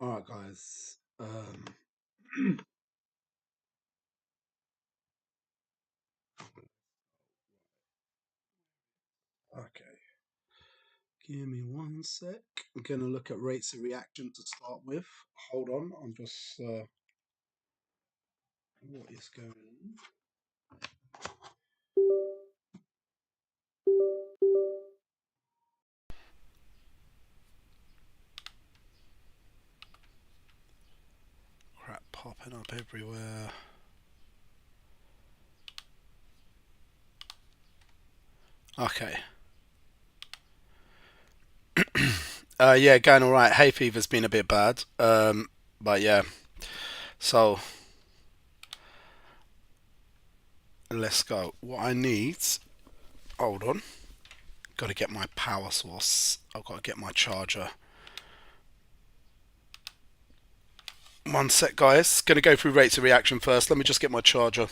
All right, guys. Okay. Give me one sec. I'm going to look at rates of reaction to start with. Hold on. I'm just. What is going on? Crap popping up everywhere. Okay. Yeah, going all right. Hay fever's been a bit bad. But yeah. So let's go. What I need. Hold on. Got to get my power source. I've got to get my charger. One sec, guys. Going to go through rates of reaction first. Let me just get my charger.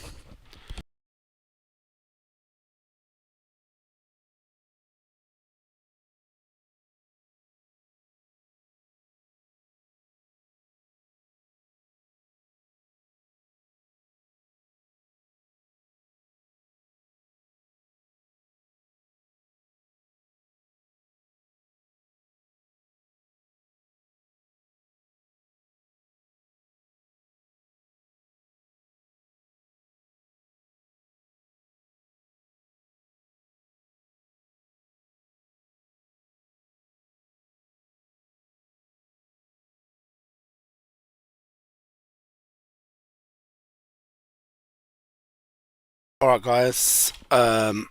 Alright, guys. On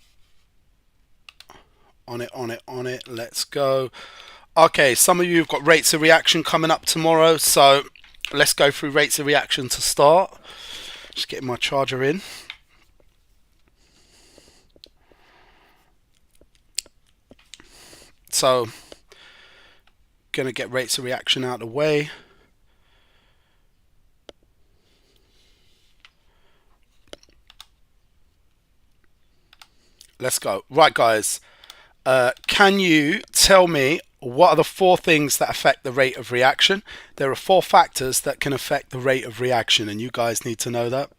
it. Let's go. Okay, some of you have got rates of reaction coming up tomorrow, so let's go through rates of reaction to start. Just getting my charger in. So, gonna get rates of reaction out of the way. Let's go. Right, guys. Can you tell me what are the 4 things that affect the rate of reaction? There are 4 factors that can affect the rate of reaction, and you guys need to know that.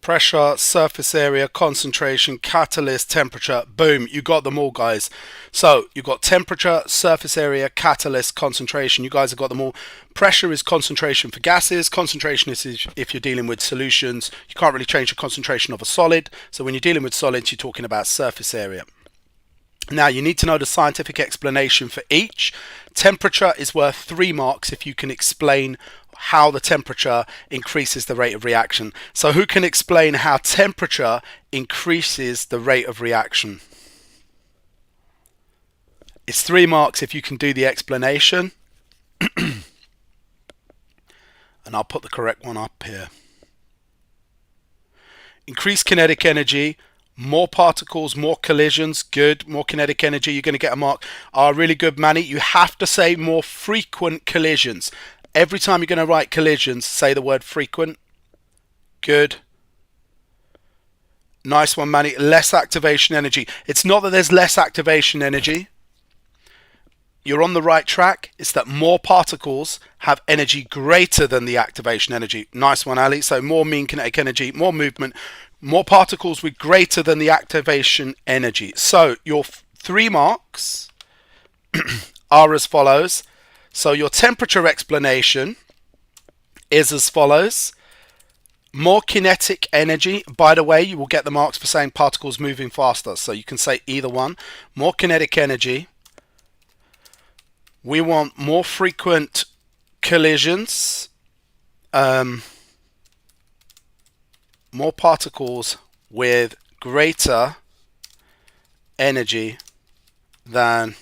Pressure, surface area, concentration, catalyst, temperature. Boom, you got them all, guys. So you've got temperature, surface area, catalyst, concentration. You guys have got them all. Pressure is concentration for gases. Concentration is if you're dealing with solutions. You can't really change the concentration of a solid. So when you're dealing with solids, you're talking about surface area. Now you need to know the scientific explanation for each. Temperature is worth 3 marks if you can explain how the temperature increases the rate of reaction. So who can explain how temperature increases the rate of reaction? It's 3 marks if you can do the explanation. And I'll put the correct one up here. Increased kinetic energy, more particles, more collisions. Good. More kinetic energy, you're going to get a mark. Really good, Manny. You have to say more frequent collisions. Every time you're going to write collisions, say the word frequent. Good. Nice one, Manny. Less activation energy. It's not that there's less activation energy. You're on the right track. It's that more particles have energy greater than the activation energy. Nice one, Ali. So more mean kinetic energy, more movement, more particles with greater than the activation energy. So your 3 marks are as follows. So your temperature explanation is as follows. More kinetic energy. By the way, you will get the marks for saying particles moving faster. So you can say either one. More kinetic energy. We want more frequent collisions. More particles with greater energy than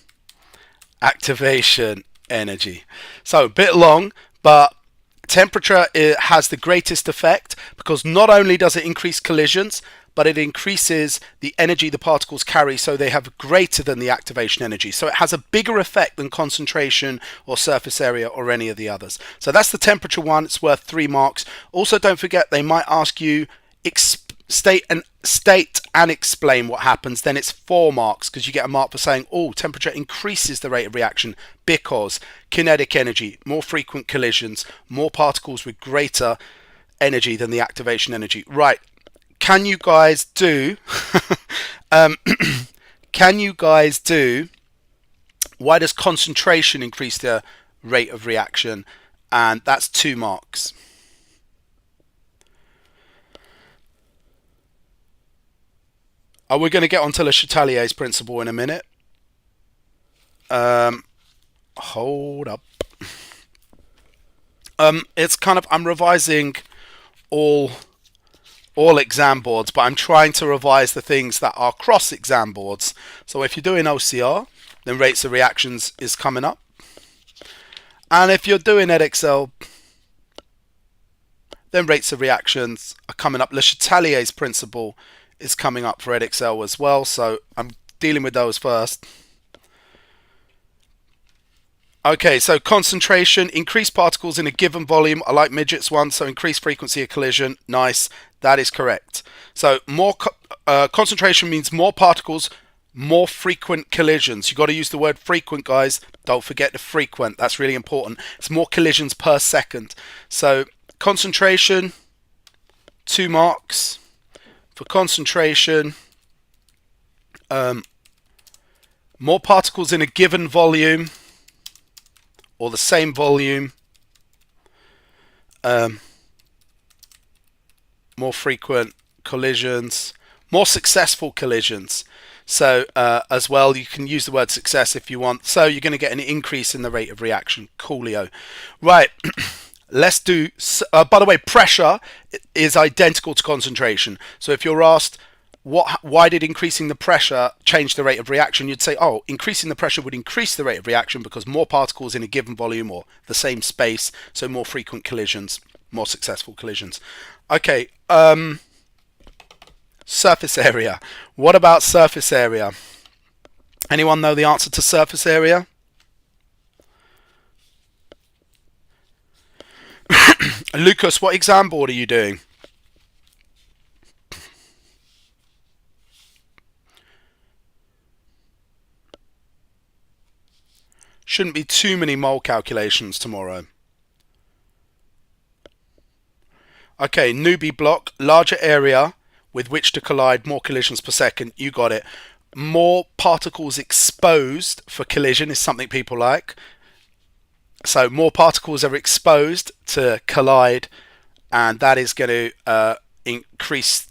activation energy. So a bit long, but temperature has the greatest effect because not only does it increase collisions, but it increases the energy the particles carry, so they have greater than the activation energy. So it has a bigger effect than concentration or surface area or any of the others. So that's the temperature one. It's worth 3 marks. Also, don't forget, they might ask you state and explain what happens. Then it's 4 marks, because you get a mark for saying, oh, temperature increases the rate of reaction because kinetic energy, more frequent collisions, more particles with greater energy than the activation energy. Right, can you guys do can you guys do, why does concentration increase the rate of reaction? And that's 2 marks. We're going to get onto Le Chatelier's principle in a minute. Hold up. It's kind of, I'm revising all exam boards, but I'm trying to revise the things that are cross exam boards. So if you're doing OCR, then rates of reactions is coming up. And if you're doing Edexcel, then rates of reactions are coming up. Le Chatelier's principle is coming up for Edexcel as well, so I'm dealing with those first. Okay, so concentration, increased particles in a given volume. I like Midget's one, so increased frequency of collision. Nice, that is correct. So more concentration means more particles, more frequent collisions. You've got to use the word frequent, guys. Don't forget the frequent, that's really important. It's more collisions per second. So concentration, 2 marks. For concentration, more particles in a given volume or the same volume, more frequent collisions, more successful collisions. So as well, you can use the word success if you want. So you're going to get an increase in the rate of reaction. Coolio. Right. Let's do, by the way, pressure is identical to concentration. So if you're asked, why did increasing the pressure change the rate of reaction? You'd say, oh, increasing the pressure would increase the rate of reaction because more particles in a given volume or the same space, so more frequent collisions, more successful collisions. Okay, surface area. What about surface area? Anyone know the answer to surface area? Lucas, what exam board are you doing? Shouldn't be too many mole calculations tomorrow. Okay, newbie block, larger area with which to collide, more collisions per second. You got it. More particles exposed for collision is something people like. So more particles are exposed to collide, and that is going to increase,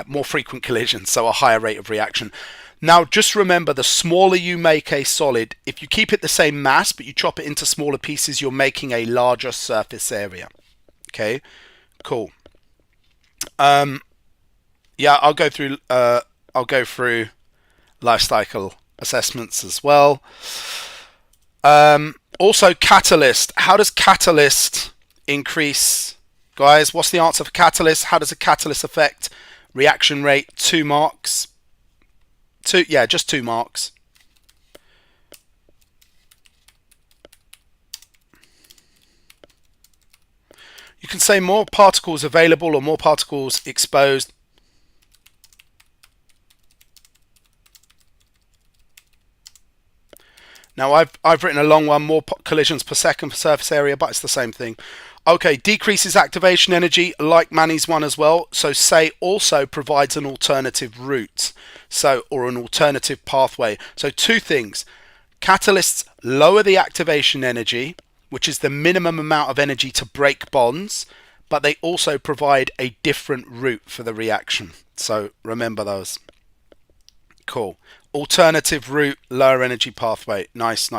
more frequent collisions, so a higher rate of reaction. Now, just remember, the smaller you make a solid, if you keep it the same mass, but you chop it into smaller pieces, you're making a larger surface area. Okay, cool. I'll go through life cycle assessments as well. Also, catalyst. How does catalyst increase? Guys, what's the answer for catalyst? How does a catalyst affect reaction rate? 2 marks. Just 2 marks. You can say more particles available or more particles exposed. Now I've written a long one, more collisions per second for surface area, but it's the same thing. Okay, decreases activation energy, like Manny's one as well. So say also provides an alternative route, or an alternative pathway. So 2 things. Catalysts lower the activation energy, which is the minimum amount of energy to break bonds, but they also provide a different route for the reaction. So remember those. Cool. Alternative route, lower energy pathway. Nice.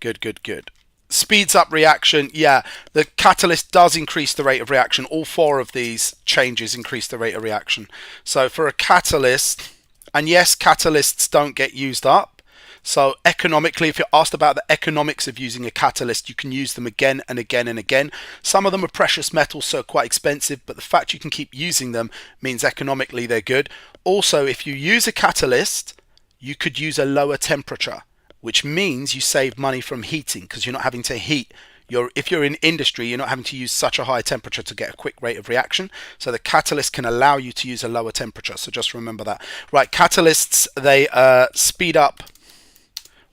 Good. Speeds up reaction. Yeah, the catalyst does increase the rate of reaction. All 4 of these changes increase the rate of reaction. So for a catalyst, and yes, catalysts don't get used up. So economically, if you're asked about the economics of using a catalyst, you can use them again and again and again. Some of them are precious metals, so quite expensive, but the fact you can keep using them means economically they're good. Also, if you use a catalyst, you could use a lower temperature, which means you save money from heating because you're not having to heat. If you're in industry, you're not having to use such a high temperature to get a quick rate of reaction. So the catalyst can allow you to use a lower temperature. So just remember that. Right, catalysts, they speed up,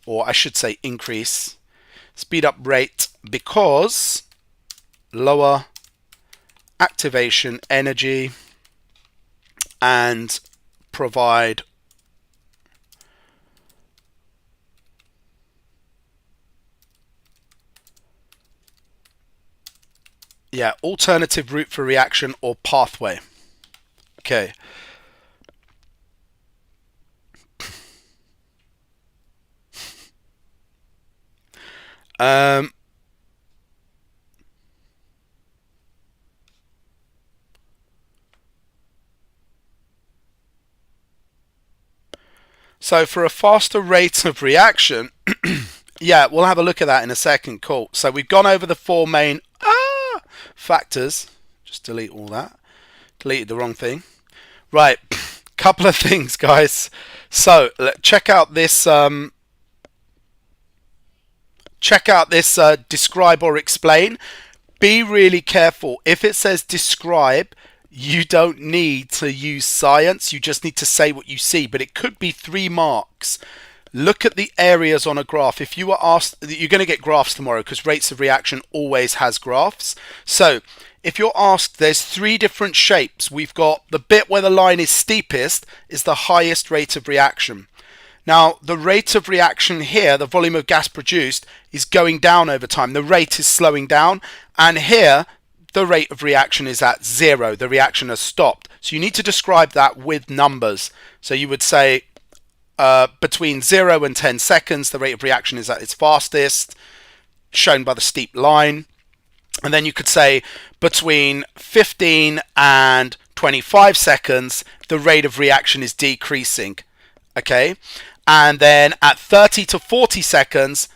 or I should say increase, speed up rate because lower activation energy and provide alternative route for reaction or pathway. Okay. So for a faster rate of reaction, yeah, we'll have a look at that in a second. Cool. So we've gone over the four main factors. Just delete all that. Deleted the wrong thing. Right, couple of things, guys. So check out this. Describe or explain. Be really careful. If it says describe, you don't need to use science. You just need to say what you see. But it could be 3 marks. Look at the areas on a graph. If you were asked, you're going to get graphs tomorrow because rates of reaction always has graphs. So if you're asked, there's 3 different shapes. We've got the bit where the line is steepest is the highest rate of reaction. Now, the rate of reaction here, the volume of gas produced, is going down over time. The rate is slowing down. And here, the rate of reaction is at 0. The reaction has stopped. So you need to describe that with numbers. So you would say between 0 and 10 seconds, the rate of reaction is at its fastest, shown by the steep line. And then you could say between 15 and 25 seconds, the rate of reaction is decreasing. Okay? And then at 30 to 40 seconds,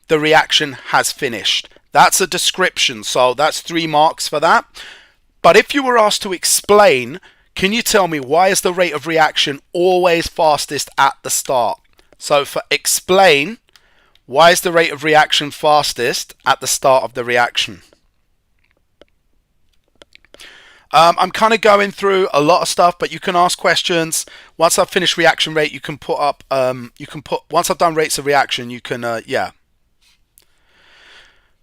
the reaction has finished. That's a description, so that's 3 marks for that. But if you were asked to explain, can you tell me why is the rate of reaction always fastest at the start? So for explain, why is the rate of reaction fastest at the start of the reaction? I'm kind of going through a lot of stuff, but you can ask questions. Once I've finished reaction rate, you can put up, once I've done rates of reaction, you can,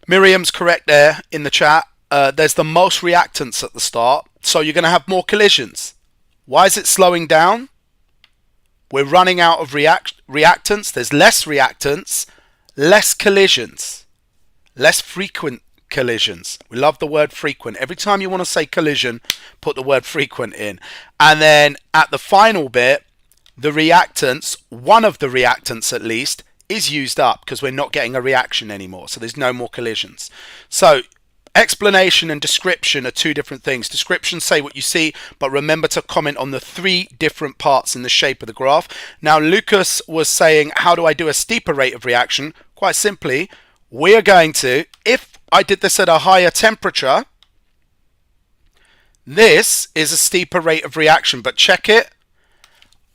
Miriam's correct there in the chat. There's the most reactants at the start, so you're going to have more collisions. Why is it slowing down? We're running out of reactants. There's less reactants, less collisions, less frequent collisions. We love the word frequent. Every time you want to say collision, put the word frequent in. And then at the final bit, the reactants, one of the reactants at least, is used up because we're not getting a reaction anymore. So there's no more collisions. So explanation and description are 2 different things. Description, say what you see, but remember to comment on the 3 different parts in the shape of the graph. Now, Lucas was saying, how do I do a steeper rate of reaction? Quite simply, we're going to, if I did this at a higher temperature, this is a steeper rate of reaction, but check it.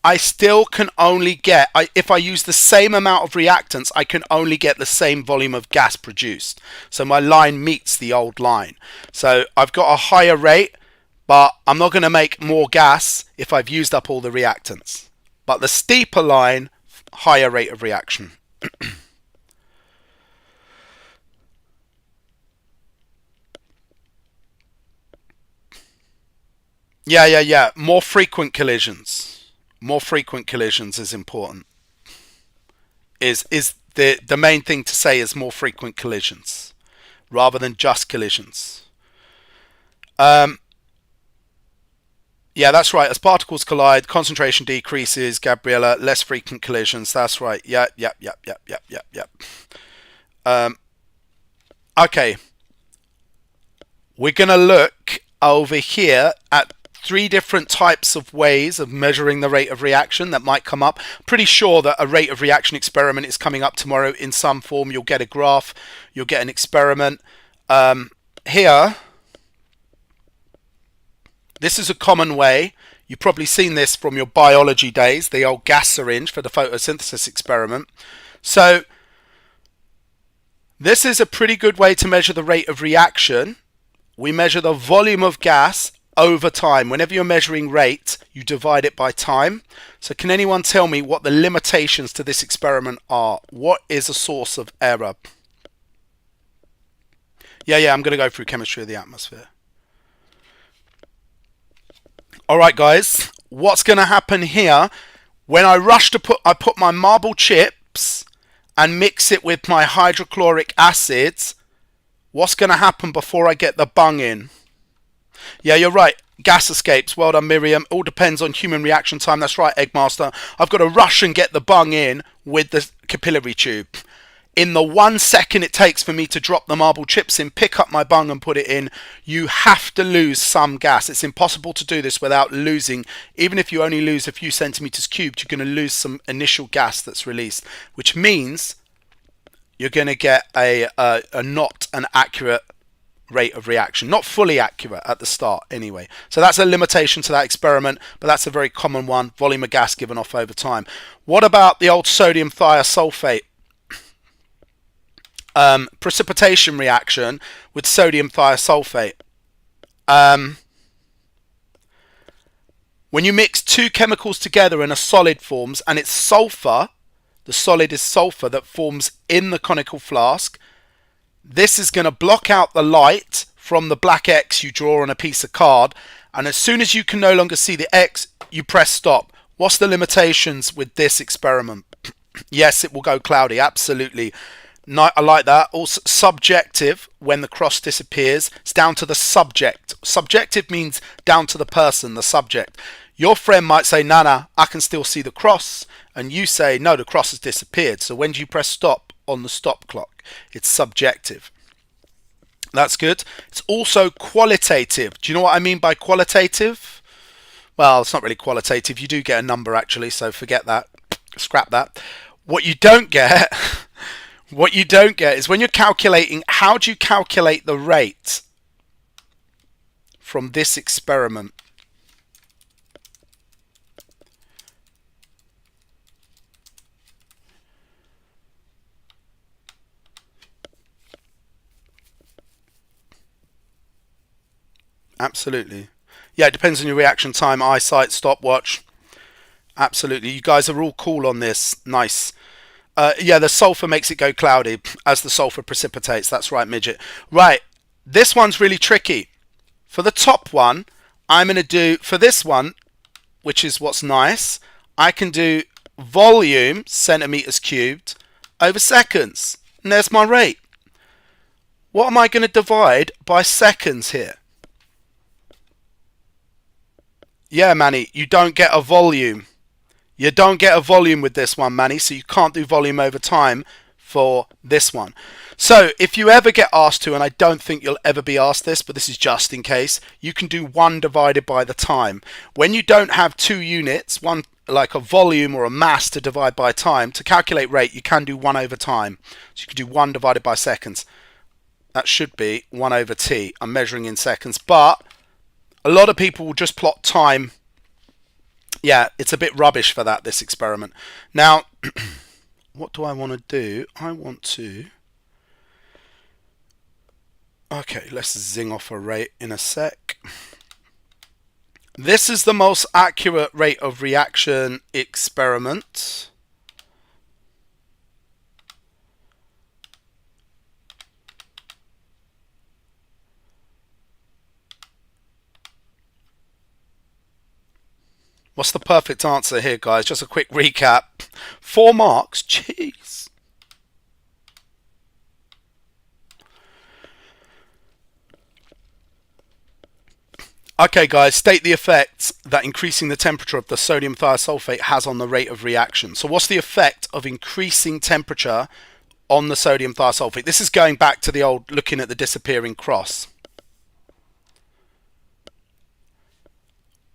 I still can only get, if I use the same amount of reactants, I can only get the same volume of gas produced. So my line meets the old line. So I've got a higher rate, but I'm not going to make more gas if I've used up all the reactants. But the steeper line, higher rate of reaction. Yeah. More frequent collisions. More frequent collisions is important. Is the main thing to say is more frequent collisions rather than just collisions. Yeah, that's right. As particles collide, concentration decreases. Gabriella, less frequent collisions. That's right. Yeah. Okay. We're going to look over here at 3 different types of ways of measuring the rate of reaction that might come up. Pretty sure that a rate of reaction experiment is coming up tomorrow in some form. You'll get a graph, you'll get an experiment. Here, this is a common way. You've probably seen this from your biology days, the old gas syringe for the photosynthesis experiment. So this is a pretty good way to measure the rate of reaction. We measure the volume of gas over time. Whenever you're measuring rate, you divide it by time. So can anyone tell me what the limitations to this experiment are? What is a source of error? Yeah, I'm going to go through chemistry of the atmosphere. All right, guys, what's going to happen here? When I rush to I put my marble chips and mix it with my hydrochloric acids, what's going to happen before I get the bung in? Yeah, you're right. Gas escapes. Well done, Miriam. All depends on human reaction time. That's right, Eggmaster. I've got to rush and get the bung in with the capillary tube. In the 1 second it takes for me to drop the marble chips in, pick up my bung and put it in, you have to lose some gas. It's impossible to do this without losing. Even if you only lose a few centimeters cubed, you're going to lose some initial gas that's released, which means you're going to get a not an accurate rate of reaction. Not fully accurate at the start anyway. So that's a limitation to that experiment, but that's a very common one. Volume of gas given off over time. What about the old sodium thiosulfate? Precipitation reaction with sodium thiosulfate. When you mix 2 chemicals together in a solid forms, and it's sulfur, the solid is sulfur that forms in the conical flask, this is going to block out the light from the black X you draw on a piece of card, and as soon as you can no longer see the X, you press stop. What's the limitations with this experiment? Yes, it will go cloudy, absolutely. No, I like that. Also subjective, when the cross disappears, it's down to the subject. Subjective means down to the person, the subject. Your friend might say, nah, I can still see the cross. And you say, no, the cross has disappeared. So when do you press stop on the stop clock? It's subjective. That's good. It's also qualitative. Do you know what I mean by qualitative? Well, it's not really qualitative. You do get a number actually, so forget that. Scrap that. What you don't get... What you don't get is when you're calculating, how do you calculate the rate from this experiment? Absolutely. Yeah, it depends on your reaction time, eyesight, stopwatch. Absolutely. You guys are all cool on this. Nice. Yeah, the sulfur makes it go cloudy as the sulfur precipitates. That's right, Midget. Right, this one's really tricky. For the top one, I'm going to do, for this one, which is what's nice, I can do volume, centimeters cubed, over seconds. And there's my rate. What am I going to divide by seconds here? Yeah, Manny, you don't get a volume. You don't get a volume with this one, Manny, so you can't do volume over time for this one. So if you ever get asked to, and I don't think you'll ever be asked this, but this is just in case, you can do 1 divided by the time. When you don't have 2 units, one like a volume or a mass to divide by time, to calculate rate, you can do 1 over time. So you can do 1 divided by seconds. That should be 1 over t. I'm measuring in seconds, but a lot of people will just plot time. Yeah, it's a bit rubbish for that, this experiment. Now, what do I want to do? I want to... Okay, let's zing off a rate in a sec. This is the most accurate rate of reaction experiment. What's the perfect answer here, guys? Just a quick recap. 4 marks? Jeez. Okay, guys, state the effects that increasing the temperature of the sodium thiosulfate has on the rate of reaction. So what's the effect of increasing temperature on the sodium thiosulfate? This is going back to the old looking at the disappearing cross.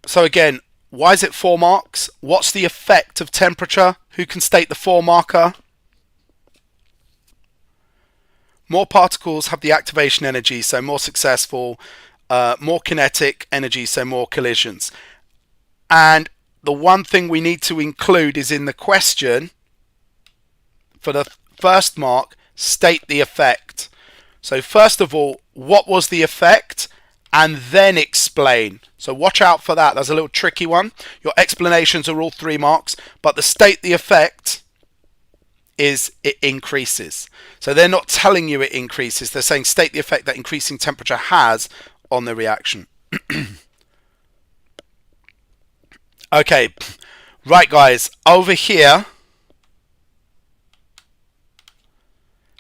So again, why is it 4 marks? What's the effect of temperature? Who can state the 4 marker? More particles have the activation energy, so more successful. More kinetic energy, so more collisions. And the one thing we need to include is in the question, for the first mark, state the effect. So first of all, what was the effect? And then explain. So watch out for that. That's a little tricky one. Your explanations are all 3 marks, but the state the effect is it increases. So they're not telling you it increases. They're saying state the effect that increasing temperature has on the reaction. Okay, right guys, over here,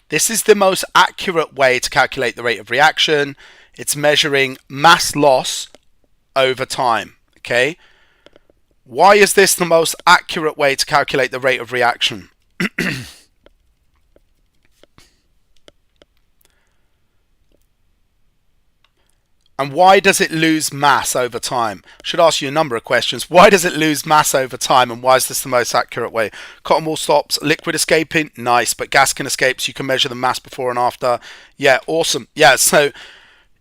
this is the most accurate way to calculate the rate of reaction. It's measuring mass loss over time, okay? Why is this the most accurate way to calculate the rate of reaction? And why does it lose mass over time? I should ask you a number of questions. Why does it lose mass over time, and why is this the most accurate way? Cotton wool stops, liquid escaping, nice, but gas can escape, so you can measure the mass before and after. Yeah, awesome. Yeah, so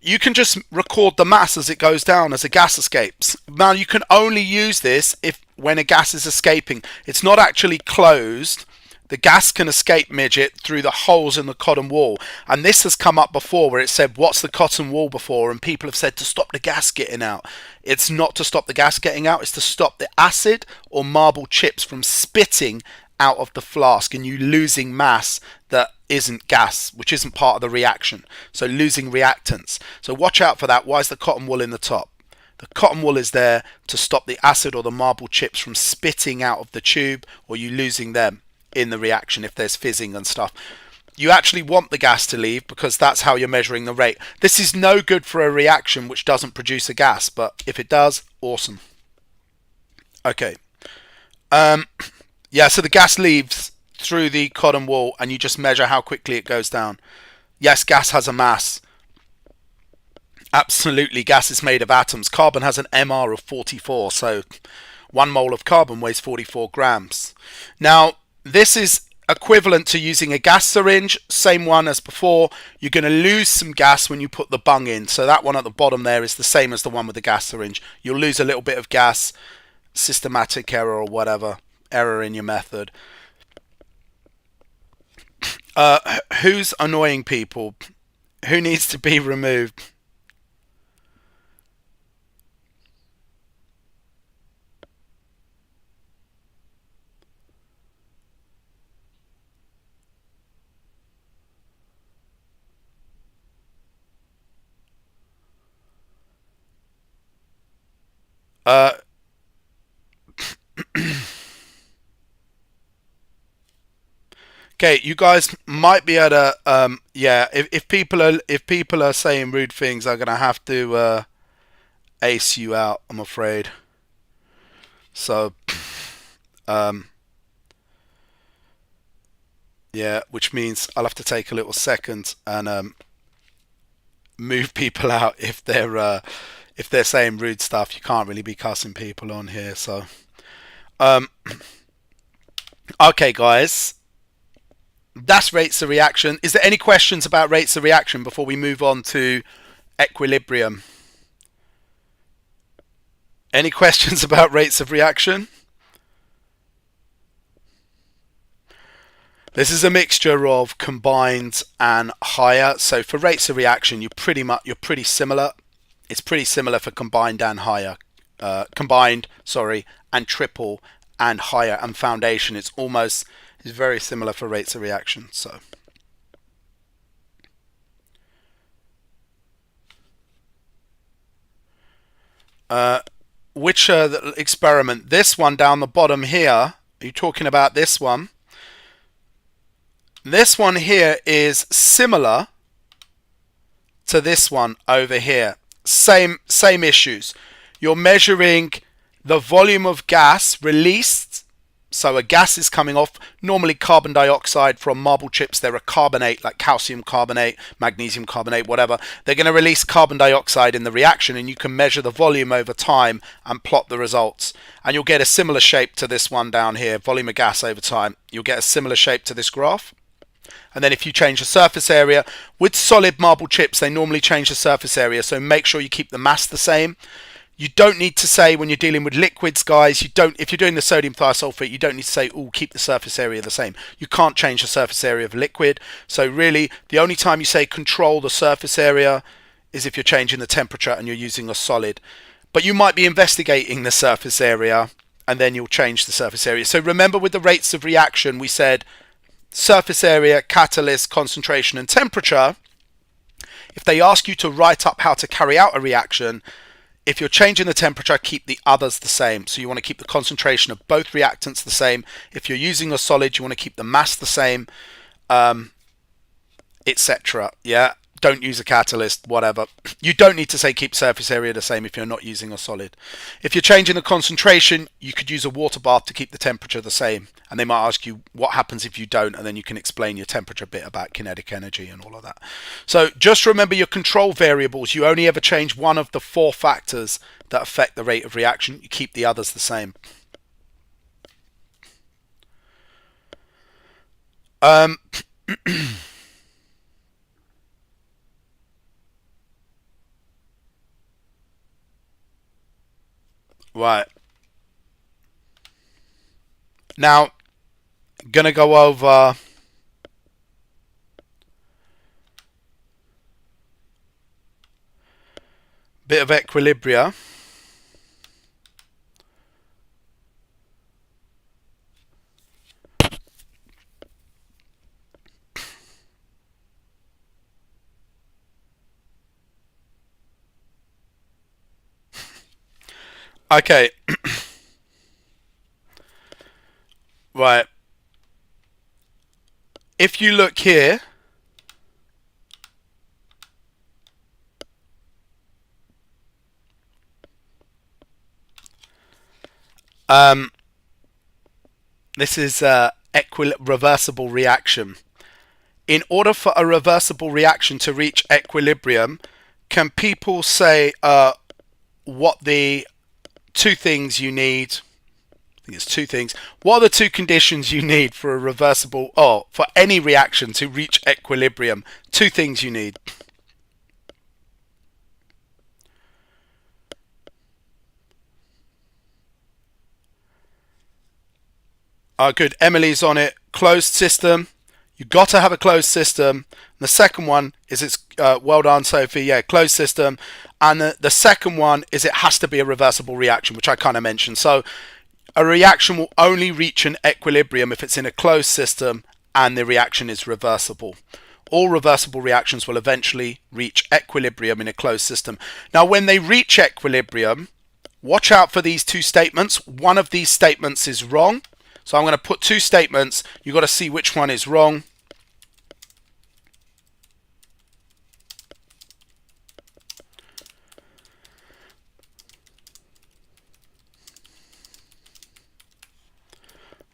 you can just record the mass as it goes down as a gas escapes. Now you can only use this if when a gas is escaping. It's not actually closed. The gas can escape, midget, through the holes in the cotton wool. And this has come up before where it said, what's the cotton wool before? And people have said to stop the gas getting out. It's not to stop the gas getting out. It's to stop the acid or marble chips from spitting out of the flask and you losing mass that isn't gas, which isn't part of the reaction. So losing reactants. So watch out for that. Why is the cotton wool in the top? The cotton wool is there to stop the acid or the marble chips from spitting out of the tube or you losing them in the reaction if there's fizzing and stuff. You actually want the gas to leave because that's how you're measuring the rate. This is no good for a reaction which doesn't produce a gas, but if it does, awesome. Okay. Yeah, so the gas leaves through the cotton wool and you just measure how quickly it goes down. Yes, gas has a mass. Absolutely, gas is made of atoms. Carbon has an MR of 44, so 1 mole of carbon weighs 44 grams. Now, this is equivalent to using a gas syringe, same one as before. You're going to lose some gas when you put the bung in. So that one at the bottom there is the same as the one with the gas syringe. You'll lose a little bit of gas, systematic error or whatever, error in your method. Who's annoying people? Who needs to be removed? Okay, you guys might be able to yeah, if people are saying rude things, I'm gonna have to ace you out, I'm afraid. So yeah, which means I'll have to take a little second and move people out if they're saying rude stuff. You can't really be cussing people on here, so okay guys, that's rates of reaction. Is there any questions about rates of reaction before we move on to equilibrium? Any questions about rates of reaction? This is a mixture of combined and higher. So for rates of reaction, you're pretty similar. It's pretty similar for combined and higher. Combined, sorry, and triple and higher and foundation. It's very similar for rates of reaction. So which the experiment? This one down the bottom here. Are you talking about this one? This one here is similar to this one over here. Same issues. You're measuring the volume of gas released So a gas is coming off, normally carbon dioxide from marble chips. They're a carbonate, like calcium carbonate, magnesium carbonate, whatever. They're going to release carbon dioxide in the reaction, and you can measure the volume over time and plot the results. And you'll get a similar shape to this one down here, volume of gas over time. You'll get a similar shape to this graph. And then if you change the surface area, with solid marble chips, they normally change the surface area. So make sure you keep the mass the same. You don't need to say when you're dealing with liquids, guys, if you're doing the sodium thiosulfate, you don't need to say, oh, keep the surface area the same. You can't change the surface area of liquid. So really, the only time you say control the surface area is if you're changing the temperature and you're using a solid. But you might be investigating the surface area and then you'll change the surface area. So remember with the rates of reaction, we said surface area, catalyst, concentration, and temperature. If they ask you to write up how to carry out a reaction, if you're changing the temperature, keep the others the same. So you want to keep the concentration of both reactants the same. If you're using a solid, you want to keep the mass the same, etc. Yeah, don't use a catalyst, whatever. You don't need to say keep surface area the same if you're not using a solid. If you're changing the concentration, you could use a water bath to keep the temperature the same. And they might ask you what happens if you don't, and then you can explain your temperature bit about kinetic energy and all of that. So just remember your control variables. You only ever change one of the 4 factors that affect the rate of reaction. You keep the others the same. Right. Now, gonna go over bit of Equilibria. Okay. Right. If you look here, this is reversible reaction. In order for a reversible reaction to reach equilibrium, can people say what the 2 things you need? I think it's 2 things. What are the 2 conditions you need for a reversible, for any reaction to reach equilibrium? 2 things you need. Good. Emily's on it. Closed system. You've got to have a closed system. And the second one is it's well done, Sophie. Yeah, closed system. And the second one is it has to be a reversible reaction, which I kind of mentioned. So a reaction will only reach an equilibrium if it's in a closed system and the reaction is reversible. All reversible reactions will eventually reach equilibrium in a closed system. Now, when they reach equilibrium, watch out for these 2 statements. One of these statements is wrong. So I'm going to put 2 statements. You've got to see which one is wrong.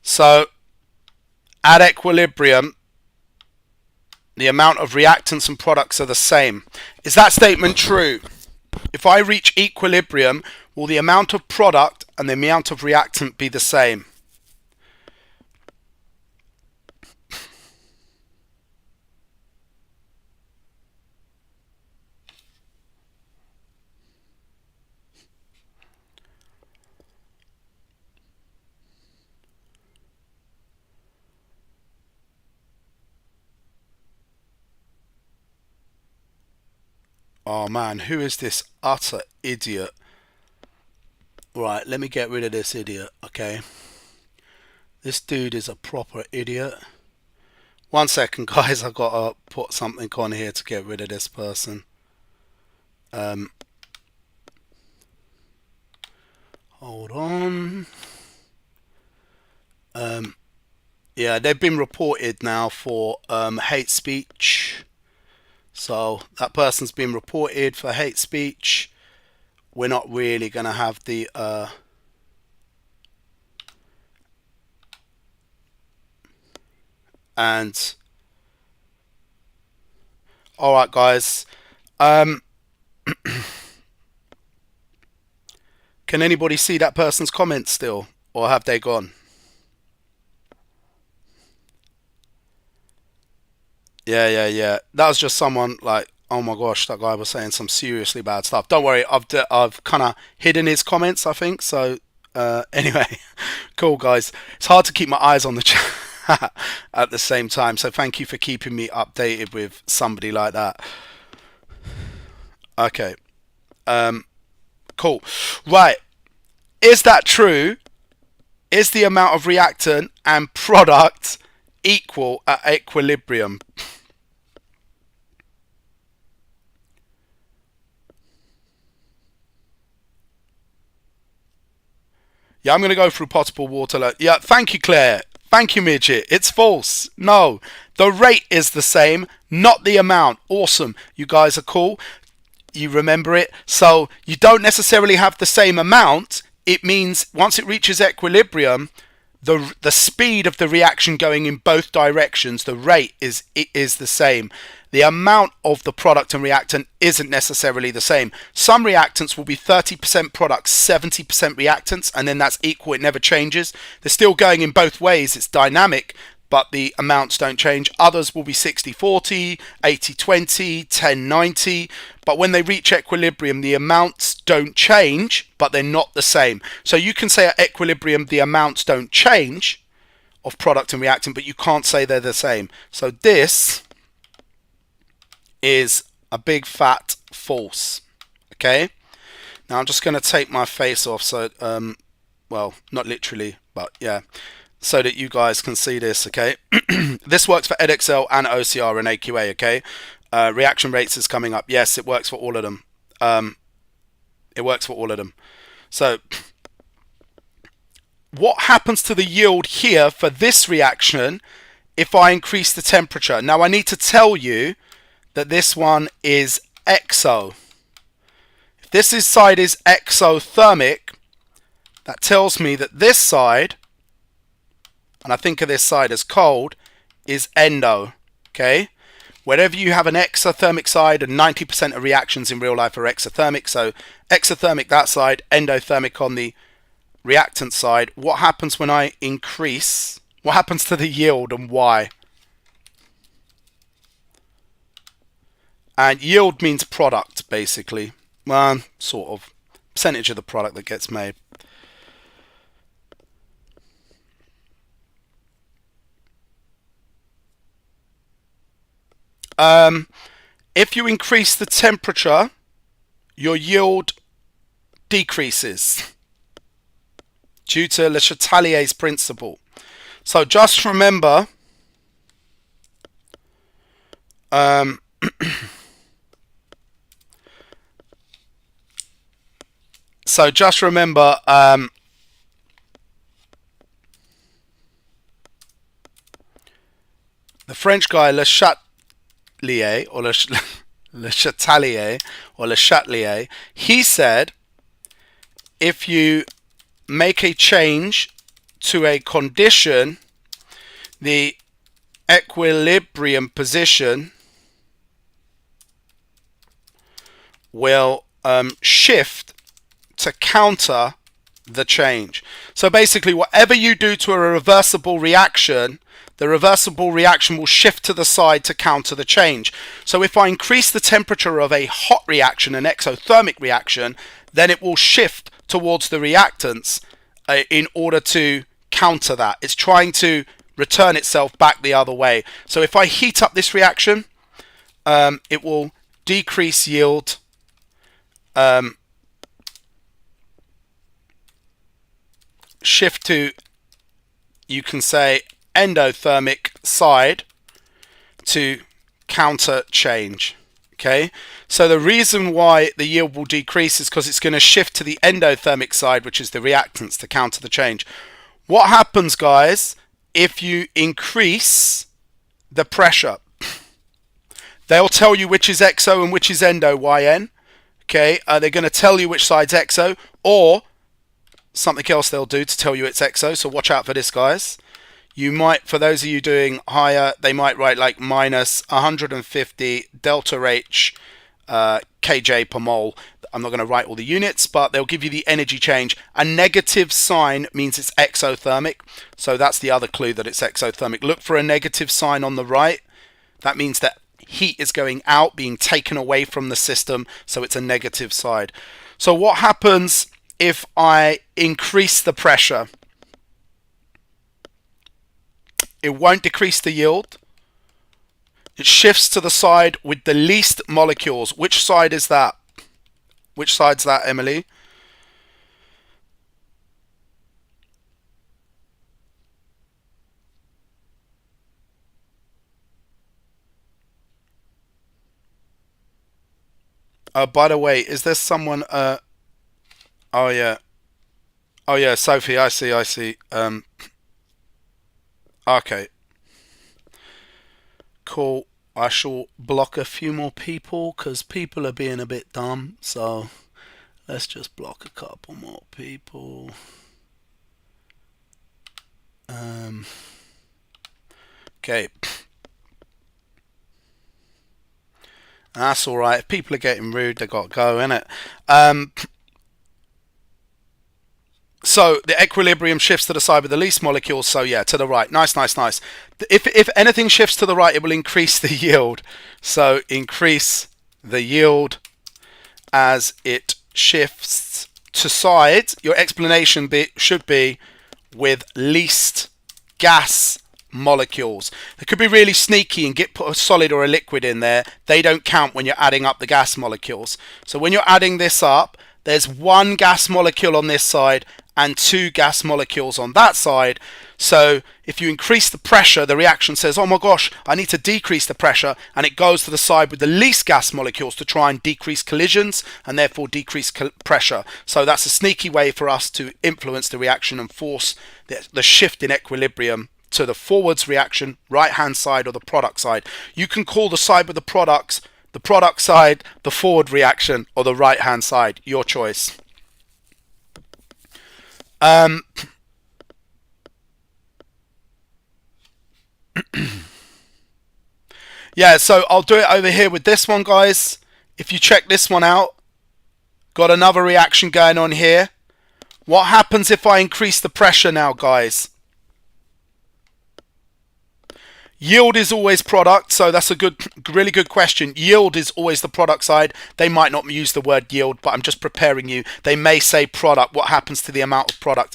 So at equilibrium, the amount of reactants and products are the same. Is that statement true? If I reach equilibrium, will the amount of product and the amount of reactant be the same? Oh man, who is this utter idiot? Right, let me get rid of this idiot, okay? This dude is a proper idiot. 1 second, guys, I've got to put something on here to get rid of this person. Hold on. Yeah, they've been reported now for hate speech. So that person's been reported for hate speech. We're not really going to have the And all right, guys. Can anybody see that person's comments still, or have they gone? Yeah. That was just someone like, oh my gosh, that guy was saying some seriously bad stuff. Don't worry, I've kind of hidden his comments, I think. So anyway, cool guys. It's hard to keep my eyes on the chat at the same time. So thank you for keeping me updated with somebody like that. Okay. Cool. Right. Is that true? Is the amount of reactant and product equal at equilibrium? Yeah, I'm going to go through potable water. Yeah, thank you, Claire. Thank you, Midget. It's false. No, the rate is the same, not the amount. Awesome. You guys are cool. You remember it. So you don't necessarily have the same amount. It means once it reaches equilibrium, the speed of the reaction going in both directions, the rate is the same. The amount of the product and reactant isn't necessarily the same. Some reactants will be 30% products, 70% reactants, and then that's equal. It never changes. They're still going in both ways. It's dynamic, but the amounts don't change. Others will be 60-40, 80-20, 10-90. But when they reach equilibrium, the amounts don't change, but they're not the same. So you can say at equilibrium, the amounts don't change of product and reactant, but you can't say they're the same. So this is a big fat false. Okay. Now I'm just going to take my face off. So, well, not literally, but yeah, so that you guys can see this. Okay. This works for Edexcel and OCR and AQA. Okay. Reaction rates is coming up. Yes, it works for all of them. It works for all of them. So what happens to the yield here for this reaction if I increase the temperature? Now I need to tell you that this one is exo. If this side is exothermic, that tells me that this side, and I think of this side as cold, is endo. Okay. Wherever you have an exothermic side, and 90% of reactions in real life are exothermic, so exothermic that side, endothermic on the reactant side. What happens when I increase? What happens to the yield and why? And yield means product, basically. Well, sort of. Percentage of the product that gets made. If you increase the temperature, your yield decreases due to Le Chatelier's principle. So just remember, so just remember, the French guy Le Chatelier or Le Chatelier or Le Chatelier, he said if you make a change to a condition, the equilibrium position will shift to counter the change. So basically, whatever you do to a reversible reaction, the reversible reaction will shift to the side to counter the change. So if I increase the temperature of a hot reaction, an exothermic reaction, then it will shift towards the reactants in order to counter that. It's trying to return itself back the other way. So if I heat up this reaction, it will decrease yield, shift to, you can say, endothermic side to counter change. Okay, so the reason why the yield will decrease is because it's going to shift to the endothermic side, which is the reactants, to counter the change. What happens, guys, if you increase the pressure? They'll tell you which is exo and which is endo, YN. Okay, they're going to tell you which side's exo, or something else they'll do to tell you it's exo, so watch out for this, guys. You might, for those of you doing higher, they might write like minus 150 delta H kJ per mole. I'm not going to write all the units, but they'll give you the energy change. A negative sign means it's exothermic. So that's the other clue that it's exothermic. Look for a negative sign on the right. That means that heat is going out, being taken away from the system. So it's a negative side. So what happens if I increase the pressure? It won't decrease the yield. It shifts to the side with the least molecules. Which side is that? Which side's that, Emily? By the way, is there someone... oh, yeah. Oh, yeah, Sophie, I see. Okay. Cool. I shall block a few more people because people are being a bit dumb. So let's just block a couple more people. Okay. That's all right. If people are getting rude, they got to go, innit? So the equilibrium shifts to the side with the least molecules. So yeah, to the right. Nice. If anything shifts to the right, it will increase the yield. So increase the yield as it shifts to sides. Your explanation should be with least gas molecules. They could be really sneaky and put a solid or a liquid in there. They don't count when you're adding up the gas molecules. So when you're adding this up, there's one gas molecule on this side and two gas molecules on that side. So if you increase the pressure, the reaction says, oh my gosh, I need to decrease the pressure, and it goes to the side with the least gas molecules to try and decrease collisions and therefore decrease pressure. So that's a sneaky way for us to influence the reaction and force the shift in equilibrium to the forwards reaction, right hand side, or the product side. You can call the side with the product side, the forward reaction, or the right hand side, your choice. Yeah, so I'll do it over here with this one, guys. If you check this one out, got another reaction going on here. What happens if I increase the pressure now, guys? Yield is always product, so that's a really good question. Yield is always the product side. They might not use the word yield, but I'm just preparing you. They may say product. What happens to the amount of product?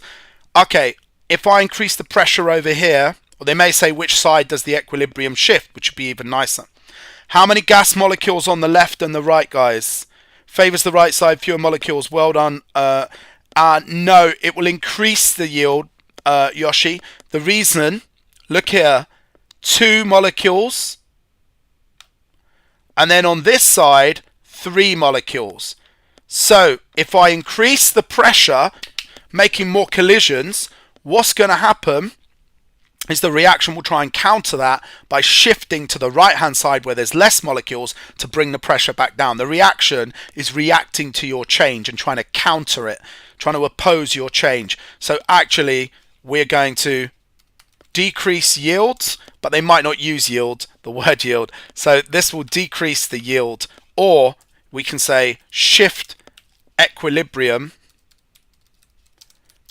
Okay, if I increase the pressure over here, or they may say which side does the equilibrium shift, which would be even nicer. How many gas molecules on the left and the right, guys? Favors the right side, fewer molecules. Well done. No, it will increase the yield, Yoshi. The reason, look here, 2 molecules, and then on this side 3 molecules. So if I increase the pressure, making more collisions, what's going to happen is the reaction will try and counter that by shifting to the right hand side where there's less molecules to bring the pressure back down. The reaction is reacting to your change and trying to counter it, trying to oppose your change. So actually we're going to decrease yields, but they might not use yield, the word yield. So this will decrease the yield, or we can say shift equilibrium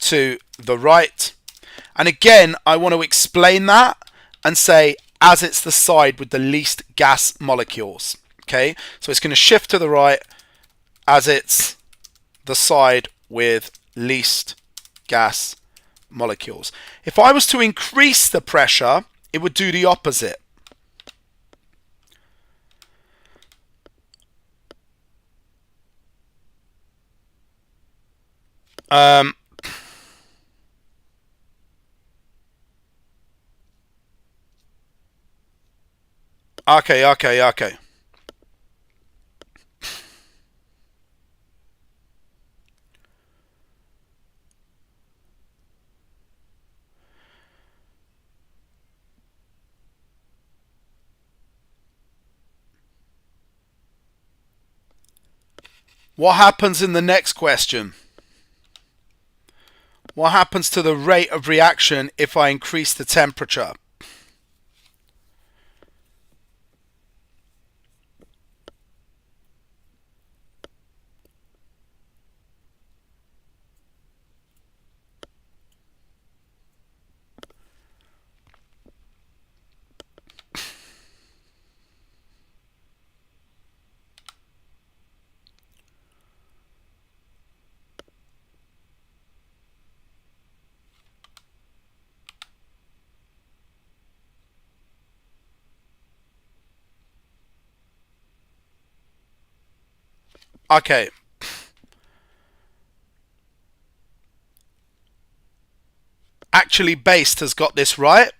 to the right. And again, I want to explain that and say as it's the side with the least gas molecules. Okay, so it's going to shift to the right as it's the side with least gas molecules. If I was to increase the pressure, it would do the opposite. Okay. What happens in the next question? What happens to the rate of reaction if I increase the temperature? Okay. Actually, Based has got this right.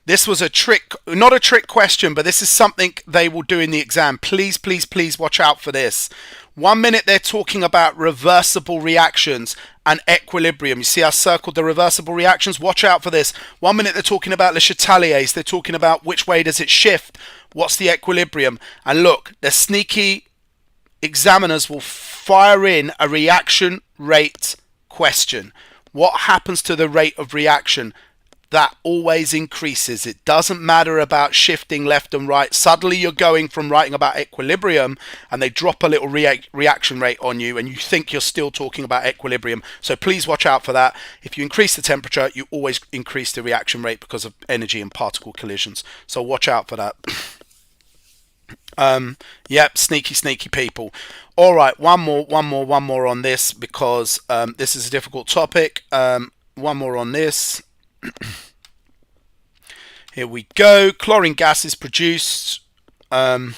This was a trick, not a trick question, but this is something they will do in the exam. Please, please, please watch out for this. 1 minute they're talking about reversible reactions and equilibrium. You see I circled the reversible reactions? Watch out for this. 1 minute they're talking about Le Chatelier's. They're talking about which way does it shift? What's the equilibrium? And look, the sneaky examiners will fire in a reaction rate question. What happens to the rate of reaction? That always increases. It doesn't matter about shifting left and right. Suddenly you're going from writing about equilibrium and they drop a little reaction rate on you and you think you're still talking about equilibrium. So please watch out for that. If you increase the temperature, you always increase the reaction rate because of energy and particle collisions. So watch out for that. Yep, sneaky people. All right, one more on this because this is a difficult topic. One more on this. Here we go. Chlorine gas is produced. Well,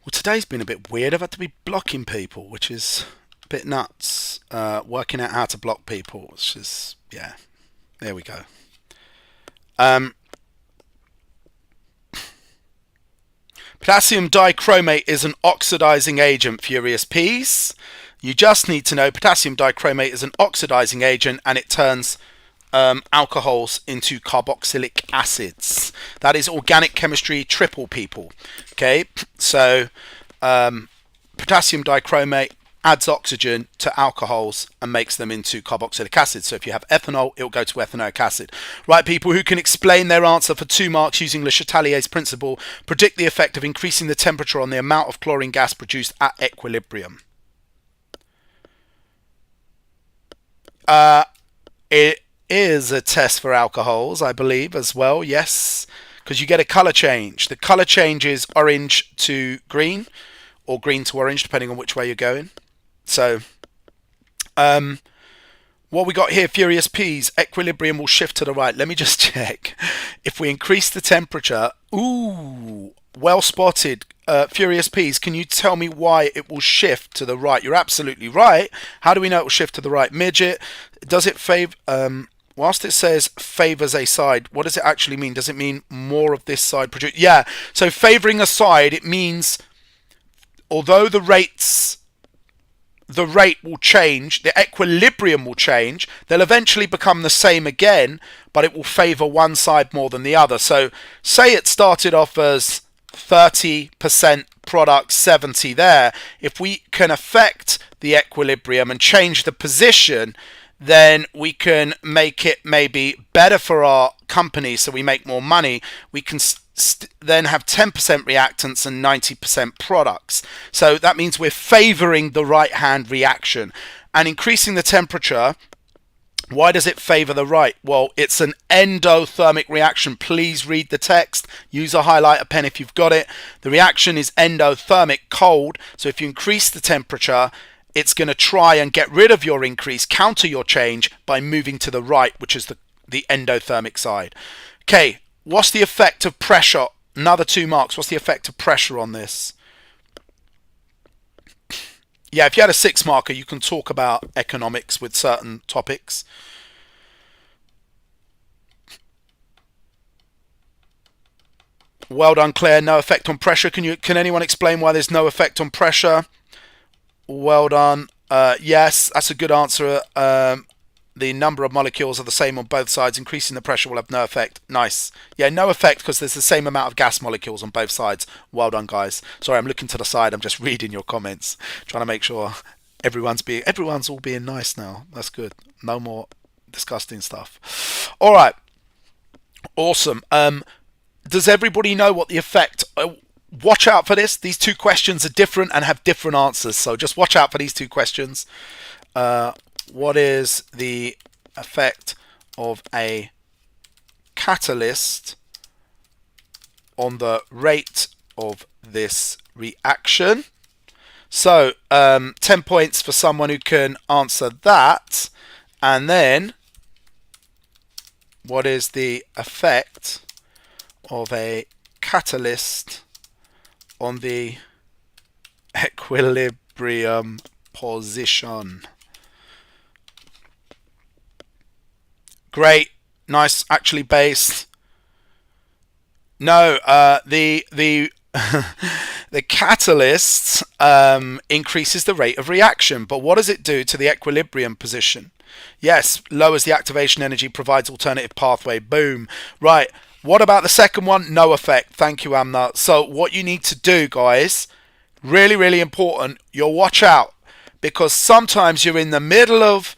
today's been a bit weird. I've had to be blocking people, which is a bit nuts. Working out how to block people, which is, yeah. There we go. Potassium dichromate is an oxidizing agent, Furious Peas. You just need to know potassium dichromate is an oxidizing agent and it turns alcohols into carboxylic acids. That is organic chemistry triple, people. Okay, so potassium dichromate adds oxygen to alcohols and makes them into carboxylic acid. So if you have ethanol, it will go to ethanoic acid. Right, people who can explain their answer for 2 marks using Le Chatelier's principle, predict the effect of increasing the temperature on the amount of chlorine gas produced at equilibrium. It is a test for alcohols, I believe, as well. Yes, because you get a color change. The color change is orange to green or green to orange, depending on which way you're going. So, what we got here, Furious Peas, equilibrium will shift to the right. Let me just check. If we increase the temperature, ooh, well spotted. Furious Peas, can you tell me why it will shift to the right? You're absolutely right. How do we know it will shift to the right? Midget, does it favor, whilst it says favors a side, what does it actually mean? Does it mean more of this side produced? Yeah, so favoring a side, it means although the rate will change, the equilibrium will change, they'll eventually become the same again, but it will favor one side more than the other. So say it started off as 30% product, 70 there. If we can affect the equilibrium and change the position, then we can make it maybe better for our company so we make more money. We can then have 10% reactants and 90% products. So that means we're favoring the right-hand reaction. And increasing the temperature, why does it favor the right? Well, it's an endothermic reaction. Please read the text. Use a highlighter pen if you've got it. The reaction is endothermic, cold. So if you increase the temperature, it's going to try and get rid of your increase, counter your change by moving to the right, which is the endothermic side. Okay, what's the effect of pressure? Another 2 marks. What's the effect of pressure on this? Yeah, if you had a 6 marker, you can talk about economics with certain topics. Well done, Claire. No effect on pressure. Can anyone explain why there's no effect on pressure? Well done. Yes, that's a good answer. The number of molecules are the same on both sides. Increasing the pressure will have no effect. Nice. Yeah, no effect because there's the same amount of gas molecules on both sides. Well done, guys. Sorry, I'm looking to the side. I'm just reading your comments, trying to make sure Everyone's all being nice now. That's good. No more disgusting stuff. All right. Awesome. Does everybody know what the effect? Watch out for this. These two questions are different and have different answers. So just watch out for these two questions. What is the effect of a catalyst on the rate of this reaction? So 10 points for someone who can answer that. And then, what is the effect of a catalyst on the equilibrium position? Great, nice, actually based. No, the the catalyst increases the rate of reaction, but what does it do to the equilibrium position? Yes, lowers the activation energy, provides alternative pathway. Boom. Right. What about the second one? No effect. Thank you, Amna. So what you need to do, guys, really, really important, you'll watch out, because sometimes you're in the middle of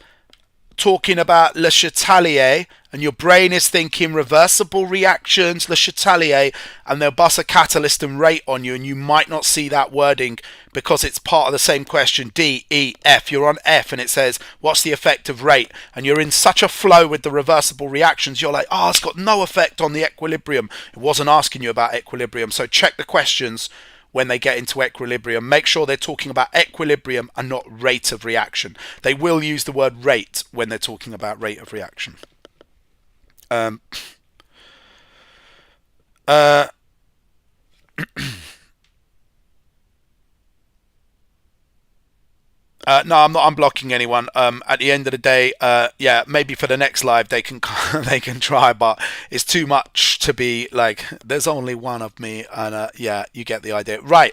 talking about Le Chatelier and your brain is thinking reversible reactions, Le Chatelier, and they'll bust a catalyst and rate on you, and you might not see that wording because it's part of the same question. D, E, F. You're on F and it says, what's the effect of rate? And you're in such a flow with the reversible reactions, you're like, oh, it's got no effect on the equilibrium. It wasn't asking you about equilibrium. So check the questions when they get into equilibrium. Make sure they're talking about equilibrium and not rate of reaction. They will use the word rate when they're talking about rate of reaction. No, I'm not unblocking anyone. At the end of the day, yeah, maybe for the next live they can they can try, but it's too much to be like. There's only one of me, and yeah, you get the idea, right?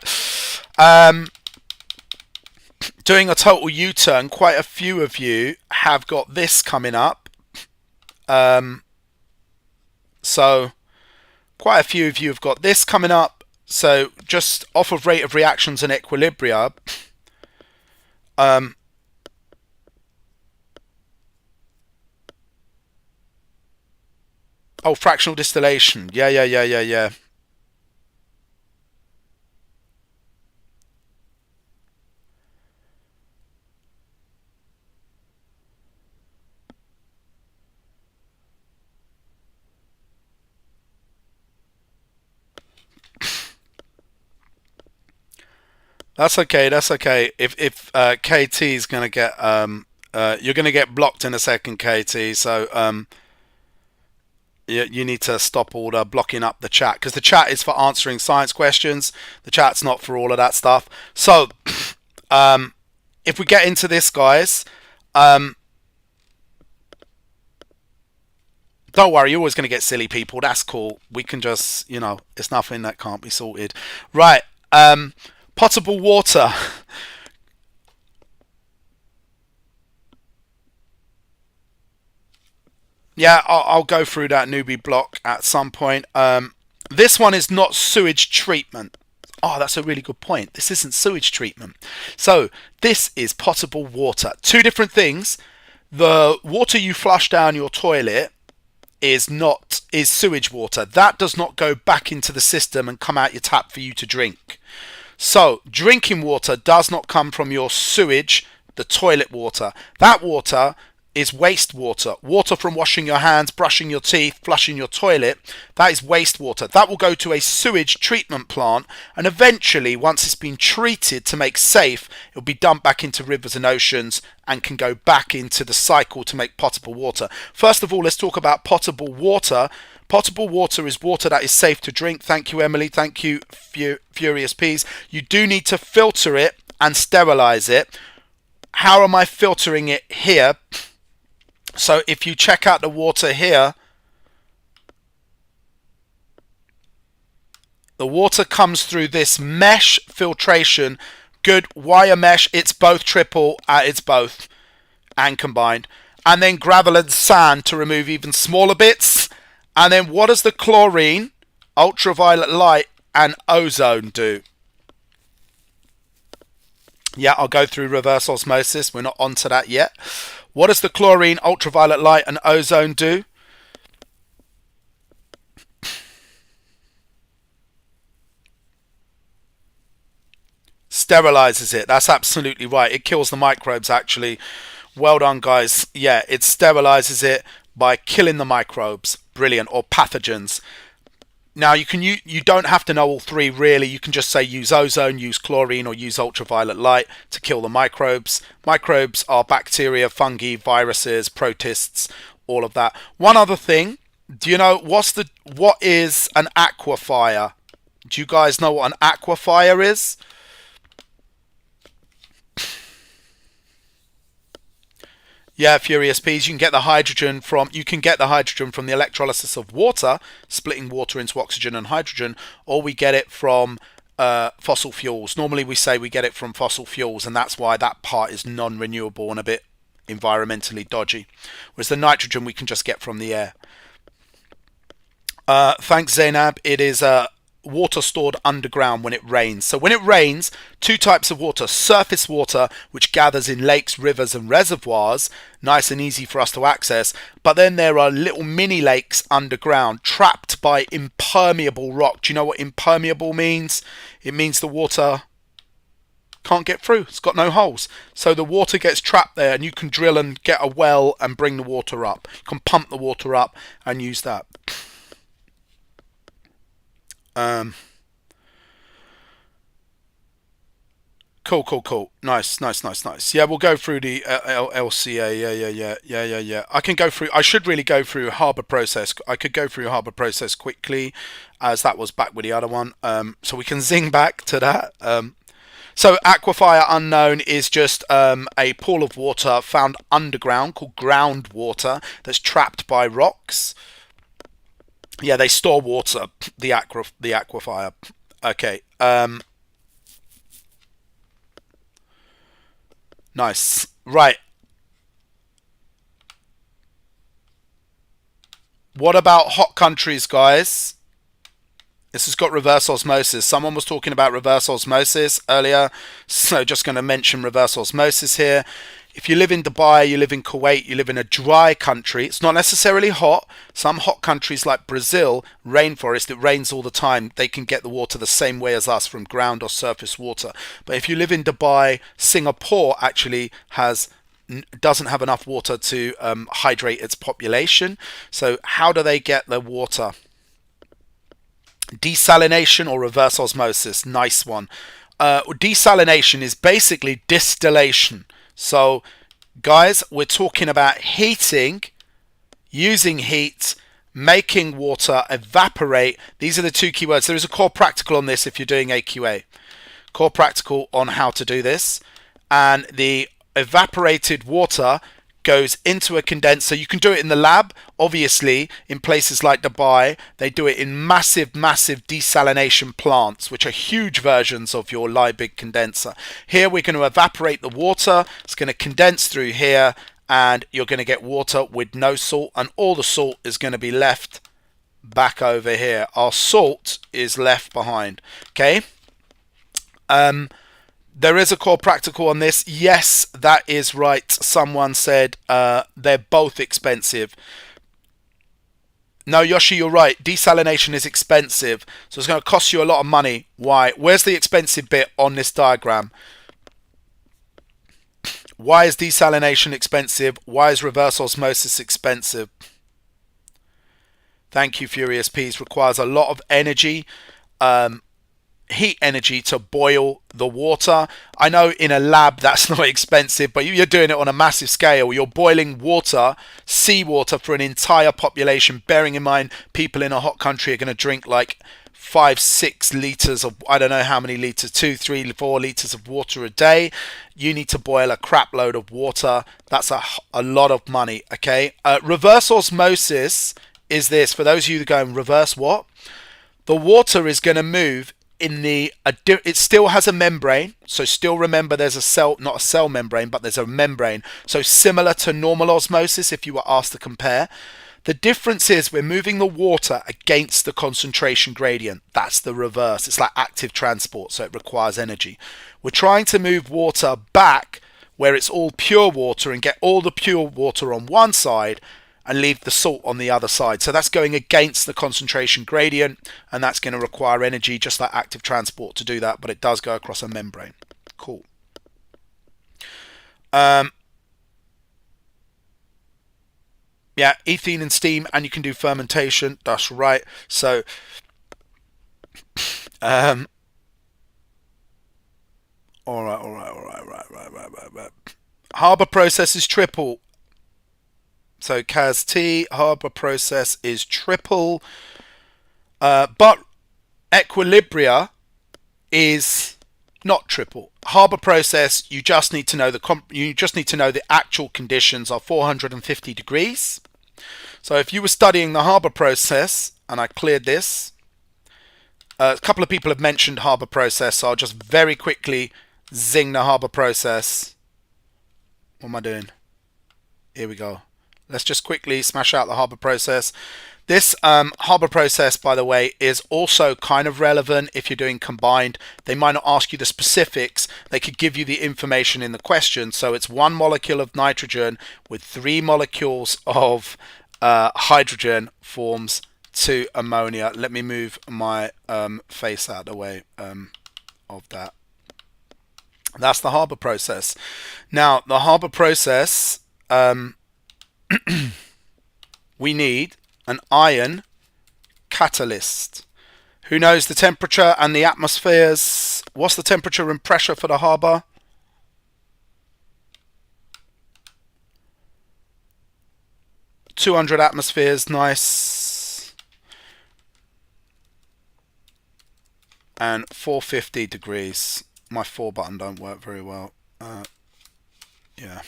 Doing a total U-turn. Quite a few of you have got this coming up. So quite a few of you have got this coming up. So just off of rate of reactions and equilibria. Oh, fractional distillation. Yeah. That's okay. That's okay. If KT is gonna get you're gonna get blocked in a second, KT. So you need to stop all the blocking up the chat, because the chat is for answering science questions. The chat's not for all of that stuff. So if we get into this, guys, don't worry. You're always gonna get silly people. That's cool. We can just, you know, it's nothing that can't be sorted. Right. Potable water. Yeah, I'll go through that newbie block at some point. This one is not sewage treatment. Oh, that's a really good point. This isn't sewage treatment. So this is potable water. Two different things. The water you flush down your toilet is sewage water. That does not go back into the system and come out your tap for you to drink. So drinking water does not come from your sewage, the toilet water. That water is wastewater. Water from washing your hands, brushing your teeth, flushing your toilet. That is wastewater. That will go to a sewage treatment plant, and eventually, once it's been treated to make safe, it will be dumped back into rivers and oceans and can go back into the cycle to make potable water. First of all, let's talk about potable water. Potable water is water that is safe to drink. Thank you, Emily. Thank you, Furious Peas. You do need to filter it and sterilize it. How am I filtering it here? So if you check out the water here, the water comes through this mesh filtration. Good wire mesh. It's both triple, it's both and combined. And then gravel and sand to remove even smaller bits. And then what does the chlorine, ultraviolet light, and ozone do? Yeah, I'll go through reverse osmosis. We're not onto that yet. What does the chlorine, ultraviolet light, and ozone do? Sterilizes it. That's absolutely right. It kills the microbes, actually. Well done, guys. Yeah, it sterilizes it by killing the microbes. Brilliant. Or pathogens. Now you don't have to know all three really. You can just say use ozone, use chlorine, or use ultraviolet light to kill the microbes. Microbes are bacteria, fungi, viruses, protists, all of that. One other thing, do you know what is an aquifer? Do you guys know what an aquifer is? Yeah, Furious Peas, you can get the hydrogen from the electrolysis of water, splitting water into oxygen and hydrogen, or we get it from fossil fuels. Normally we say we get it from fossil fuels, and that's why that part is non-renewable and a bit environmentally dodgy. Whereas the nitrogen we can just get from the air. Thanks, Zainab. It is water stored underground when it rains. So when it rains, two types of water: surface water, which gathers in lakes, rivers and reservoirs, nice and easy for us to access, but then there are little mini lakes underground trapped by impermeable rock. Do you know what impermeable means? It means the water can't get through. It's got no holes, so the water gets trapped there, and you can drill and get a well and bring the water up. You can pump the water up and use that. Cool. Nice. Yeah, we'll go through the LCA. Yeah. I can go through. I should really go through Haber process. I could go through Haber process quickly, as that was back with the other one. So we can zing back to that. So aquifer unknown is just a pool of water found underground called groundwater that's trapped by rocks. Yeah, they store water, the aquifer. Okay. Nice. Right. What about hot countries, guys? This has got reverse osmosis. Someone was talking about reverse osmosis earlier, so just going to mention reverse osmosis here. If you live in Dubai, you live in Kuwait, you live in a dry country, it's not necessarily hot. Some hot countries like Brazil, rainforest, it rains all the time. They can get the water the same way as us from ground or surface water. But if you live in Dubai, Singapore actually doesn't have enough water to hydrate its population. So how do they get their water? Desalination or reverse osmosis? Nice one. Desalination is basically distillation. So, guys, we're talking about heating, using heat, making water evaporate. These are the two keywords. There is a core practical on this if you're doing AQA. Core practical on how to do this. And the evaporated water goes into a condenser. You can do it in the lab. Obviously, in places like Dubai, they do it in massive desalination plants, which are huge versions of your Liebig condenser. Here we're going to evaporate the water. It's going to condense through here, and you're going to get water with no salt, and all the salt is going to be left back over here. Our salt is left behind. Okay. There is a core practical on this. Yes, that is right. Someone said they're both expensive. No, Yoshi, you're right. Desalination is expensive. So it's going to cost you a lot of money. Why? Where's the expensive bit on this diagram? Why is desalination expensive? Why is reverse osmosis expensive? Thank you, Furious Peas. Requires a lot of energy. Heat energy to boil the water. I know in a lab that's not expensive, but you're doing it on a massive scale. You're boiling water, seawater, for an entire population, bearing in mind people in a hot country are going to drink like 5-6 litres of, I don't know how many litres, 2, 3, 4 litres of water a day. You need to boil a crap load of water. That's a lot of money. Okay. Reverse osmosis is this. For those of you that are going, reverse what? The water is going to move it still has a membrane, so still remember there's a cell, not a cell membrane, but there's a membrane. So similar to normal osmosis, if you were asked to compare, The difference is we're moving the water against the concentration gradient. That's the reverse. It's like active transport, so it requires energy. We're trying to move water back where it's all pure water and get all the pure water on one side and leave the salt on the other side. So that's going against the concentration gradient, and that's going to require energy, just like active transport, to do that, but it does go across a membrane. Cool. Yeah, ethene and steam, and you can do fermentation. That's right. So, all right. Haber process is triple. So Kaz T, Haber process is triple, but Equilibria is not triple. Haber process, you just need to know the actual conditions are 450 degrees. So if you were studying the Haber process, and I cleared this, a couple of people have mentioned Haber process, so I'll just very quickly zing the Haber process. What am I doing? Here we go. Let's just quickly smash out the Haber process. This Haber process, by the way, is also kind of relevant if you're doing combined. They might not ask you the specifics. They could give you the information in the question. So it's 1 molecule of nitrogen with 3 molecules of hydrogen forms 2 ammonia. Let me move my face out of the way of that. That's the Haber process. Now, the Haber process, we need an ion catalyst. Who knows the temperature and the atmospheres? What's the temperature and pressure for the Haber? (200 atmospheres), nice. And 450 degrees. My 4 button don't work very well. Yeah.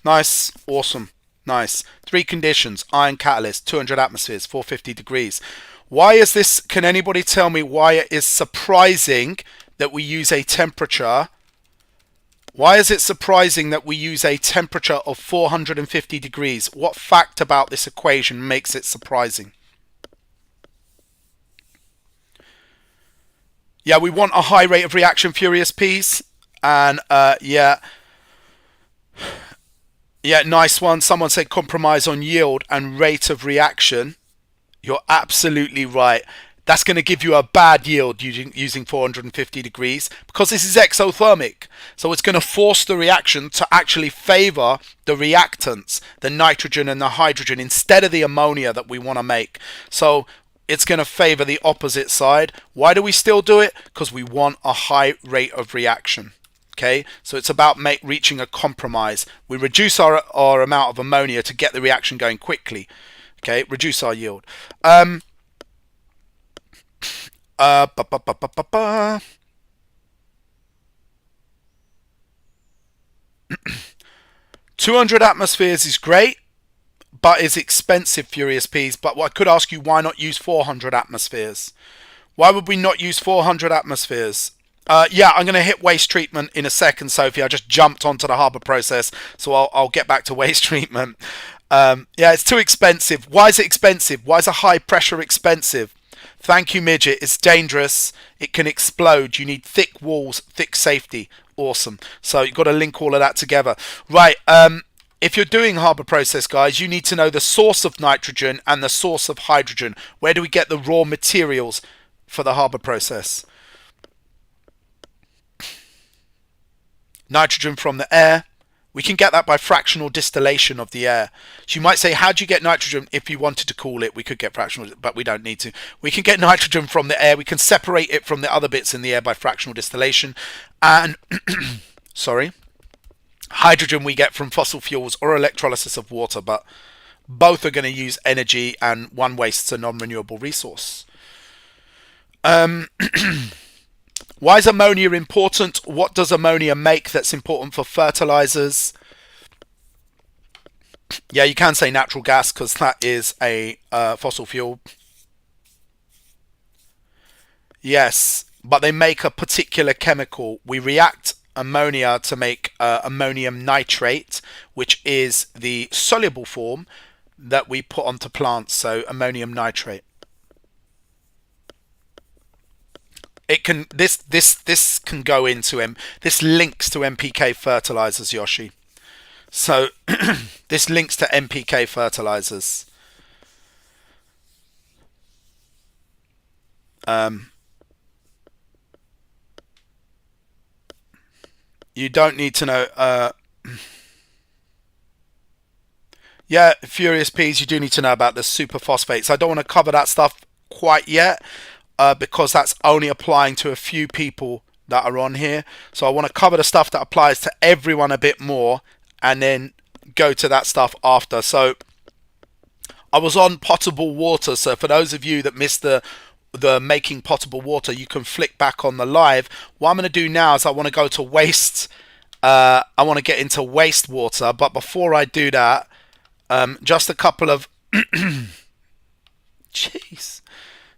Nice, awesome, nice. 3 conditions: ion catalyst, 200 atmospheres, 450 degrees. Why is this? Can anybody tell me why it is surprising that we use a temperature? Why is it surprising that we use a temperature of 450 degrees? What fact about this equation makes it surprising? Yeah, we want a high rate of reaction, Furious Peas. And yeah, nice one. Someone said compromise on yield and rate of reaction. You're absolutely right. That's going to give you a bad yield using 450 degrees because this is exothermic. So it's going to force the reaction to actually favor the reactants, the nitrogen and the hydrogen, instead of the ammonia that we want to make. So it's going to favor the opposite side. Why do we still do it? Because we want a high rate of reaction. Okay, so it's about reaching a compromise. We reduce our amount of ammonia to get the reaction going quickly. Okay, reduce our yield. 200 atmospheres is great, but is expensive, Furious Peas. But I could ask you, why not use 400 atmospheres? Why would we not use 400 atmospheres? Yeah, I'm going to hit waste treatment in a second, Sophie. I just jumped onto the Haber process, so I'll get back to waste treatment. Yeah, it's too expensive. Why is it expensive? Why is a high pressure expensive? Thank you, Midget. It's dangerous. It can explode. You need thick walls, thick safety. Awesome. So you've got to link all of that together. Right. If you're doing Haber process, guys, you need to know the source of nitrogen and the source of hydrogen. Where do we get the raw materials for the Haber process? Nitrogen from the air. We can get that by fractional distillation of the air. So you might say, how do you get nitrogen? If you wanted to cool it, we could get fractional, but we don't need to. We can get nitrogen from the air. We can separate it from the other bits in the air by fractional distillation. And, sorry, hydrogen we get from fossil fuels or electrolysis of water, but both are going to use energy and one wastes a non-renewable resource. Why is ammonia important? What does ammonia make that's important for fertilizers? Yeah, you can say natural gas because that is a fossil fuel. Yes, but they make a particular chemical. We react ammonia to make ammonium nitrate, which is the soluble form, that we put onto plants, so ammonium nitrate. It can this can go into this links to NPK fertilizers, Yoshi. So this links to NPK fertilizers. You don't need to know. Yeah, Furious Peas, you do need to know about the superphosphates. I don't want to cover that stuff quite yet because that's only applying to a few people that are on here. So I want to cover the stuff that applies to everyone a bit more and then go to that stuff after. So I was on potable water. So for those of you that missed the making potable water, you can flick back on the live. What I'm going to do now is I want to go to waste. I want to get into wastewater. But before I do that, just a couple of jeez,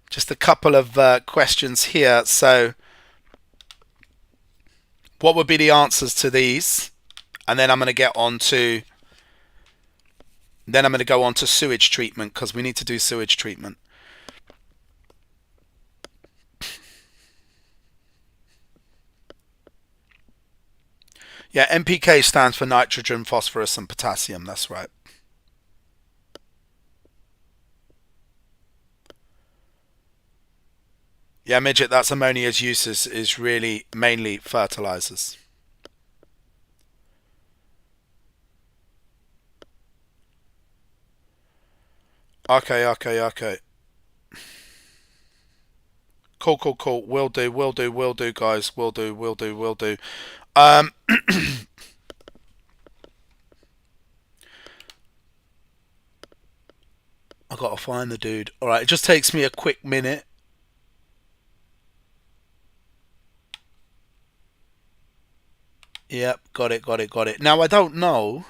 just a couple of questions here. So what would be the answers to these? And then I'm going to get on to go on to sewage treatment, because we need to do sewage treatment. Yeah, NPK stands for nitrogen, phosphorus and potassium. That's right. Yeah, midget, that's ammonia's use is really mainly fertilizers. Okay. Cool. Will do, guys. Will do. I gotta find the dude. Alright, it just takes me a quick minute. Yep, got it. Now I don't know.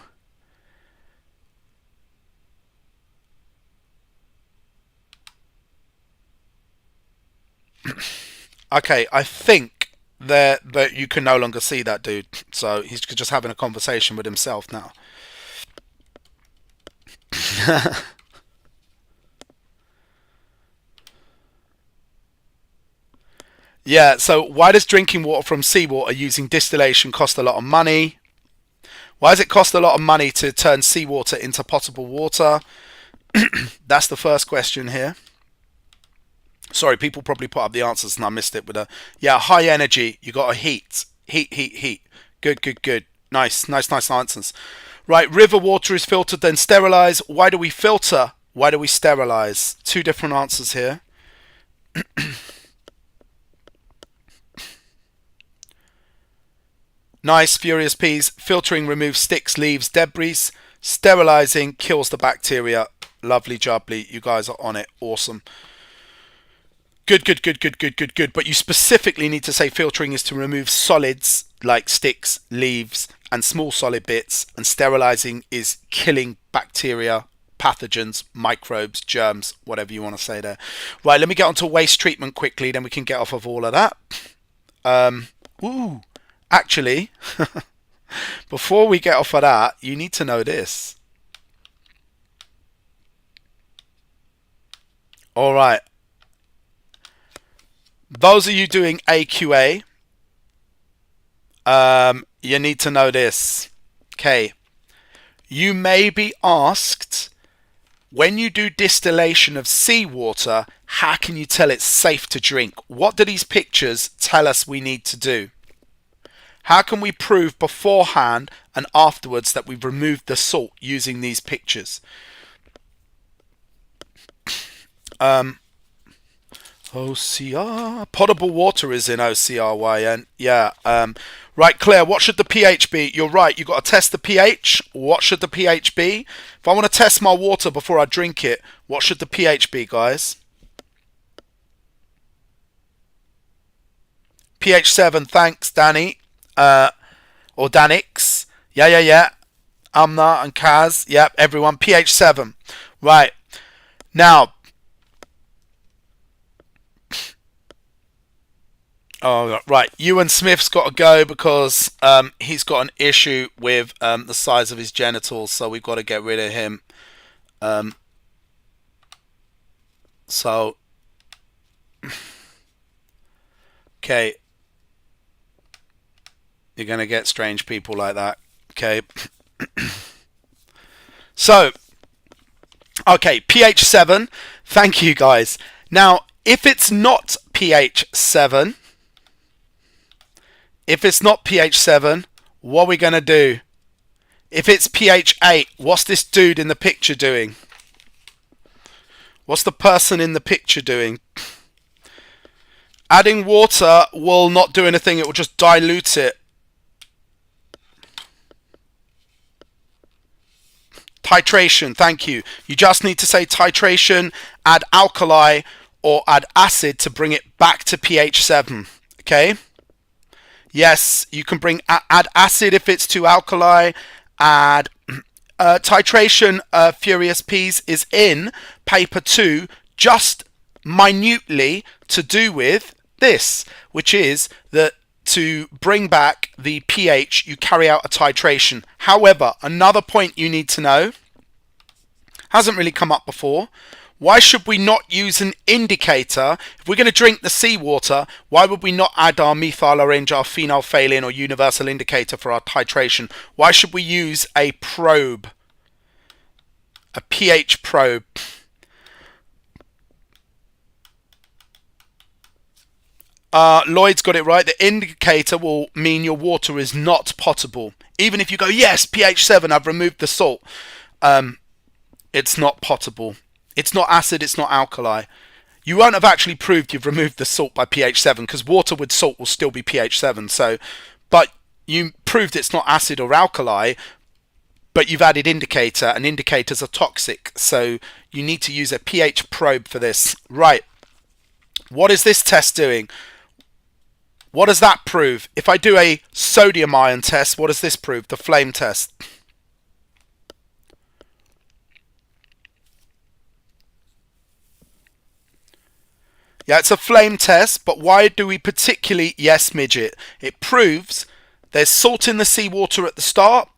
Okay, I think that you can no longer see that dude. So he's just having a conversation with himself now. Yeah, so why does drinking water from seawater using distillation cost a lot of money? Why does it cost a lot of money to turn seawater into potable water? That's the first question here. Sorry, people probably put up the answers and I missed it with a... Yeah, high energy. You got to heat. Heat. Good. Nice answers. Right, river water is filtered, then sterilized. Why do we filter? Why do we sterilize? Two different answers here. Nice, Furious Peas. Filtering removes sticks, leaves, debris. Sterilizing kills the bacteria. Lovely jubbly. You guys are on it. Awesome. Good. But you specifically need to say filtering is to remove solids like sticks, leaves, and small solid bits. And sterilizing is killing bacteria, pathogens, microbes, germs, whatever you want to say there. Right, let me get on to waste treatment quickly, then we can get off of all of that. Actually, before we get off of that, you need to know this. All right. Those of you doing AQA, you need to know this. Okay. You may be asked, when you do distillation of seawater, how can you tell it's safe to drink? What do these pictures tell us we need to do? How can we prove beforehand and afterwards that we've removed the salt using these pictures? OCR. Potable water is in OCRYN. Yeah. Right, Claire, what should the pH be? You're right, you've got to test the pH. What should the pH be? If I want to test my water before I drink it, what should the pH be, guys? pH 7, thanks, Danny. Or Danix. Yeah. Amna and Kaz. Yep, everyone. pH 7. Right. Now. Oh, right. Ewan Smith's got to go because he's got an issue with the size of his genitals, so we've got to get rid of him. So, okay, you're going to get strange people like that. Okay. So, okay, pH 7. Thank you, guys. Now, if it's not pH 7, what are we going to do? If it's pH 8, what's this dude in the picture doing? What's the person in the picture doing? Adding water will not do anything. It will just dilute it. Titration, thank you. You just need to say titration, add alkali or add acid to bring it back to pH 7. Okay? Yes, you can add acid if it's too alkali. Add titration, Furious Peas, is in paper 2 just minutely to do with this, which is that to bring back the pH, you carry out a titration. However, another point you need to know, hasn't really come up before. Why should we not use an indicator? If we're going to drink the seawater, why would we not add our methyl orange, our phenolphthalein or universal indicator for our titration? Why should we use a probe? A pH probe. Lloyd's got it right. The indicator will mean your water is not potable. Even if you go, yes, pH 7, I've removed the salt. It's not potable. It's not acid, it's not alkali. You won't have actually proved you've removed the salt by pH 7 because water with salt will still be pH 7. So, but you proved it's not acid or alkali, but you've added indicator, and indicators are toxic. So you need to use a pH probe for this. Right. What is this test doing? What does that prove? If I do a sodium ion test, what does this prove? The flame test. Yeah, it's a flame test, but why do we particularly... Yes, midget. It proves there's salt in the seawater at the start.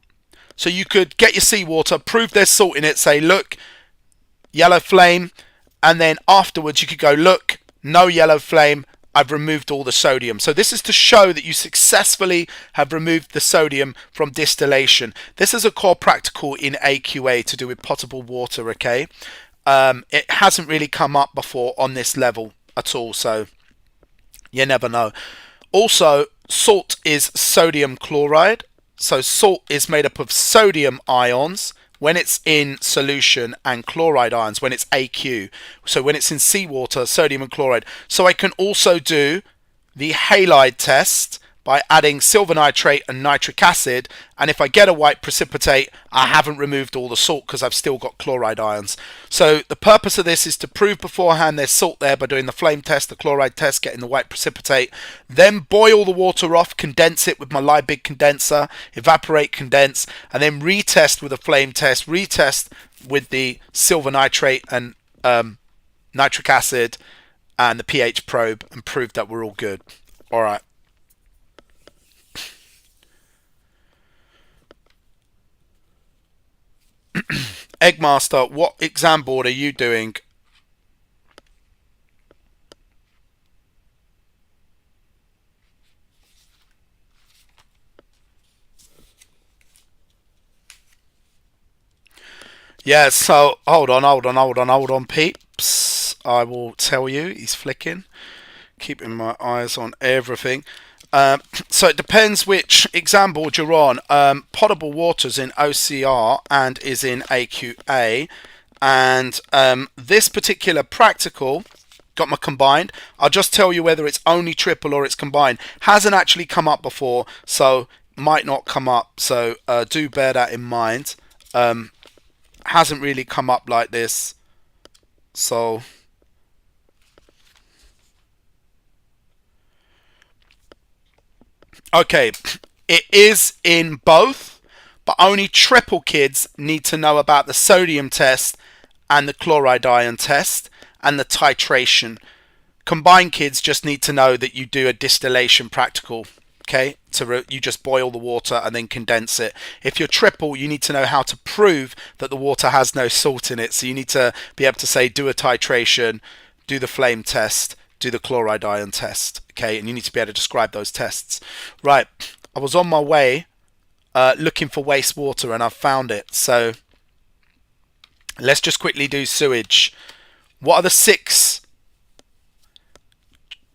So you could get your seawater, prove there's salt in it, say, look, yellow flame. And then afterwards you could go, look, no yellow flame. I've removed all the sodium. So this is to show that you successfully have removed the sodium from distillation. This is a core practical in AQA to do with potable water, okay? It hasn't really come up before on this level at all, so you never know. Also, salt is sodium chloride. So salt is made up of sodium ions when it's in solution and chloride ions when it's AQ. So when it's in seawater, sodium and chloride. So I can also do the halide test by adding silver nitrate and nitric acid, and if I get a white precipitate, I haven't removed all the salt because I've still got chloride ions. So the purpose of this is to prove beforehand there's salt there by doing the flame test, the chloride test, getting the white precipitate, then boil the water off, condense it with my Liebig condenser, evaporate, condense, and then retest with a flame test, retest with the silver nitrate and nitric acid and the pH probe, and prove that we're all good. All right. Eggmaster, what exam board are you doing? Yeah, so hold on, peeps. I will tell you, he's flicking. Keeping my eyes on everything. So it depends which exam board you're on. Potable water's in OCR and is in AQA, and this particular practical got my combined. I'll just tell you whether it's only triple or it's combined. Hasn't actually come up before, so might not come up, so do bear that in mind. Hasn't really come up like this, so okay, it is in both, but only triple kids need to know about the sodium test and the chloride ion test and the titration. Combined kids just need to know that you do a distillation practical. Okay, you just boil the water and then condense it. If you're triple, you need to know how to prove that the water has no salt in it. So you need to be able to say, do a titration, do the flame test, do the chloride ion test. Okay, and you need to be able to describe those tests. Right, I was on my way looking for wastewater and I found it. So let's just quickly do sewage. What are the 6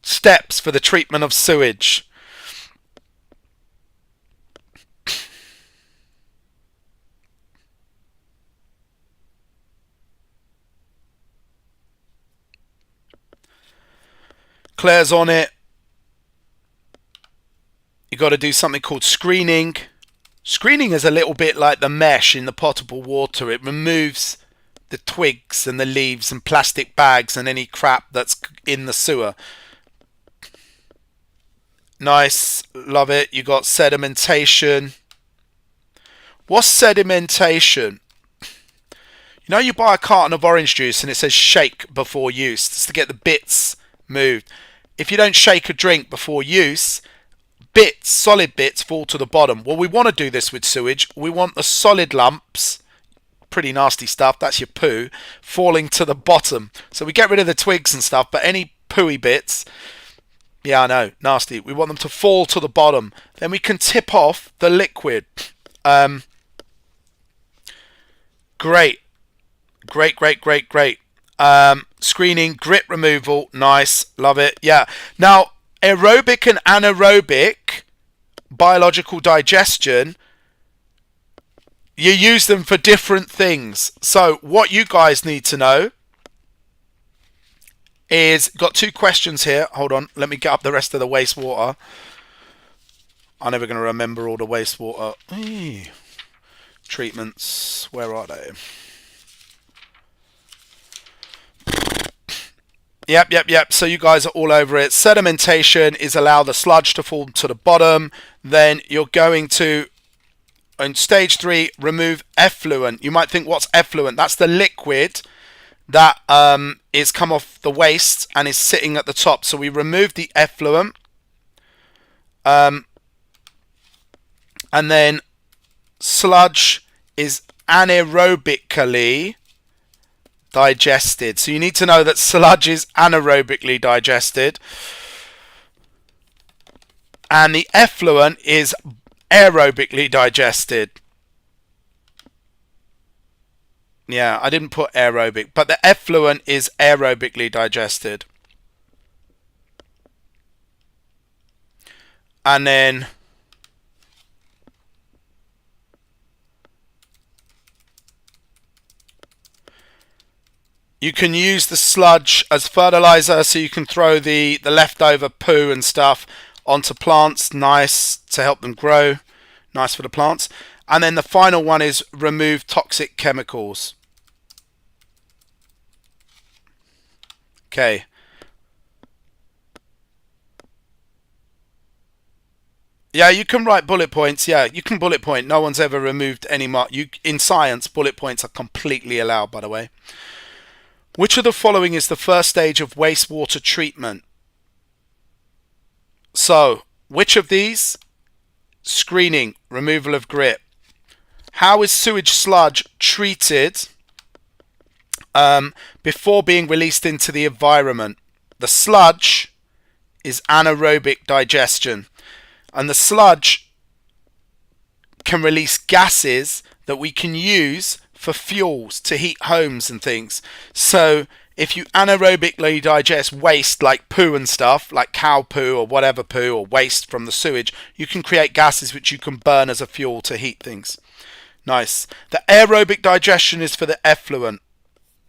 steps for the treatment of sewage? Claire's on it. You got to do something called screening. Screening is a little bit like the mesh in the potable water. It removes the twigs and the leaves and plastic bags and any crap that's in the sewer. Nice, love it. You got sedimentation. What's sedimentation? You know, you buy a carton of orange juice and it says shake before use. It's to get the bits moved. If you don't shake a drink before use, bits, solid bits, fall to the bottom. Well, we want to do this with sewage. We want the solid lumps, pretty nasty stuff, that's your poo, falling to the bottom. So we get rid of the twigs and stuff, but any pooey bits, yeah, I know, nasty. We want them to fall to the bottom. Then we can tip off the liquid. Great. Screening, grit removal, nice, love it. Yeah. Now, aerobic and anaerobic biological digestion, you use them for different things. So what you guys need to know is, got 2 questions here. Hold on, let me get up the rest of the wastewater. I'm never going to remember all the wastewater treatments. Where are they? Yep. So you guys are all over it. Sedimentation is allow the sludge to fall to the bottom. Then you're going to, in stage 3, remove effluent. You might think, what's effluent? That's the liquid that is come off the waste and is sitting at the top. So we remove the effluent. And then sludge is anaerobically digested. So you need to know that sludge is anaerobically digested. And the effluent is aerobically digested. Yeah, I didn't put aerobic, but the effluent is aerobically digested. And then you can use the sludge as fertilizer, so you can throw the leftover poo and stuff onto plants. Nice, to help them grow. Nice for the plants. And then the final one is remove toxic chemicals. Okay. Yeah, you can write bullet points. Yeah, you can bullet point. No one's ever removed any mark. In science, bullet points are completely allowed, by the way. Which of the following is the first stage of wastewater treatment? So, which of these? Screening, removal of grit. How is sewage sludge treated before being released into the environment? The sludge is anaerobic digestion. And the sludge can release gases that we can use for fuels to heat homes and things. So if you anaerobically digest waste like poo and stuff, like cow poo or whatever poo or waste from the sewage, you can create gases which you can burn as a fuel to heat things. Nice. The aerobic digestion is for the effluent.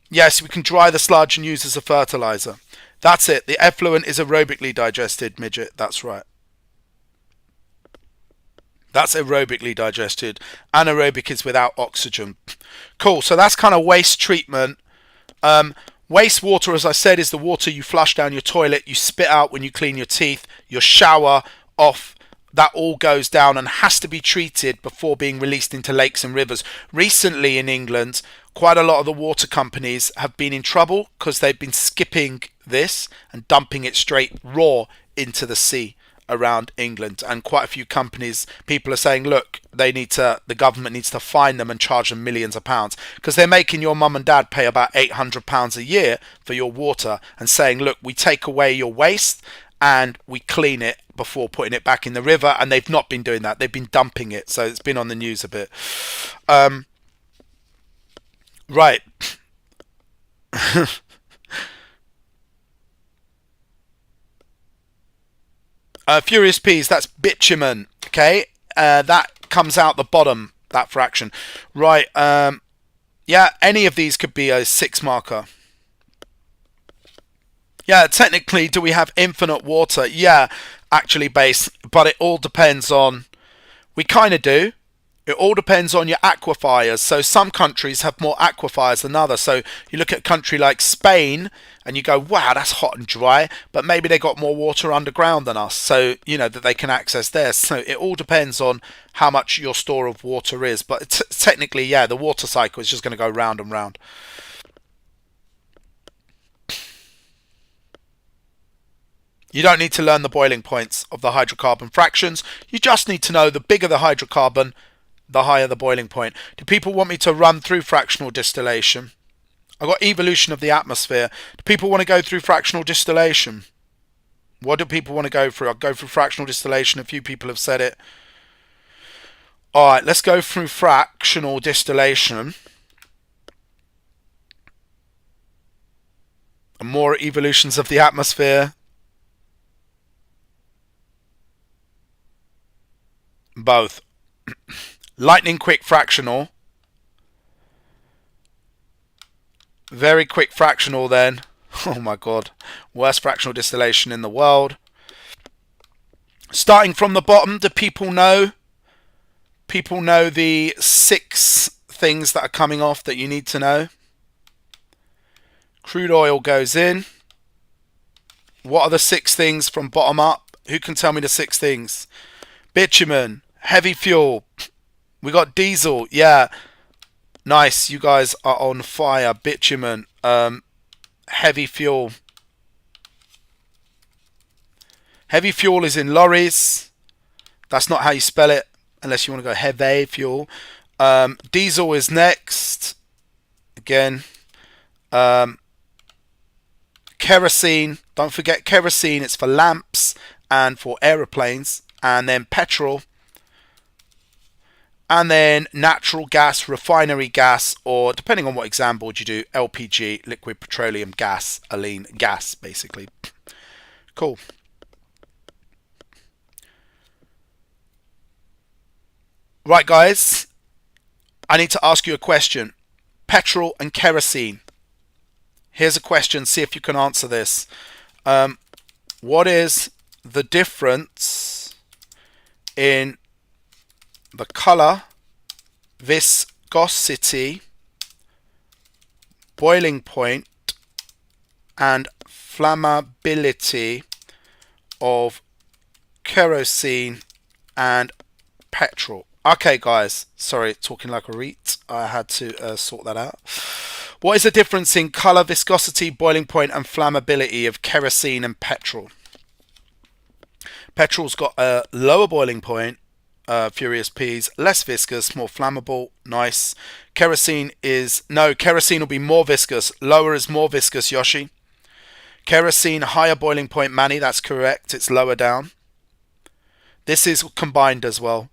Yes, we can dry the sludge and use as a fertilizer. That's it. The effluent is aerobically digested, midget. That's right. That's aerobically digested. Anaerobic is without oxygen. Cool. So that's kind of waste treatment. Wastewater, as I said, is the water you flush down your toilet, you spit out when you clean your teeth, your shower off. That all goes down and has to be treated before being released into lakes and rivers. Recently in England, quite a lot of the water companies have been in trouble because they've been skipping this and dumping it straight raw into the sea. around England, and quite a few companies, people are saying, look, the government needs to fine them and charge them millions of pounds, because they're making your mum and dad pay about £800 a year for your water, and saying, look, we take away your waste and we clean it before putting it back in the river. And they've not been doing that, they've been dumping it, so it's been on the news a bit. Right. Furious Peas, that's bitumen. Okay, that comes out the bottom, that fraction. Right. Yeah, any of these could be a 6 marker. Yeah, technically, do we have infinite water? Yeah, actually, base, but it all depends on. We kind of do. It all depends on your aquifers. So some countries have more aquifers than others. So you look at a country like Spain and you go, wow, that's hot and dry. But maybe they got more water underground than us. So, you know, that they can access there. So it all depends on how much your store of water is. But technically, yeah, the water cycle is just going to go round and round. You don't need to learn the boiling points of the hydrocarbon fractions. You just need to know the bigger the hydrocarbon, the higher the boiling point. Do people want me to run through fractional distillation? I've got evolution of the atmosphere. Do people want to go through fractional distillation? What do people want to go through? I'll go through fractional distillation. A few people have said it. Alright, let's go through fractional distillation. And more evolutions of the atmosphere. Both. Lightning quick fractional. Very quick fractional then. Oh my god. Worst fractional distillation in the world. Starting from the bottom, do people know? People know the 6 things that are coming off that you need to know. Crude oil goes in. What are the 6 things from bottom up? Who can tell me the 6 things? Bitumen. Heavy fuel. We got diesel. Yeah. Nice. You guys are on fire. Bitumen. Heavy fuel. Heavy fuel is in lorries. That's not how you spell it, unless you want to go heavy fuel. Diesel is next. Again. Kerosene. Don't forget kerosene. It's for lamps and for aeroplanes. And then petrol. And then natural gas, refinery gas, or depending on what exam board you do, LPG, liquid petroleum gas, gas, basically. Cool. Right, guys. I need to ask you a question. Petrol and kerosene. Here's a question. See if you can answer this. What is the difference in the color, viscosity, boiling point, and flammability of kerosene and petrol? Okay, guys. Sorry, talking like a reet. I had to sort that out. What is the difference in color, viscosity, boiling point, and flammability of kerosene and petrol? Petrol's got a lower boiling point. Furious Peas, less viscous, more flammable. Nice. Kerosene will be more viscous. Lower is more viscous, Yoshi. Kerosene, higher boiling point, Manny, that's correct. It's lower down. This is combined as well.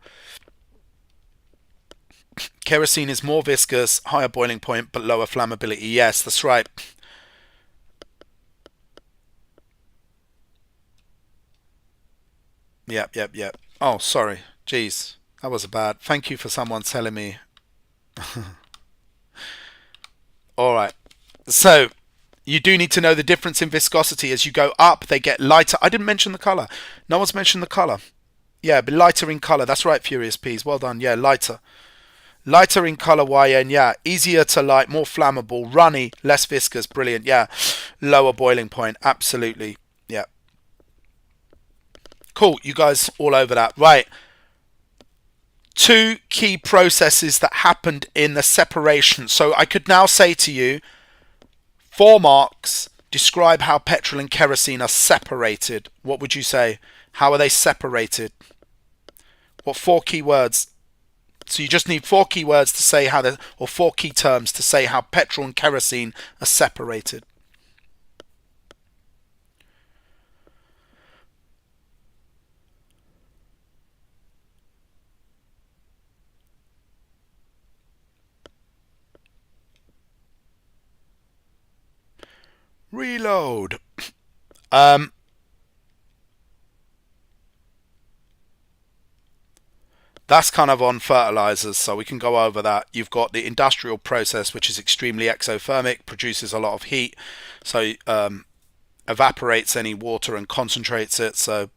Kerosene is more viscous, higher boiling point, but lower flammability. Yes, that's right. Yep. Oh, sorry. Jeez, that was bad. Thank you for someone telling me. Alright, so you do need to know the difference in viscosity. As you go up, they get lighter. I didn't mention the colour. No one's mentioned the colour. Yeah, but lighter in colour. That's right, Furious Peas. Well done. Yeah, lighter. Lighter in colour, YN. Yeah, easier to light, more flammable, runny, less viscous. Brilliant. Yeah, lower boiling point. Absolutely. Yeah. Cool. You guys all over that. Right. 2 key processes that happened in the separation. So I could now say to you, 4 marks, describe how petrol and kerosene are separated. What would you say? How are they separated? What 4 keywords? So you just need 4 keywords to say how they, or 4 key terms to say how petrol and kerosene are separated. Reload. That's kind of on fertilizers, so we can go over that. You've got the industrial process, which is extremely exothermic, produces a lot of heat, so evaporates any water and concentrates it. So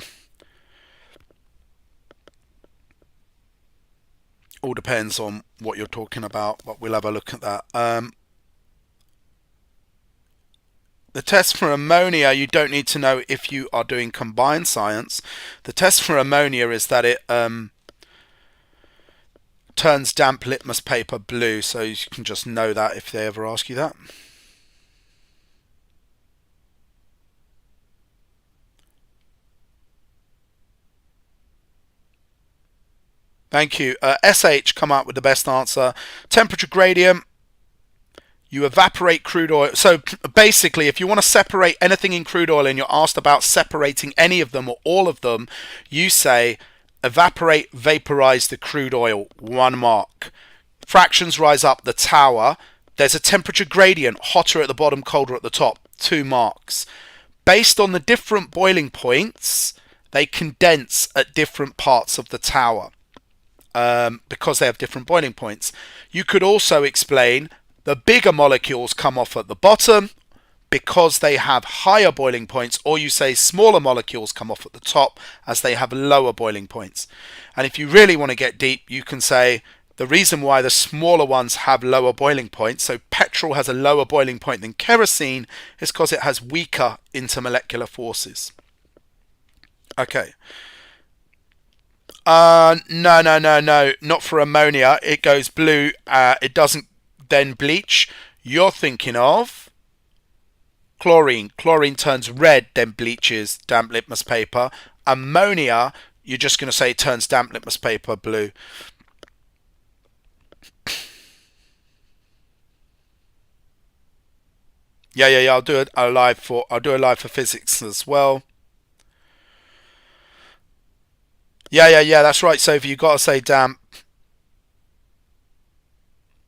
all depends on what you're talking about, but we'll have a look at that. The test for ammonia, you don't need to know if you are doing combined science. The test for ammonia is that it turns damp litmus paper blue, so you can just know that if they ever ask you that. Thank you. SH come up with the best answer. Temperature gradient. You evaporate crude oil. So basically, if you want to separate anything in crude oil and you're asked about separating any of them or all of them, you say evaporate, vaporize the crude oil, 1 mark. Fractions rise up the tower. There's a temperature gradient, hotter at the bottom, colder at the top, 2 marks. Based on the different boiling points, they condense at different parts of the tower because they have different boiling points. You could also explain the bigger molecules come off at the bottom because they have higher boiling points, or you say smaller molecules come off at the top as they have lower boiling points. And if you really want to get deep, you can say the reason why the smaller ones have lower boiling points, so petrol has a lower boiling point than kerosene, is because it has weaker intermolecular forces. Okay. No, not for ammonia. It goes blue. It doesn't then bleach. You're thinking of chlorine. Chlorine turns red, then bleaches damp litmus paper. Ammonia, you're just going to say it turns damp litmus paper blue. Yeah. I'll do a live for physics as well. Yeah. That's right. So if you got to say damp.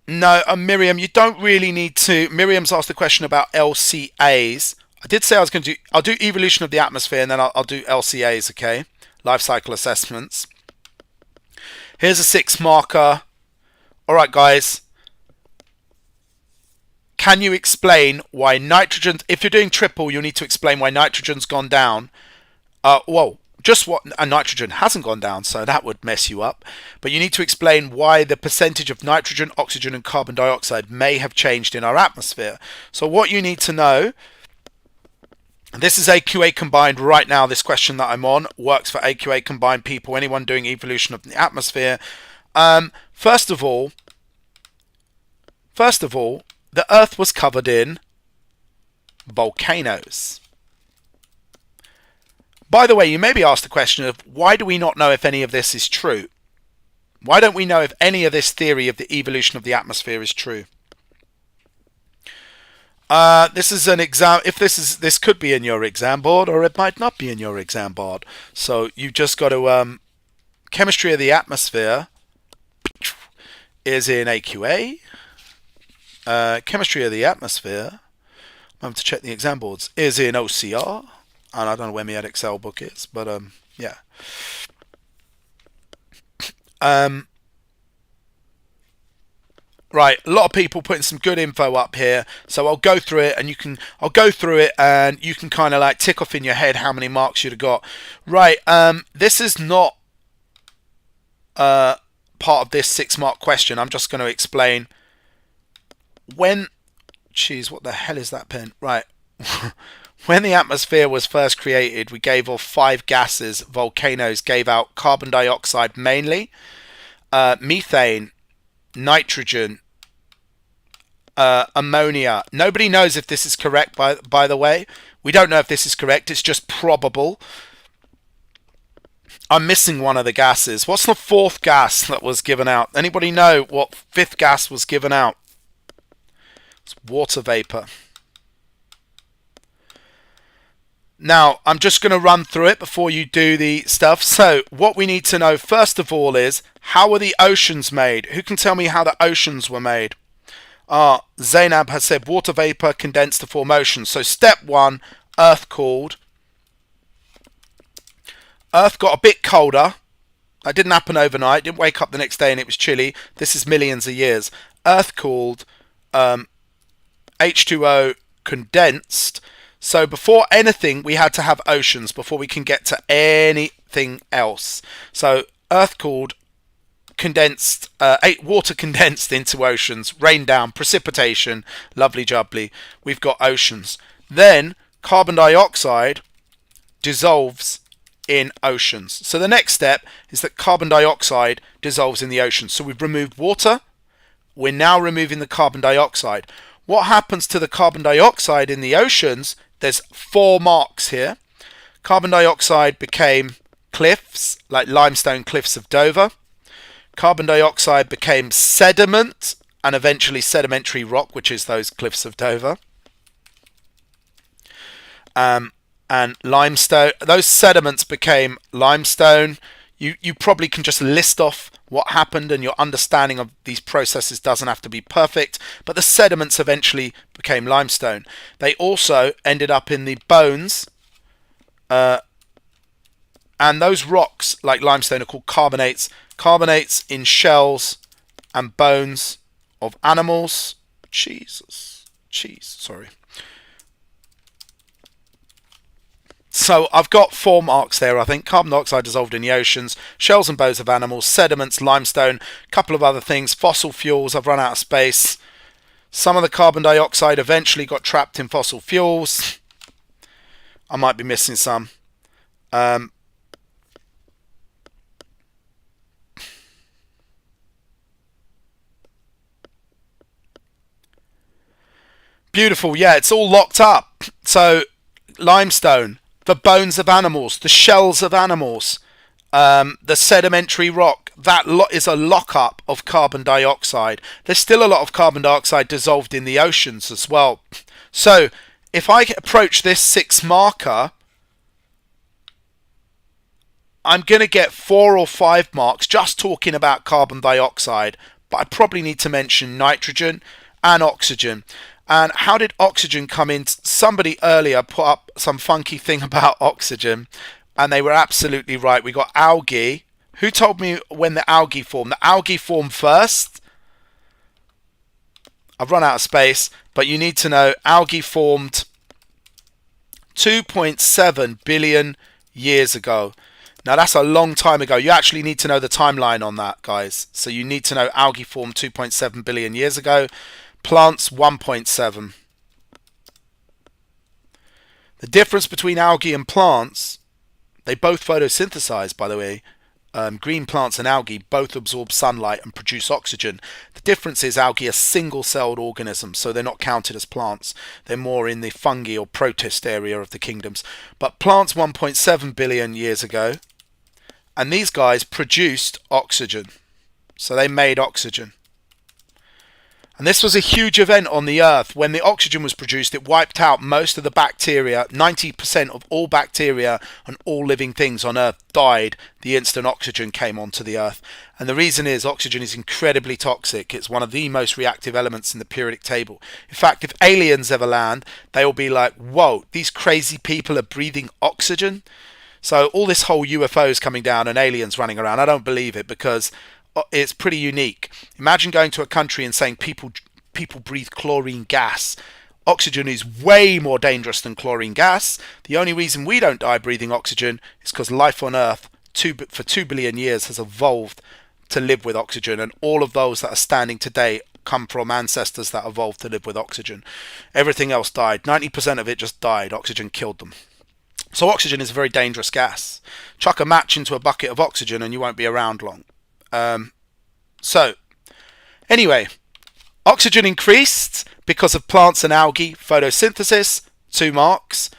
No, Miriam, you don't really need to. Miriam's asked a question about LCAs. I did say I was going to do. I'll do evolution of the atmosphere, and then I'll do LCAs. Okay, life cycle assessments. Here's a 6 marker. All right, guys. Can you explain why nitrogen? If you're doing triple, you'll need to explain why nitrogen's gone down. Just what, and nitrogen hasn't gone down, so that would mess you up. But you need to explain why the percentage of nitrogen, oxygen, and carbon dioxide may have changed in our atmosphere. So what you need to know, and this is AQA combined right now, this question that I'm on works for AQA combined people, anyone doing evolution of the atmosphere. First of all, the Earth was covered in volcanoes. By the way, you may be asked the question of why do we not know if any of this is true? Why don't we know if any of this theory of the evolution of the atmosphere is true? This is an exam. If this could be in your exam board, or it might not be in your exam board. So you just got to chemistry of the atmosphere is in AQA. Chemistry of the atmosphere, I have to check the exam boards, is in OCR. And I don't know where my Excel book is, but yeah. Right, a lot of people putting some good info up here, so I'll go through it, and you can kind of like tick off in your head how many marks you'd have got. Right, this is not part of this 6-mark question. I'm just going to explain when. Jeez, what the hell is that pen? Right. When the atmosphere was first created, we gave off 5 gases. Volcanoes gave out carbon dioxide mainly, methane, nitrogen, ammonia. Nobody knows if this is correct, by the way. We don't know if this is correct. It's just probable. I'm missing one of the gases. What's the fourth gas that was given out? Anybody know what fifth gas was given out? It's water vapor. Now, I'm just going to run through it before you do the stuff. So, what we need to know first of all is, how were the oceans made? Who can tell me how the oceans were made? Zainab has said water vapor condensed to form oceans. So, step one, Earth cooled. Earth got a bit colder. That didn't happen overnight. Didn't wake up the next day and it was chilly. This is millions of years. Earth cooled. H2O condensed. So before anything, we had to have oceans before we can get to anything else. So Earth cooled, condensed, water condensed into oceans, rain down, precipitation, lovely jubbly. We've got oceans. Then carbon dioxide dissolves in oceans. So the next step is that carbon dioxide dissolves in the ocean. So we've removed water. We're now removing the carbon dioxide. What happens to the carbon dioxide in the oceans? There's 4 marks here. Carbon dioxide became cliffs, like limestone cliffs of Dover. Carbon dioxide became sediment and eventually sedimentary rock, which is those cliffs of Dover. And limestone, those sediments became limestone. You probably can just list off what happened, and your understanding of these processes doesn't have to be perfect, but the sediments eventually became limestone. They also ended up in the bones, and those rocks, like limestone, are called carbonates. Carbonates in shells and bones of animals. Sorry. So I've got 4 marks there, I think. Carbon dioxide dissolved in the oceans, shells and bones of animals, sediments, limestone, a couple of other things, fossil fuels. I've run out of space. Some of the carbon dioxide eventually got trapped in fossil fuels. I might be missing some. Beautiful. Yeah, it's all locked up. So limestone, the bones of animals, the shells of animals, the sedimentary rock, that is a lockup of carbon dioxide. There's still a lot of carbon dioxide dissolved in the oceans as well. So if I approach this 6 marker, I'm going to get 4 or 5 marks just talking about carbon dioxide, but I probably need to mention nitrogen and oxygen. And how did oxygen come in? Somebody earlier put up some funky thing about oxygen, and they were absolutely right. We got algae. Who told me when the algae formed? The algae formed first. I've run out of space, but you need to know algae formed 2.7 billion years ago. Now that's a long time ago. You actually need to know the timeline on that, guys. So you need to know algae formed 2.7 billion years ago. Plants 1.7. The difference between algae and plants, they both photosynthesize, by the way. Green plants and algae both absorb sunlight and produce oxygen. The difference is algae are single-celled organisms, so they're not counted as plants. They're more in the fungi or protist area of the kingdoms. But plants 1.7 billion years ago, and these guys produced oxygen. So they made oxygen. And this was a huge event on the Earth. When the oxygen was produced, it wiped out most of the bacteria. 90% of all bacteria and all living things on Earth died the instant oxygen came onto the Earth. And the reason is oxygen is incredibly toxic. It's one of the most reactive elements in the periodic table. In fact, if aliens ever land, they will be like, whoa, these crazy people are breathing oxygen? So all this whole UFOs coming down and aliens running around, I don't believe it, because it's pretty unique. Imagine going to a country and saying people breathe chlorine gas. Oxygen is way more dangerous than chlorine gas. The only reason we don't die breathing oxygen is because life on Earth for 2 billion years has evolved to live with oxygen, and all of those that are standing today come from ancestors that evolved to live with oxygen. Everything else died. 90% of it just died. Oxygen killed them. So oxygen is a very dangerous gas. Chuck a match into a bucket of oxygen and you won't be around long. So anyway, oxygen increased because of plants and algae photosynthesis, 2 marks.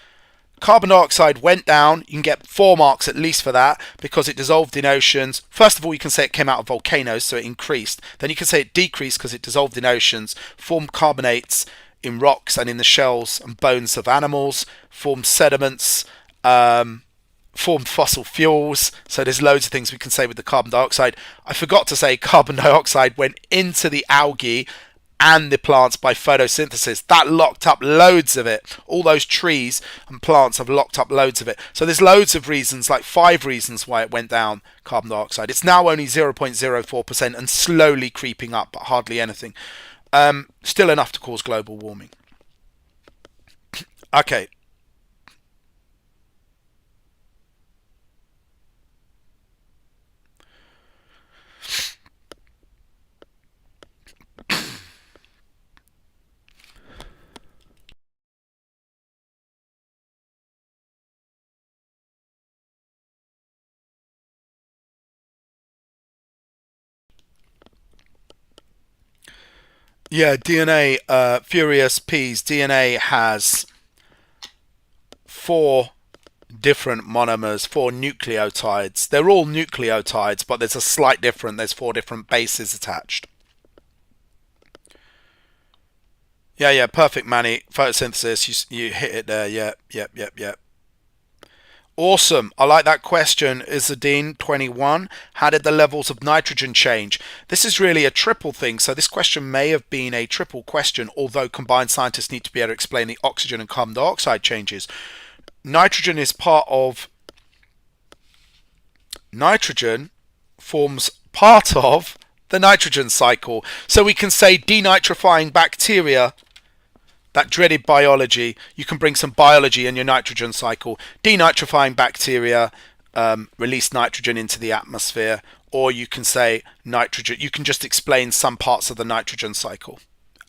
Carbon dioxide went down. You can get 4 marks at least for that because it dissolved in oceans. First of all, you can say it came out of volcanoes, so it increased. Then you can say it decreased because it dissolved in oceans, formed carbonates in rocks and in the shells and bones of animals, formed sediments, formed fossil fuels. So there's loads of things we can say with the carbon dioxide. I forgot to say carbon dioxide went into the algae and the plants by photosynthesis. That locked up loads of it. All those trees and plants have locked up loads of it. So there's loads of reasons, like 5 reasons why it went down, carbon dioxide. It's now only 0.04% and slowly creeping up, but hardly anything. Still enough to cause global warming. Okay. Yeah, DNA, Furious P's DNA has 4 different monomers, 4 nucleotides. They're all nucleotides, but there's a slight difference. There's 4 different bases attached. Yeah, perfect, Manny. Photosynthesis, you hit it there. Yep. Awesome. I like that question. Izzadeen 21. How did the levels of nitrogen change? This is really a triple thing. So this question may have been a triple question, although combined scientists need to be able to explain the oxygen and carbon dioxide changes. Nitrogen forms part of the nitrogen cycle. So we can say denitrifying bacteria, that dreaded biology, you can bring some biology in your nitrogen cycle. Denitrifying bacteria release nitrogen into the atmosphere, or you can say nitrogen, you can just explain some parts of the nitrogen cycle.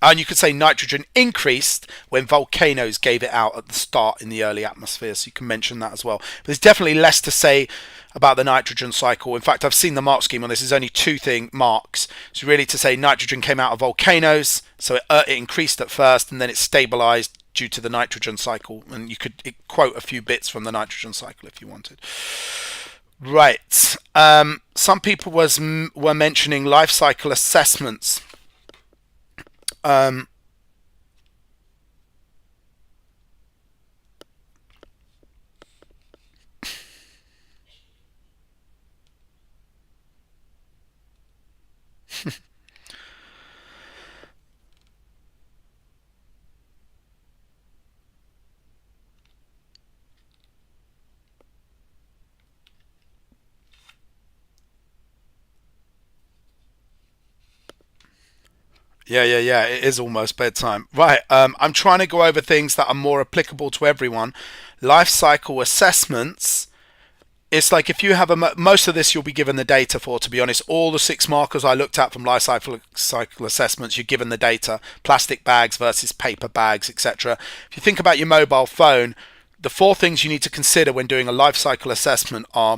And you could say nitrogen increased when volcanoes gave it out at the start in the early atmosphere, so you can mention that as well. But there's definitely less to say about the nitrogen cycle. In fact, I've seen the mark scheme on this. There's only 2 marks. So really to say nitrogen came out of volcanoes, so it increased at first and then it stabilized due to the nitrogen cycle. And you could quote a few bits from the nitrogen cycle if you wanted. Right. Some people were mentioning life cycle assessments. Yeah. It is almost bedtime. Right. I'm trying to go over things that are more applicable to everyone. Life cycle assessments. It's like if you have most of this you'll be given the data for, to be honest. All the 6 markers I looked at from life cycle assessments, you're given the data. Plastic bags versus paper bags, etc. If you think about your mobile phone, the 4 things you need to consider when doing a life cycle assessment are: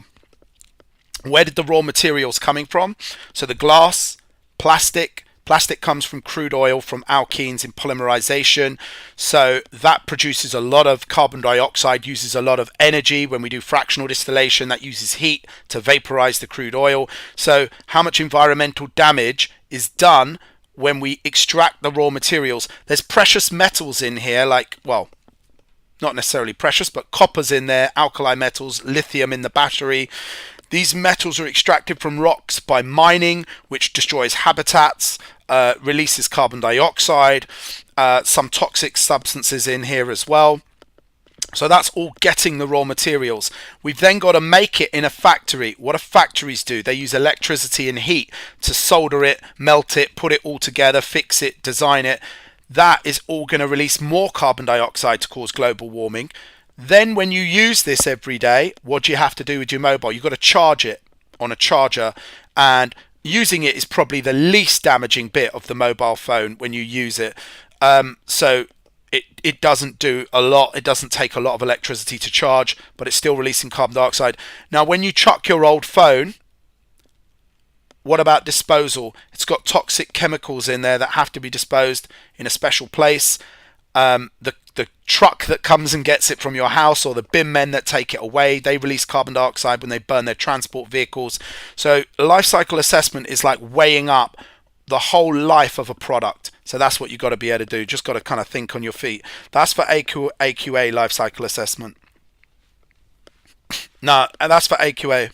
where did the raw materials coming from? So the glass, plastic. Plastic comes from crude oil, from alkenes in polymerization. So that produces a lot of carbon dioxide, uses a lot of energy. When we do fractional distillation, that uses heat to vaporize the crude oil. So how much environmental damage is done when we extract the raw materials? There's precious metals in here, like, well, not necessarily precious, but copper's in there, alkali metals, lithium in the battery. These metals are extracted from rocks by mining, which destroys habitats, releases carbon dioxide, some toxic substances in here as well. So that's all getting the raw materials. We've then got to make it in a factory. What do factories do? They use electricity and heat to solder it, melt it, put it all together, fix it, design it. That is all going to release more carbon dioxide to cause global warming. Then when you use this every day, what do you have to do with your mobile? You've got to charge it on a charger, and using it is probably the least damaging bit of the mobile phone when you use it. So it doesn't do a lot. It doesn't take a lot of electricity to charge, but it's still releasing carbon dioxide. Now, when you chuck your old phone, what about disposal? It's got toxic chemicals in there that have to be disposed in a special place. The truck that comes and gets it from your house, or the bin men that take it away, they release carbon dioxide when they burn their transport vehicles. So life cycle assessment is like weighing up the whole life of a product. So that's what you've got to be able to do. Just got to kind of think on your feet. That's for AQA, life cycle assessment. No, that's for AQA.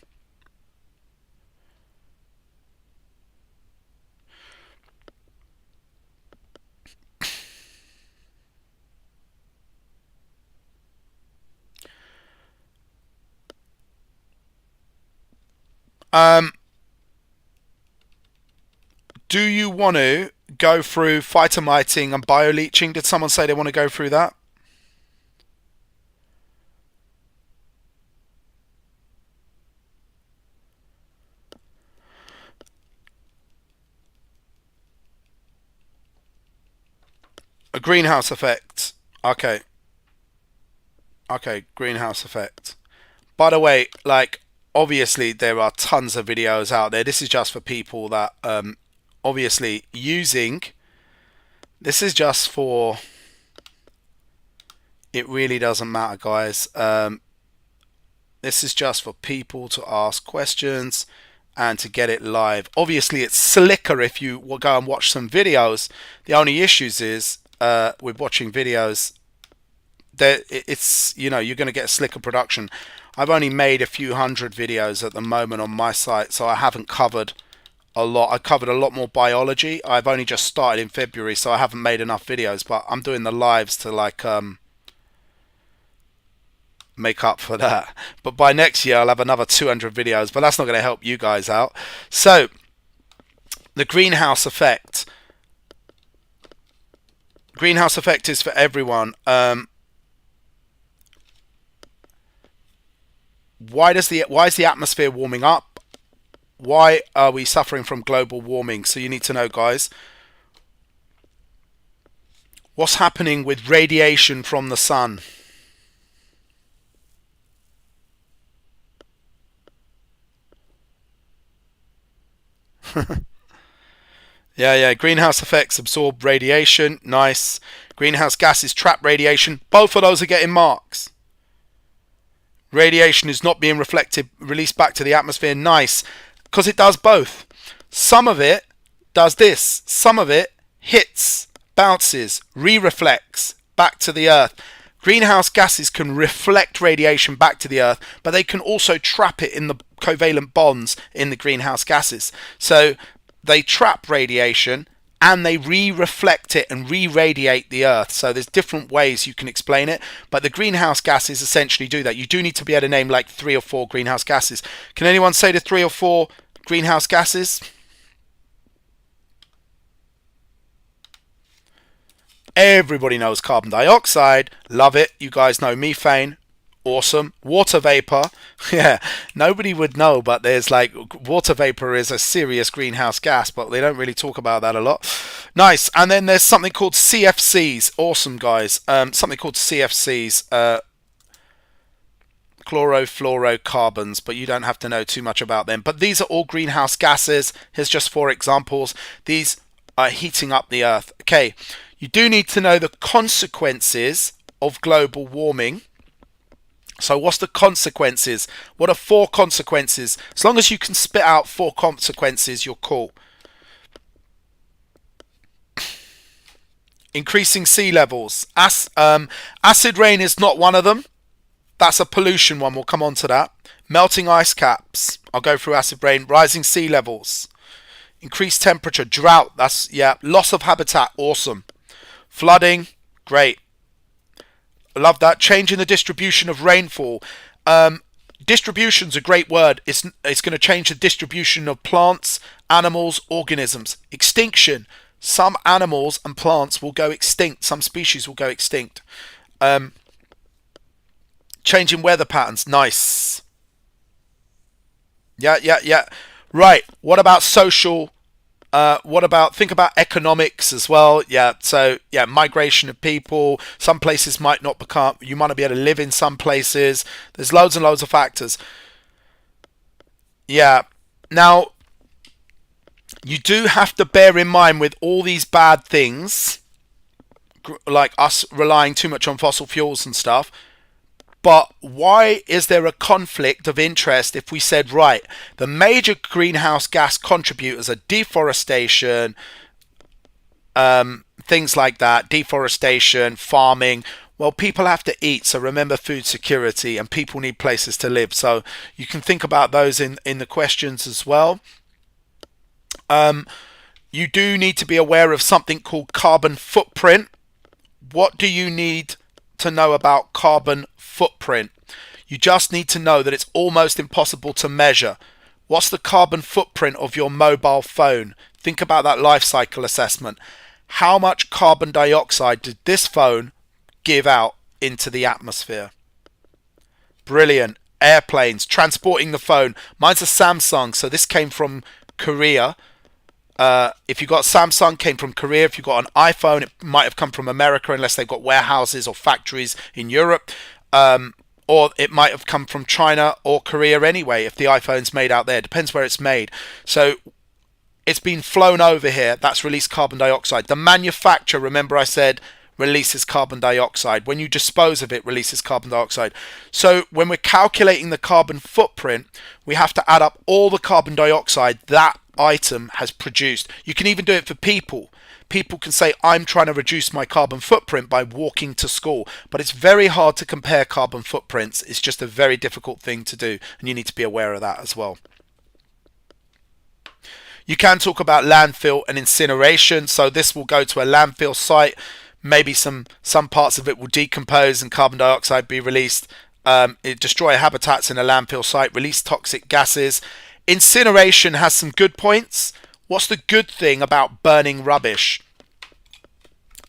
Do you want to go through phytomining and bioleaching? Did someone say they want to go through that? A greenhouse effect. Okay. Okay, greenhouse effect. By the way, like, obviously there are tons of videos out there. This is just for people that obviously using. This is just for. It really doesn't matter, guys. This is just for people to ask questions and to get it live. Obviously, it's slicker if you will go and watch some videos. The only issues is with watching videos, that it's, you know, you're going to get slicker production. I've only made a few hundred videos at the moment on my site, so I haven't covered a lot. I covered a lot more biology. I've only just started in February, so I haven't made enough videos, but I'm doing the lives to like make up for that. But by next year I'll have another 200 videos, but that's not going to help you guys out. So the greenhouse effect. Greenhouse effect is for everyone. Why is the atmosphere warming up? Why are we suffering from global warming? So you need to know, guys, what's happening with radiation from the sun. Yeah. Greenhouse effects absorb radiation. Nice. Greenhouse gases trap radiation. Both of those are getting marks. Radiation is not being released back to the atmosphere. Nice. Because it does both. Some of it does this. Some of it hits, bounces, re-reflects back to the earth. Greenhouse gases can reflect radiation back to the earth, but they can also trap it in the covalent bonds in the greenhouse gases. So they trap radiation and they re-reflect it and re-radiate the earth. So there's different ways you can explain it, but the greenhouse gases essentially do that. You do need to be able to name like 3 or 4 greenhouse gases. Can anyone say the 3 or 4 greenhouse gases? Everybody knows carbon dioxide. Love it. You guys know methane. Awesome. Water vapor. Yeah, nobody would know, but there's like, water vapor is a serious greenhouse gas, but they don't really talk about that a lot. Nice. And then there's something called CFCs. Awesome, guys. Something called CFCs. Chlorofluorocarbons, but you don't have to know too much about them. But these are all greenhouse gases. Here's just 4 examples. These are heating up the earth. Okay, you do need to know the consequences of global warming. So what's the consequences? What are 4 consequences? As long as you can spit out 4 consequences, you're cool. Increasing sea levels. Acid rain is not one of them. That's a pollution one. We'll come on to that. Melting ice caps. I'll go through acid rain. Rising sea levels. Increased temperature. Drought. That's, yeah. Loss of habitat. Awesome. Flooding. Great. I love that. Changing the distribution of rainfall. Distribution's a great word. It's going to change the distribution of plants, animals, organisms. Extinction. Some animals and plants will go extinct. Some species will go extinct. Changing weather patterns. Nice. Yeah. Right. What about social? Think about economics as well. Yeah. So yeah, migration of people. Some places might not become. You might not be able to live in some places. There's loads and loads of factors. Yeah. Now, you do have to bear in mind with all these bad things. like us relying too much on fossil fuels and stuff. But why is there a conflict of interest if we said, right, the major greenhouse gas contributors are deforestation, things like that, deforestation, farming. Well, people have to eat, so remember food security, and people need places to live. So you can think about those in the questions as well. You do need to be aware of something called carbon footprint. What do you need to know about carbon footprint? You just need to know that it's almost impossible to measure. What's the carbon footprint of your mobile phone? Think about that life cycle assessment. How much carbon dioxide did this phone give out into the atmosphere? Brilliant. Airplanes, transporting the phone. Mine's a Samsung, so this came from Korea. If you got Samsung, came from Korea. If you got an iPhone, it might have come from America, unless they've got warehouses or factories in Europe. Or it might have come from China or Korea anyway, if the iPhone's made out there. Depends where it's made. So it's been flown over here. That's released carbon dioxide. The manufacturer, remember I said, releases carbon dioxide. When you dispose of it, releases carbon dioxide. So when we're calculating the carbon footprint, we have to add up all the carbon dioxide that item has produced. You can even do it for people. People can say, I'm trying to reduce my carbon footprint by walking to school. But it's very hard to compare carbon footprints. It's just a very difficult thing to do, and you need to be aware of that as well. You can talk about landfill and incineration. So this will go to a landfill site. Maybe some parts of it will decompose and carbon dioxide be released. It destroy habitats in a landfill site, release toxic gases. Incineration has some good points. What's the good thing about burning rubbish?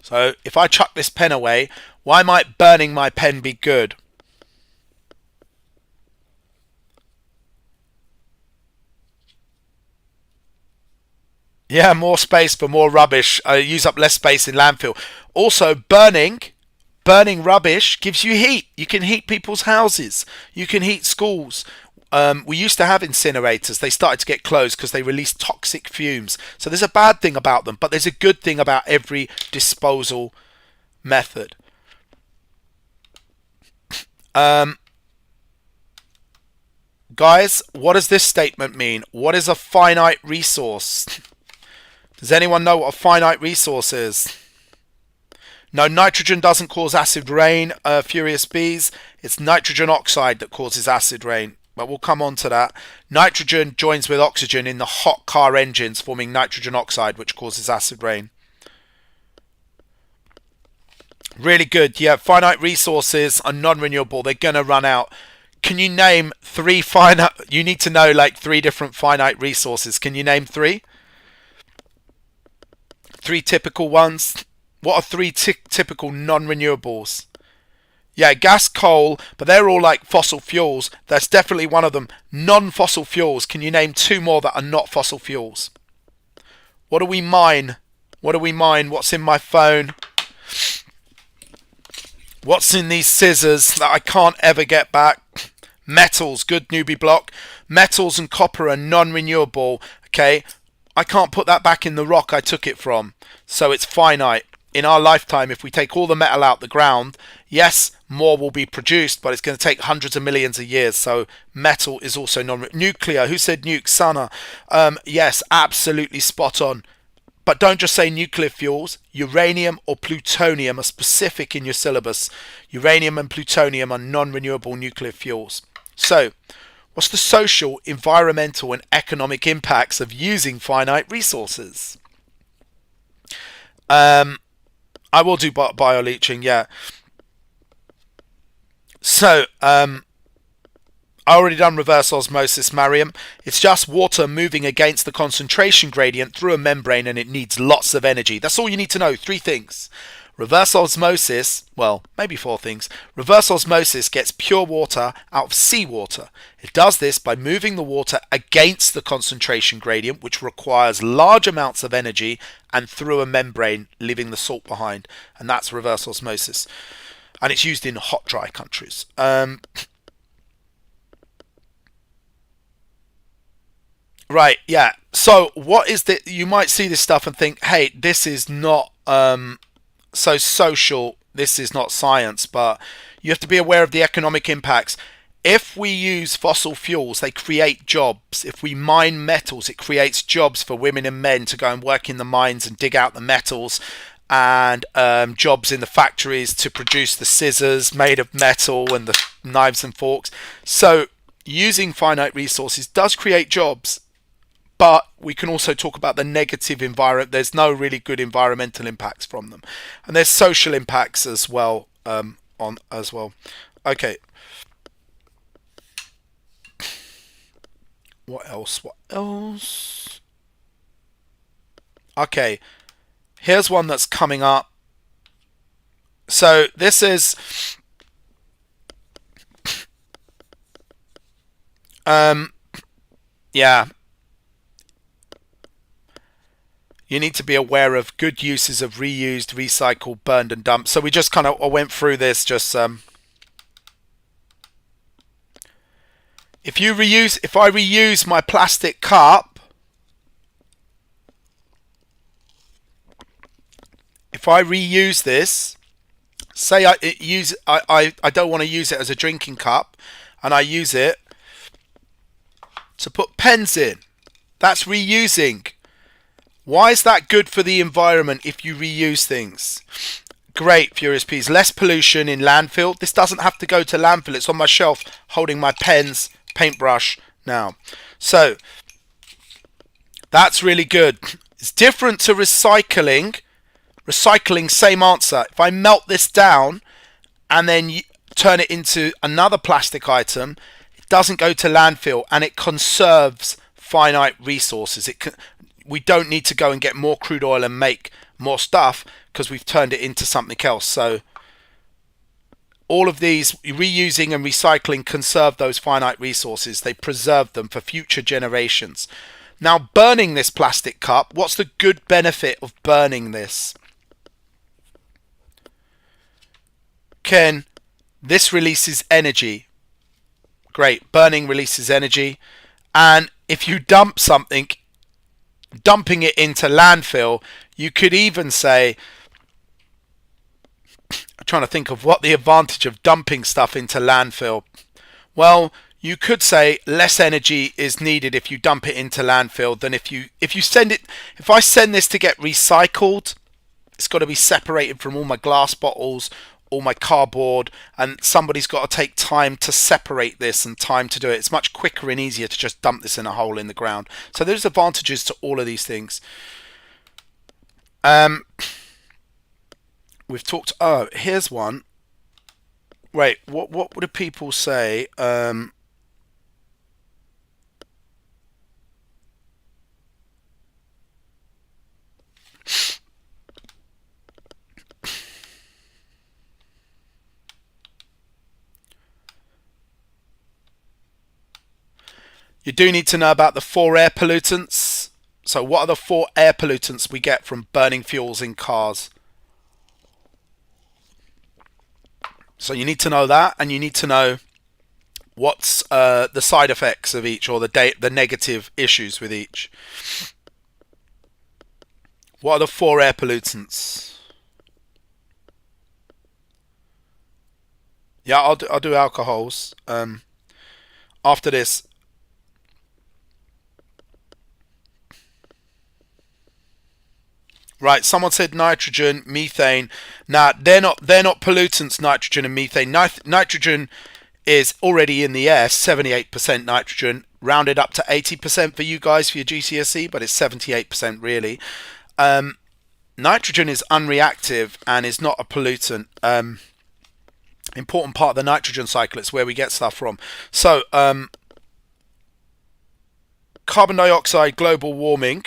So if I chuck this pen away, why might burning my pen be good? Yeah, more space for more rubbish. Use up less space in landfill. Also, burning rubbish gives you heat. You can heat people's houses. You can heat schools. We used to have incinerators. They started to get closed because they released toxic fumes. So there's a bad thing about them, but there's a good thing about every disposal method. Guys, what does this statement mean? What is a finite resource? Does anyone know what a finite resource is? No, nitrogen doesn't cause acid rain, furious bees. It's nitrogen oxide that causes acid rain. But we'll come on to that. Nitrogen joins with oxygen in the hot car engines, forming nitrogen oxide, which causes acid rain. Really good. Yeah, finite resources are non-renewable. They're going to run out. Can you name three finite... You need to know like three different finite resources. Can you name three? Three typical ones. What are three typical non-renewables? Yeah, gas, coal, but they're all like fossil fuels. That's definitely one of them. Non-fossil fuels. Can you name two more that are not fossil fuels? What do we mine? What do we mine? What's in my phone? What's in these scissors that I can't ever get back? Metals. Good, newbie block. Metals and copper are non-renewable. Okay, I can't put that back in the rock I took it from. So it's finite. In our lifetime, if we take all the metal out the ground, yes, more will be produced, but it's going to take hundreds of millions of years. So metal is also nuclear. Who said nuke? Sana. Yes, absolutely spot on. But don't just say nuclear fuels. Uranium or plutonium are specific in your syllabus. Uranium and plutonium are non-renewable nuclear fuels. So, what's the social, environmental, and economic impacts of using finite resources? I will do bioleaching, yeah. So, I already done reverse osmosis, Mariam. It's just water moving against the concentration gradient through a membrane, and it needs lots of energy. That's all you need to know. Three things. Reverse osmosis, well, maybe four things. Reverse osmosis gets pure water out of seawater. It does this by moving the water against the concentration gradient, which requires large amounts of energy, and through a membrane, leaving the salt behind. And that's reverse osmosis. And it's used in hot, dry countries. Right, yeah. So what is the... You might see this stuff and think, hey, this is not... so social. This is not science, but you have to be aware of the economic impacts. If we use fossil fuels, they create jobs. If we mine metals, it creates jobs for women and men to go and work in the mines and dig out the metals, and jobs in the factories to produce the scissors made of metal and the knives and forks. So using finite resources does create jobs, but we can also talk about the negative environment. There's no really good environmental impacts from them, and there's social impacts as well. Okay. What else? What else? Okay. Here's one that's coming up. So this is yeah. You need to be aware of good uses of reused, recycled, burned and dumped. So we just kind of went through this just if I reuse my plastic cup, if I reuse this, say I don't want to use it as a drinking cup, and I use it to put pens in. That's reusing. Why is that good for the environment if you reuse things? Great, Furious Peas. Less pollution in landfill. This doesn't have to go to landfill. It's on my shelf holding my pens, paintbrush now. So that's really good. It's different to recycling. Recycling, same answer. If I melt this down and then turn it into another plastic item, it doesn't go to landfill and it conserves finite resources. We don't need to go and get more crude oil and make more stuff because we've turned it into something else. So all of these reusing and recycling conserve those finite resources. They preserve them for future generations. Now, burning this plastic cup, what's the good benefit of burning this? Ken, this releases energy. Great, burning releases energy. And if you dump something, dumping it into landfill, you could even say, I'm trying to think of what the advantage of dumping stuff into landfill. Well, you could say less energy is needed if you dump it into landfill than if you send it. If I send this to get recycled, it's got to be separated from all my glass bottles, all my cardboard, and somebody's got to take time to separate this and time to do it. It's much quicker and easier to just dump this in a hole in the ground. So there's advantages to all of these things. We've talked. Oh, here's one. Wait, what would people say? You do need to know about the 4 air pollutants. So what are the 4 air pollutants we get from burning fuels in cars? So you need to know that, and you need to know what's the side effects of each, or the negative issues with each. What are the 4 air pollutants? Yeah, I'll do alcohols after this. Right, someone said nitrogen, methane. Now, they're not pollutants, nitrogen and methane. Nitrogen is already in the air, 78% nitrogen, rounded up to 80% for you guys for your GCSE, but it's 78% really. Nitrogen is unreactive and is not a pollutant. Important part of the nitrogen cycle. It's where we get stuff from. So, carbon dioxide, global warming.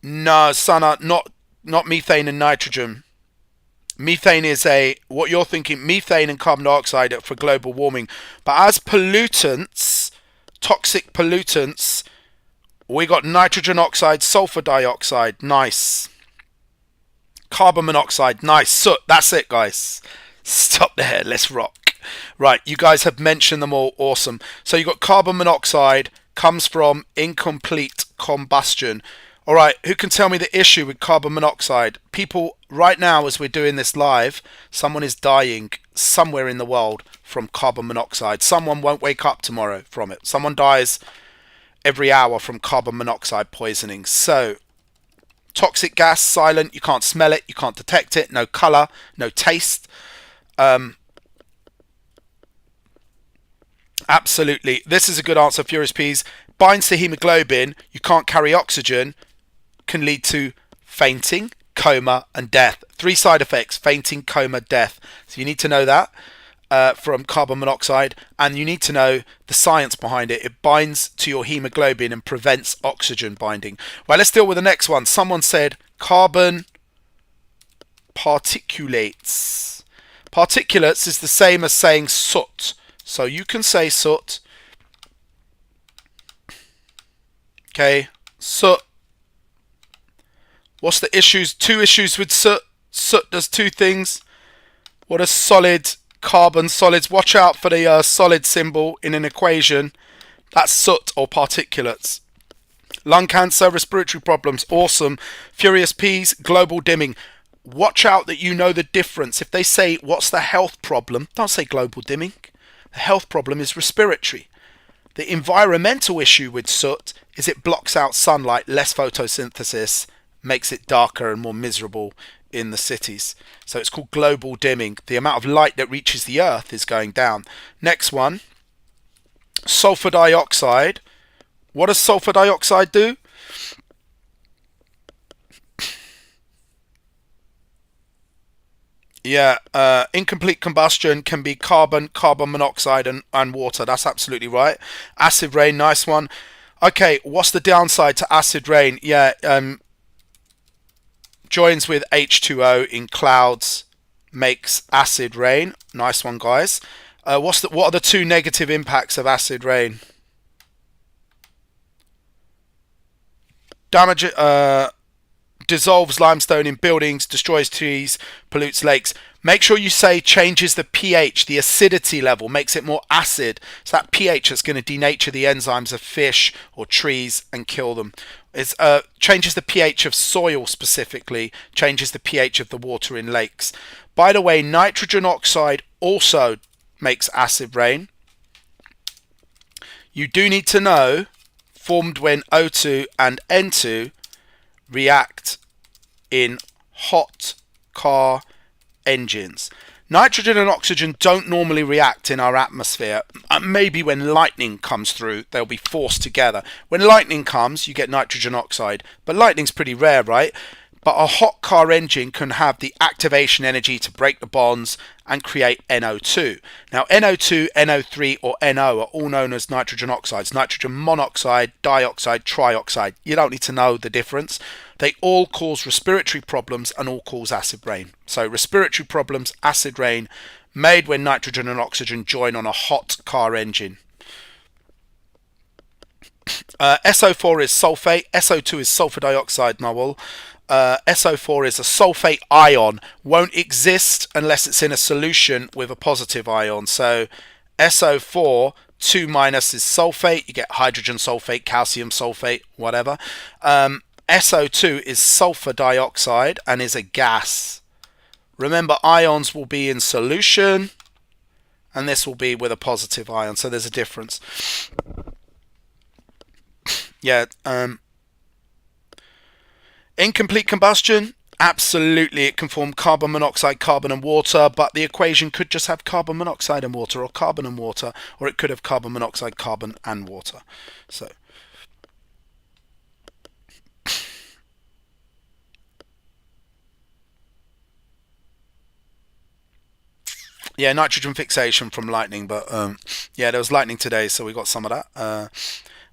No, Sana, not methane and nitrogen. Methane is what you're thinking, methane and carbon dioxide are for global warming. But as pollutants, toxic pollutants, we got nitrogen oxide, sulfur dioxide, nice. Carbon monoxide, nice. Soot, that's it, guys. Stop there, let's rock. Right, you guys have mentioned them all, awesome. So you got carbon monoxide, comes from incomplete combustion. All right, who can tell me the issue with carbon monoxide? People, right now as we're doing this live, someone is dying somewhere in the world from carbon monoxide. Someone won't wake up tomorrow from it. Someone dies every hour from carbon monoxide poisoning. So, toxic gas, silent, you can't smell it, you can't detect it, no colour, no taste. Absolutely. This is a good answer, Furious Peas. Binds to hemoglobin, you can't carry oxygen, can lead to fainting, coma, and death. 3 side effects: fainting, coma, death. So you need to know that from carbon monoxide, and you need to know the science behind it. It binds to your hemoglobin and prevents oxygen binding. Right, let's deal with the next one. Someone said carbon particulates. Particulates is the same as saying soot. So you can say soot. Okay, soot. What's the issues? 2 issues with soot. Soot does 2 things. What are solid carbon solids? Watch out for the solid symbol in an equation. That's soot or particulates. Lung cancer, respiratory problems. Awesome. Furious Peas, global dimming. Watch out that you know the difference. If they say, what's the health problem? Don't say global dimming. The health problem is respiratory. The environmental issue with soot is it blocks out sunlight, less photosynthesis, makes it darker and more miserable in the cities. So it's called global dimming. The amount of light that reaches the earth is going down. Next one, sulfur dioxide. What does sulfur dioxide do? Yeah, incomplete combustion can be carbon, carbon monoxide, and water. That's absolutely right. Acid rain, nice one. Okay, what's the downside to acid rain? Yeah, joins with H2O in clouds, makes acid rain. Nice one, guys. What are the 2 negative impacts of acid rain? Damage. Dissolves limestone in buildings, destroys trees, pollutes lakes. Make sure you say changes the pH, the acidity level, makes it more acid. So that pH that's going to denature the enzymes of fish or trees and kill them. It changes the pH of soil specifically, changes the pH of the water in lakes. By the way, nitrogen oxide also makes acid rain. You do need to know, formed when O2 and N2 react in hot car engines. Nitrogen and oxygen don't normally react in our atmosphere. Maybe when lightning comes through, they'll be forced together. When lightning comes, you get nitrogen oxide. But lightning's pretty rare, right? But a hot car engine can have the activation energy to break the bonds and create NO2. Now, NO2, NO3, or NO are all known as nitrogen oxides. Nitrogen monoxide, dioxide, trioxide. You don't need to know the difference. They all cause respiratory problems and all cause acid rain. So respiratory problems, acid rain, made when nitrogen and oxygen join on a hot car engine. SO4 is sulfate. SO2 is sulfur dioxide, Noel. SO4 is a sulfate ion, won't exist unless it's in a solution with a positive ion. So SO4, 2 minus is sulfate, you get hydrogen sulfate, calcium sulfate, whatever. SO2 is sulfur dioxide and is a gas. Remember, ions will be in solution and this will be with a positive ion, so there's a difference. Yeah, incomplete combustion, absolutely, it can form carbon monoxide, carbon and water, but the equation could just have carbon monoxide and water, or carbon and water, or it could have carbon monoxide, carbon and water. So yeah, nitrogen fixation from lightning, but yeah, there was lightning today, so we got some of that.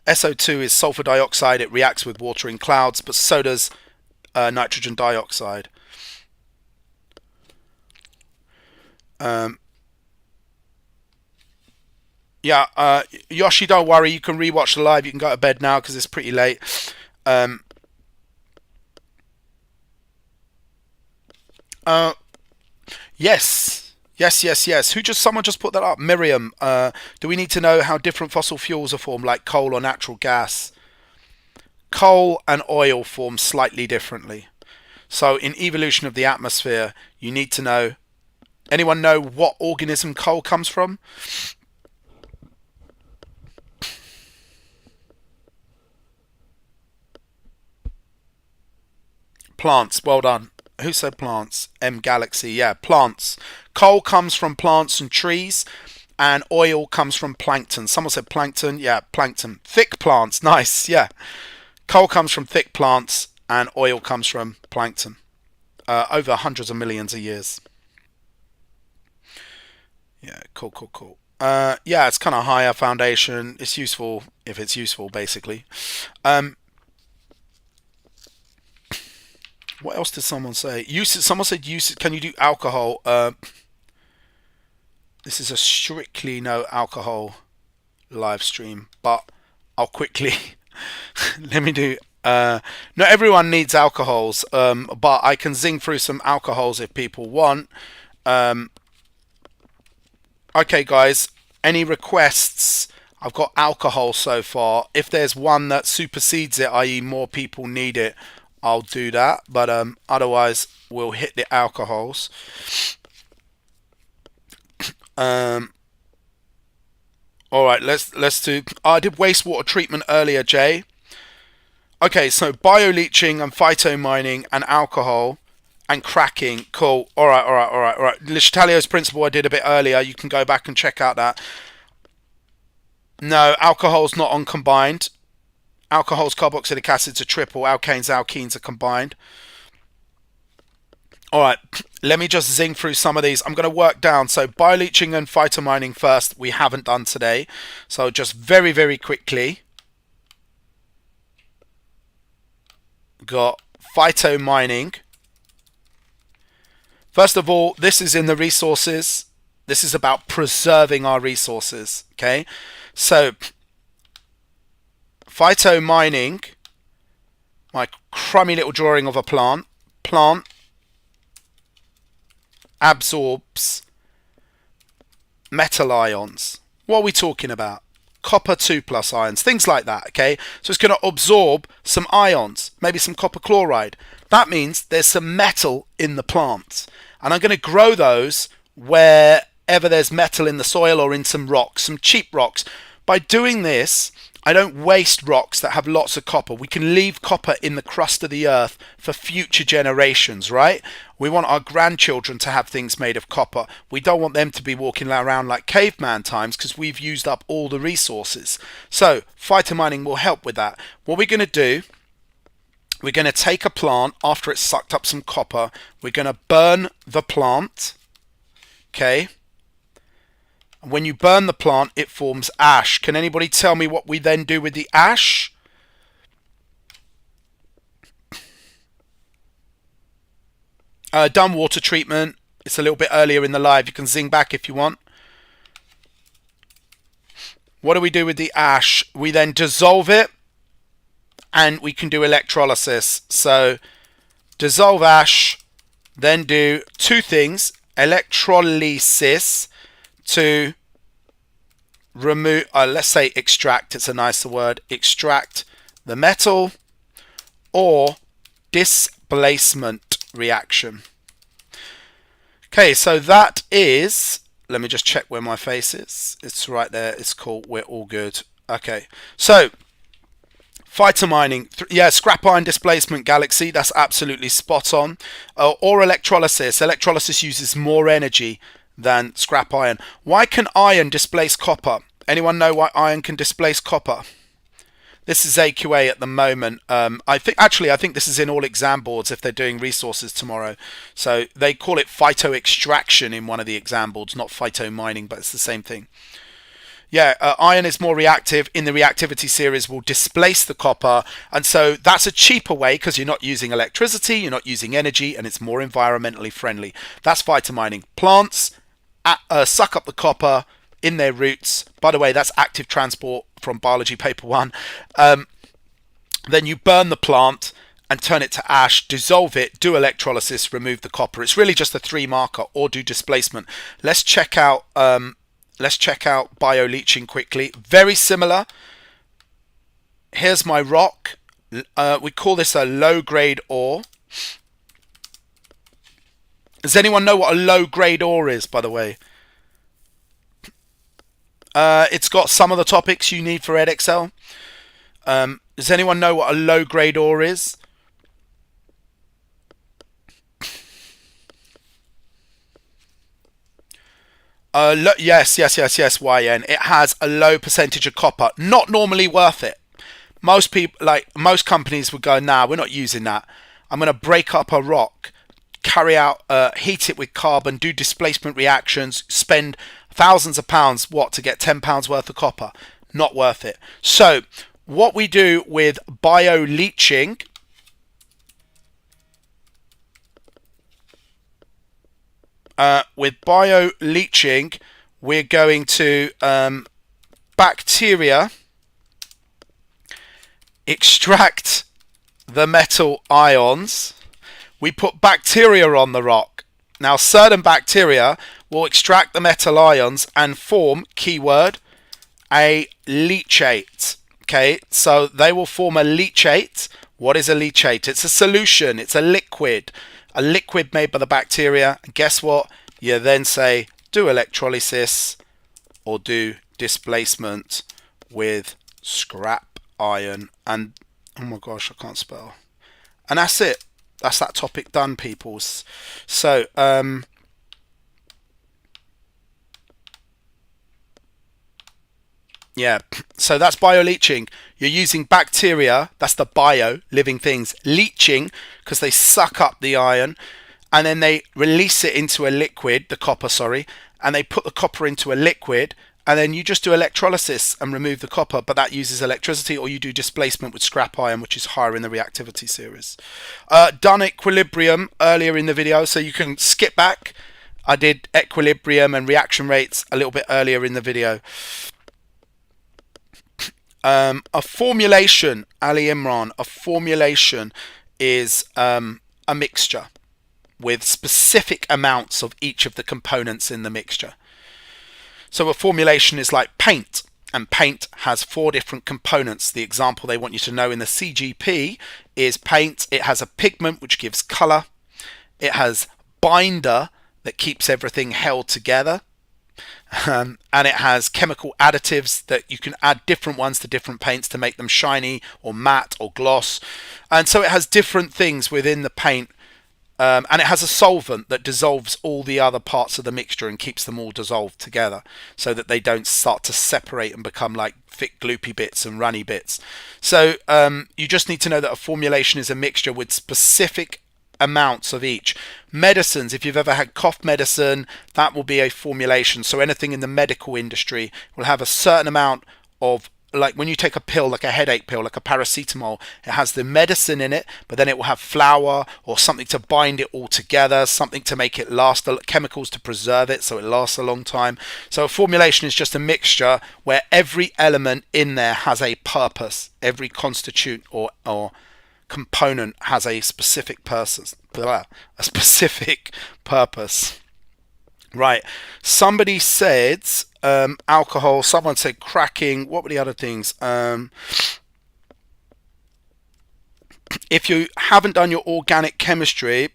SO2 is sulfur dioxide, it reacts with water in clouds, but so does nitrogen dioxide. Yeah, Yoshi, don't worry, you can rewatch the live, you can go to bed now because it's pretty late. Yes, yes. Someone just put that up? Miriam, do we need to know how different fossil fuels are formed, like coal or natural gas? coal and oil form slightly differently. So in evolution of the atmosphere, you need to know, anyone know what organism coal comes from? Plants, well done. Who said plants? M Galaxy, yeah, plants. Coal comes from plants and trees, and oil comes from plankton. Someone said plankton, yeah, plankton. Thick plants, nice, yeah. Coal comes from thick plants, and oil comes from plankton. Over hundreds of millions of years. Yeah, cool. Yeah, it's kind of higher foundation. It's useful if it's useful, basically. What else did someone say? Someone said use. Can you do alcohol? This is a strictly no alcohol live stream, but I'll quickly let me do. Not everyone needs alcohols, but I can zing through some alcohols if people want. Okay, guys. Any requests? I've got alcohol so far. If there's one that supersedes it, i.e., more people need it, I'll do that. But otherwise, we'll hit the alcohols. All right, let's do. I did wastewater treatment earlier, Jay. Okay, so bioleaching and phytomining and alcohol and cracking. Cool. All right. Le Chatelier's principle I did a bit earlier. You can go back and check out that. No, alcohol's not on combined. Alcohols, carboxylic acids are triple. Alkanes, alkenes are combined. All right, let me just zing through some of these. I'm going to work down. So bioleaching and phytomining first, we haven't done today. So just very, very quickly. Got phytomining. First of all, this is in the resources. This is about preserving our resources, okay? So phytomining, my crummy little drawing of a plant. Plant absorbs metal ions. What are we talking about? Copper 2+ ions, things like that, okay? So it's going to absorb some ions, maybe some copper chloride. That means there's some metal in the plant. And I'm going to grow those wherever there's metal in the soil or in some rocks, some cheap rocks. By doing this, I don't waste rocks that have lots of copper. We can leave copper in the crust of the earth for future generations, right? We want our grandchildren to have things made of copper. We don't want them to be walking around like caveman times because we've used up all the resources. So phytomining will help with that. What we're going to do, we're going to take a plant after it's sucked up some copper. We're going to burn the plant, okay? When you burn the plant, it forms ash. Can anybody tell me what we then do with the ash? Done water treatment. It's a little bit earlier in the live. You can zing back if you want. What do we do with the ash? We then dissolve it and we can do electrolysis. So dissolve ash, then do two things. Electrolysis to remove, let's say extract, it's a nicer word, extract the metal, or displacement reaction. Okay, so that is, let me just check where my face is. It's right there, it's cool, we're all good. Okay, so phytomining, yeah, scrap iron displacement, Galaxy, that's absolutely spot on. Or electrolysis. Electrolysis uses more energy than scrap iron. Why can iron displace copper? Anyone know why iron can displace copper? This is AQA at the moment. I think this is in all exam boards if they're doing resources tomorrow. So they call it phyto extraction in one of the exam boards, not phytomining, but it's the same thing. Yeah, iron is more reactive. In the reactivity series will displace the copper, and so that's a cheaper way because you're not using electricity, you're not using energy, and it's more environmentally friendly. That's phytomining. Plants suck up the copper in their roots. By the way, that's active transport from biology paper 1. Then you burn the plant and turn it to ash, dissolve it, do electrolysis, remove the copper. It's really just a 3 marker, or do displacement. Let's check out bioleaching quickly. Very similar. Here's my rock. We call this a low-grade ore. Does anyone know what a low-grade ore is, by the way? It's got some of the topics you need for Edexcel. Does anyone know what a low-grade ore is? Yes, YN. It has a low percentage of copper. Not normally worth it. Most people, like most companies, would go, nah, we're not using that. I'm going to break up a rock, carry out, heat it with carbon, do displacement reactions, spend thousands of pounds, to get £10 worth of copper. Not worth it. So, what we do with bioleaching, we're going to bacteria extract the metal ions. We put bacteria on the rock. Now, certain bacteria will extract the metal ions and form, keyword, a leachate. Okay, so they will form a leachate. What is a leachate? It's a solution. It's a liquid made by the bacteria. And guess what? You then say, do electrolysis or do displacement with scrap iron. And, oh my gosh, I can't spell. And that's it. That's that topic done, peoples. So, yeah, so that's bioleaching. You're using bacteria, that's the bio, living things, leaching, because they suck up the iron, and then they release it into a liquid, the copper, sorry, and they put the copper into a liquid, and then you just do electrolysis and remove the copper, but that uses electricity, or you do displacement with scrap iron, which is higher in the reactivity series. Done equilibrium earlier in the video, so you can skip back. I did equilibrium and reaction rates a little bit earlier in the video. A formulation, Ali Imran, a formulation is a mixture with specific amounts of each of the components in the mixture. So a formulation is like paint, and paint has 4 different components. The example they want you to know in the CGP is paint. It has a pigment which gives color. It has binder that keeps everything held together. And it has chemical additives that you can add different ones to different paints to make them shiny or matte or gloss. And so it has different things within the paint. And it has a solvent that dissolves all the other parts of the mixture and keeps them all dissolved together so that they don't start to separate and become like thick gloopy bits and runny bits. So you just need to know that a formulation is a mixture with specific amounts of each. Medicines, if you've ever had cough medicine, that will be a formulation. So anything in the medical industry will have a certain amount of, like when you take a pill, like a headache pill, like a paracetamol, it has the medicine in it, but then it will have flour or something to bind it all together, something to make it last, chemicals to preserve it so it lasts a long time. So a formulation is just a mixture where every element in there has a purpose. Every constituent or component has a specific purpose. Right. Somebody said alcohol. Someone said cracking. What were the other things? If you haven't done your organic chemistry,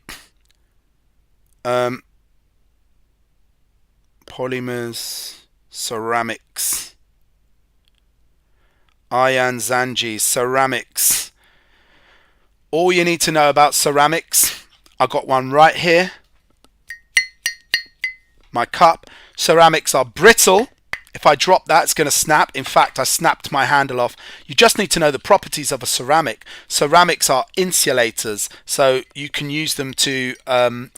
polymers, ceramics, Ayan Zanji, ceramics. All you need to know about ceramics, I got one right here. My cup. Ceramics are brittle. If I drop that, it's going to snap. In fact, I snapped my handle off. You just need to know the properties of a ceramic. Ceramics are insulators, so you can use them to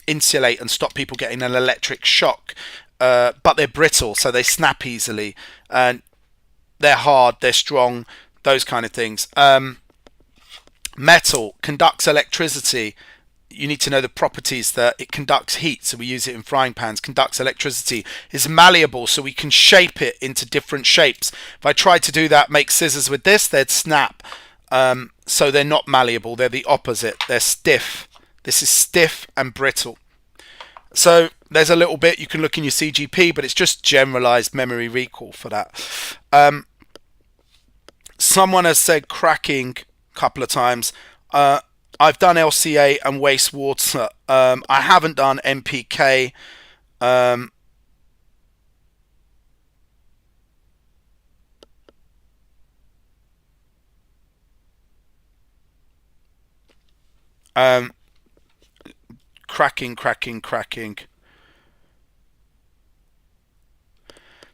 insulate and stop people getting an electric shock. But they're brittle, so they snap easily. And they're hard, they're strong, those kind of things. Metal conducts electricity. You need to know the properties that it conducts heat, so we use it in frying pans. Conducts electricity. Is malleable, so we can shape it into different shapes. If I tried to do that, make scissors with this, they'd snap. So they're not malleable, they're the opposite. They're stiff. This is stiff and brittle. So there's a little bit you can look in your CGP, but it's just generalized memory recall for that. Someone has said cracking couple of times. I've done LCA and wastewater. I haven't done NPK. Cracking.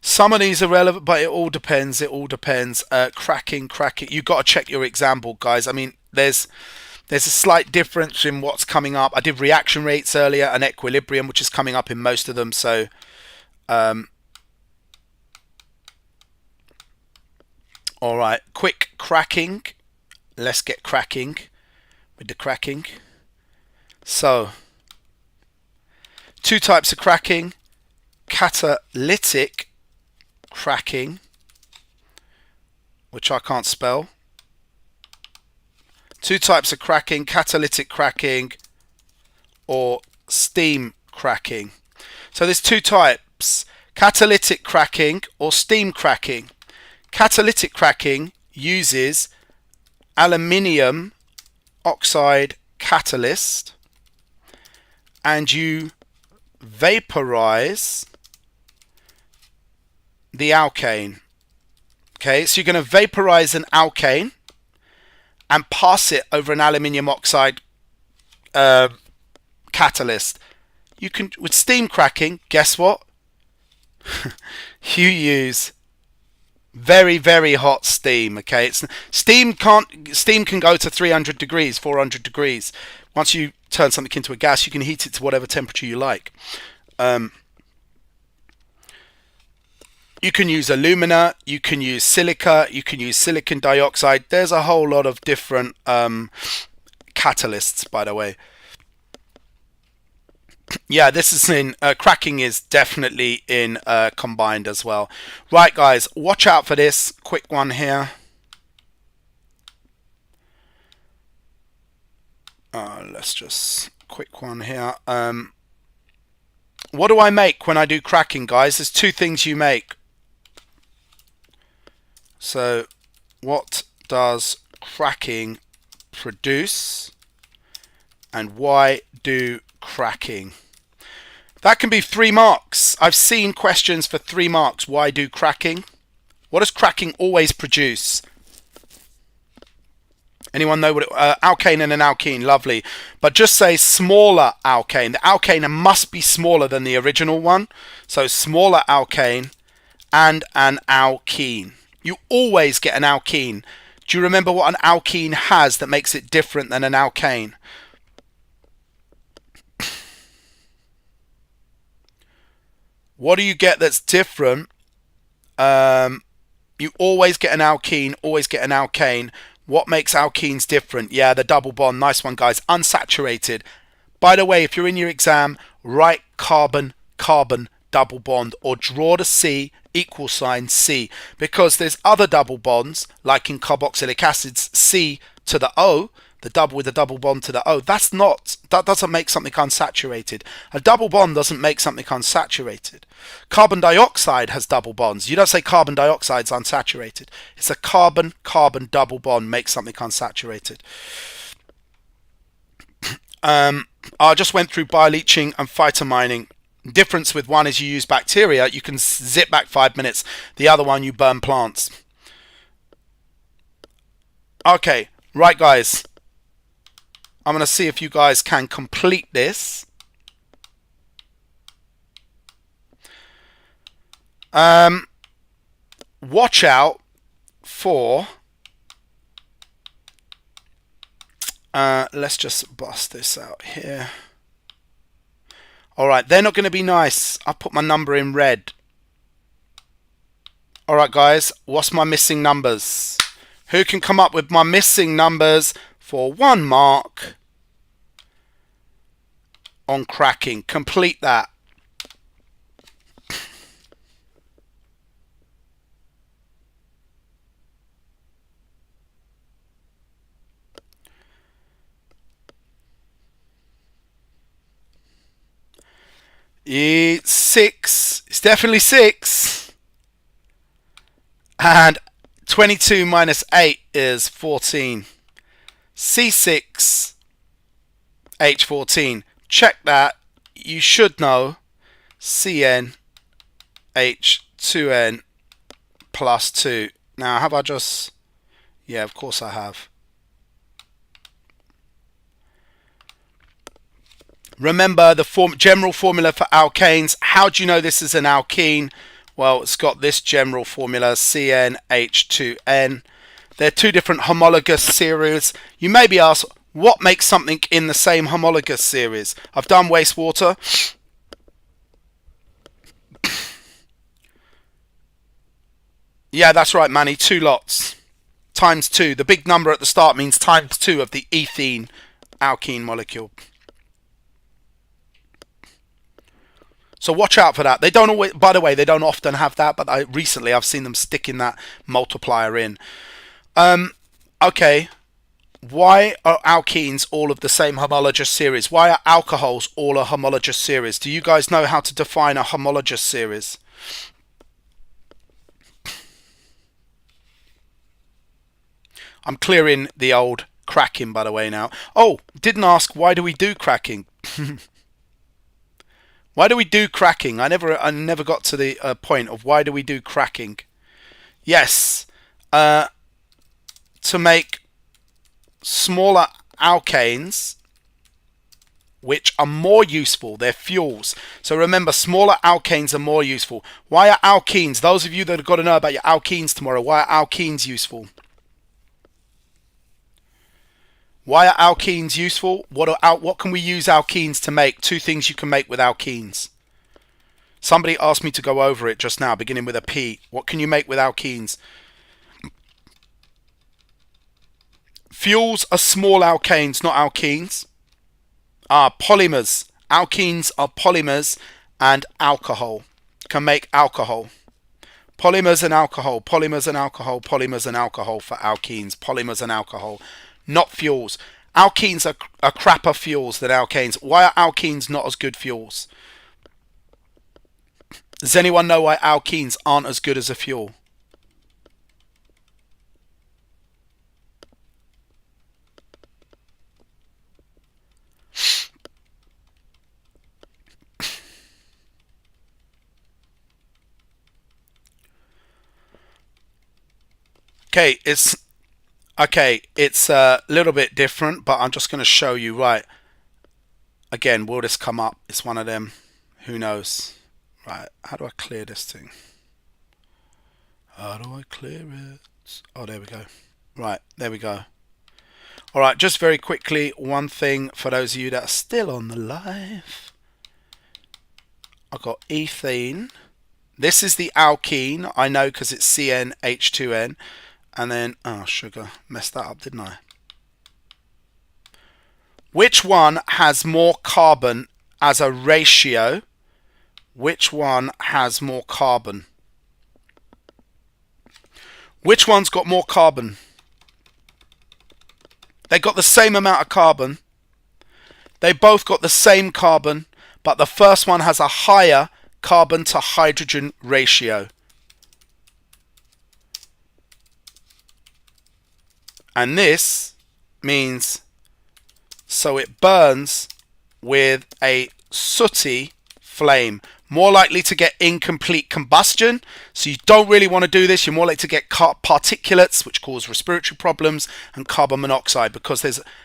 Some of these are relevant, but it all depends. Cracking. You've got to check your example, guys. I mean, there's a slight difference in what's coming up. I did reaction rates earlier and equilibrium, which is coming up in most of them. So, all right, quick cracking. Let's get cracking with the cracking. So, two types of cracking: catalytic cracking, which I can't spell. Two types of cracking: catalytic cracking or steam cracking. So there's two types: catalytic cracking or steam cracking. Catalytic cracking uses aluminium oxide catalyst, and you vaporize the alkane. Okay, so you're going to vaporize an alkane and pass it over an aluminium oxide catalyst. You can, with steam cracking, guess what? You use very, very hot steam. Okay, steam can go to 300 degrees, 400 degrees. Once you turn something into a gas, you can heat it to whatever temperature you like. You can use alumina, you can use silica, you can use silicon dioxide. There's a whole lot of different catalysts, by the way. Yeah, this is in cracking is definitely in combined as well. Right, guys, watch out for this. Quick one here. Let's just quick one here. What do I make when I do cracking, guys? There's two things you make. So, what does cracking produce, and why do cracking? That can be 3 marks. I've seen questions for 3 marks. Why do cracking? What does cracking always produce? Anyone know what it, alkane and an alkene, lovely. But just say smaller alkane. The alkane must be smaller than the original one. So smaller alkane and an alkene. You always get an alkene. Do you remember what an alkene has that makes it different than an alkane? What do you get that's different? You always get an alkene, always get an alkane. What makes alkenes different? Yeah, the double bond. Nice one, guys. Unsaturated. By the way, if you're in your exam, write carbon, carbon, double bond, or draw the C, equal sign C, because there's other double bonds, like in carboxylic acids, C to the O, the double with the double bond to the O. That doesn't make something unsaturated. A double bond doesn't make something unsaturated. Carbon dioxide has double bonds. You don't say carbon dioxide's unsaturated. It's a carbon-carbon double bond makes something unsaturated. I just went through bioleaching and phytomining. Difference with one is you use bacteria. You can zip back 5 minutes. The other one, you burn plants. Okay, right, guys. I'm going to see if you guys can complete this. Watch out for... let's just bust this out here. Alright, they're not going to be nice. I'll put my number in red. Alright, guys, what's my missing numbers? Who can come up with my missing numbers for 1 mark on cracking? Complete that. It's 6. It's definitely 6. And 22 minus 8 is 14. C6H14. Check that. You should know CnH2n plus 2. Now, have I just... Yeah, of course I have. Remember the general formula for alkanes. How do you know this is an alkene? Well, it's got this general formula, CnH2n. They're two different homologous series. You may be asked, what makes something in the same homologous series? I've done wastewater. Yeah, that's right, Manny. 2 lots. Times 2. The big number at the start means times 2 of the ethene alkene molecule. So watch out for that. They don't always, by the way, they don't often have that, but recently I've seen them sticking that multiplier in. Okay. Why are alkenes all of the same homologous series? Why are alcohols all a homologous series? Do you guys know how to define a homologous series? I'm clearing the old cracking, by the way, now. Oh, didn't ask, why do we do cracking? Why do we do cracking? I never got to the point of why do we do cracking. Yes, to make smaller alkanes, which are more useful. They're fuels. So remember, smaller alkanes are more useful. Why are alkenes? Those of you that have got to know about your alkenes tomorrow, why are alkenes useful? Why are alkenes useful? What can we use alkenes to make? 2 things you can make with alkenes. Somebody asked me to go over it just now, beginning with a P. What can you make with alkenes? Fuels are small alkanes, not alkenes. Polymers. Alkenes are polymers, and alcohol. Can make alcohol. Polymers and alcohol. Polymers and alcohol. Polymers and alcohol for alkenes. Polymers and alcohol. Not fuels. Alkenes are crapper fuels than alkanes. Why are alkenes not as good fuels? Does anyone know why alkenes aren't as good as a fuel? Okay, it's a little bit different, but I'm just going to show you. Right. Again, will this come up? It's one of them. Who knows? Right. How do I clear this thing? How do I clear it? Oh, there we go. Right. There we go. All right. Just very quickly, one thing for those of you that are still on the live. I've got ethene. This is the alkene. I know because it's CnH2n. And then, oh, sugar. Messed that up, didn't I? Which one has more carbon as a ratio? Which one has more carbon? Which one's got more carbon? They got the same amount of carbon. They both got the same carbon, but the first one has a higher carbon to hydrogen ratio. And this means, so it burns with a sooty flame. More likely to get incomplete combustion. So you don't really want to do this. You're more likely to get particulates, which cause respiratory problems, and carbon monoxide, because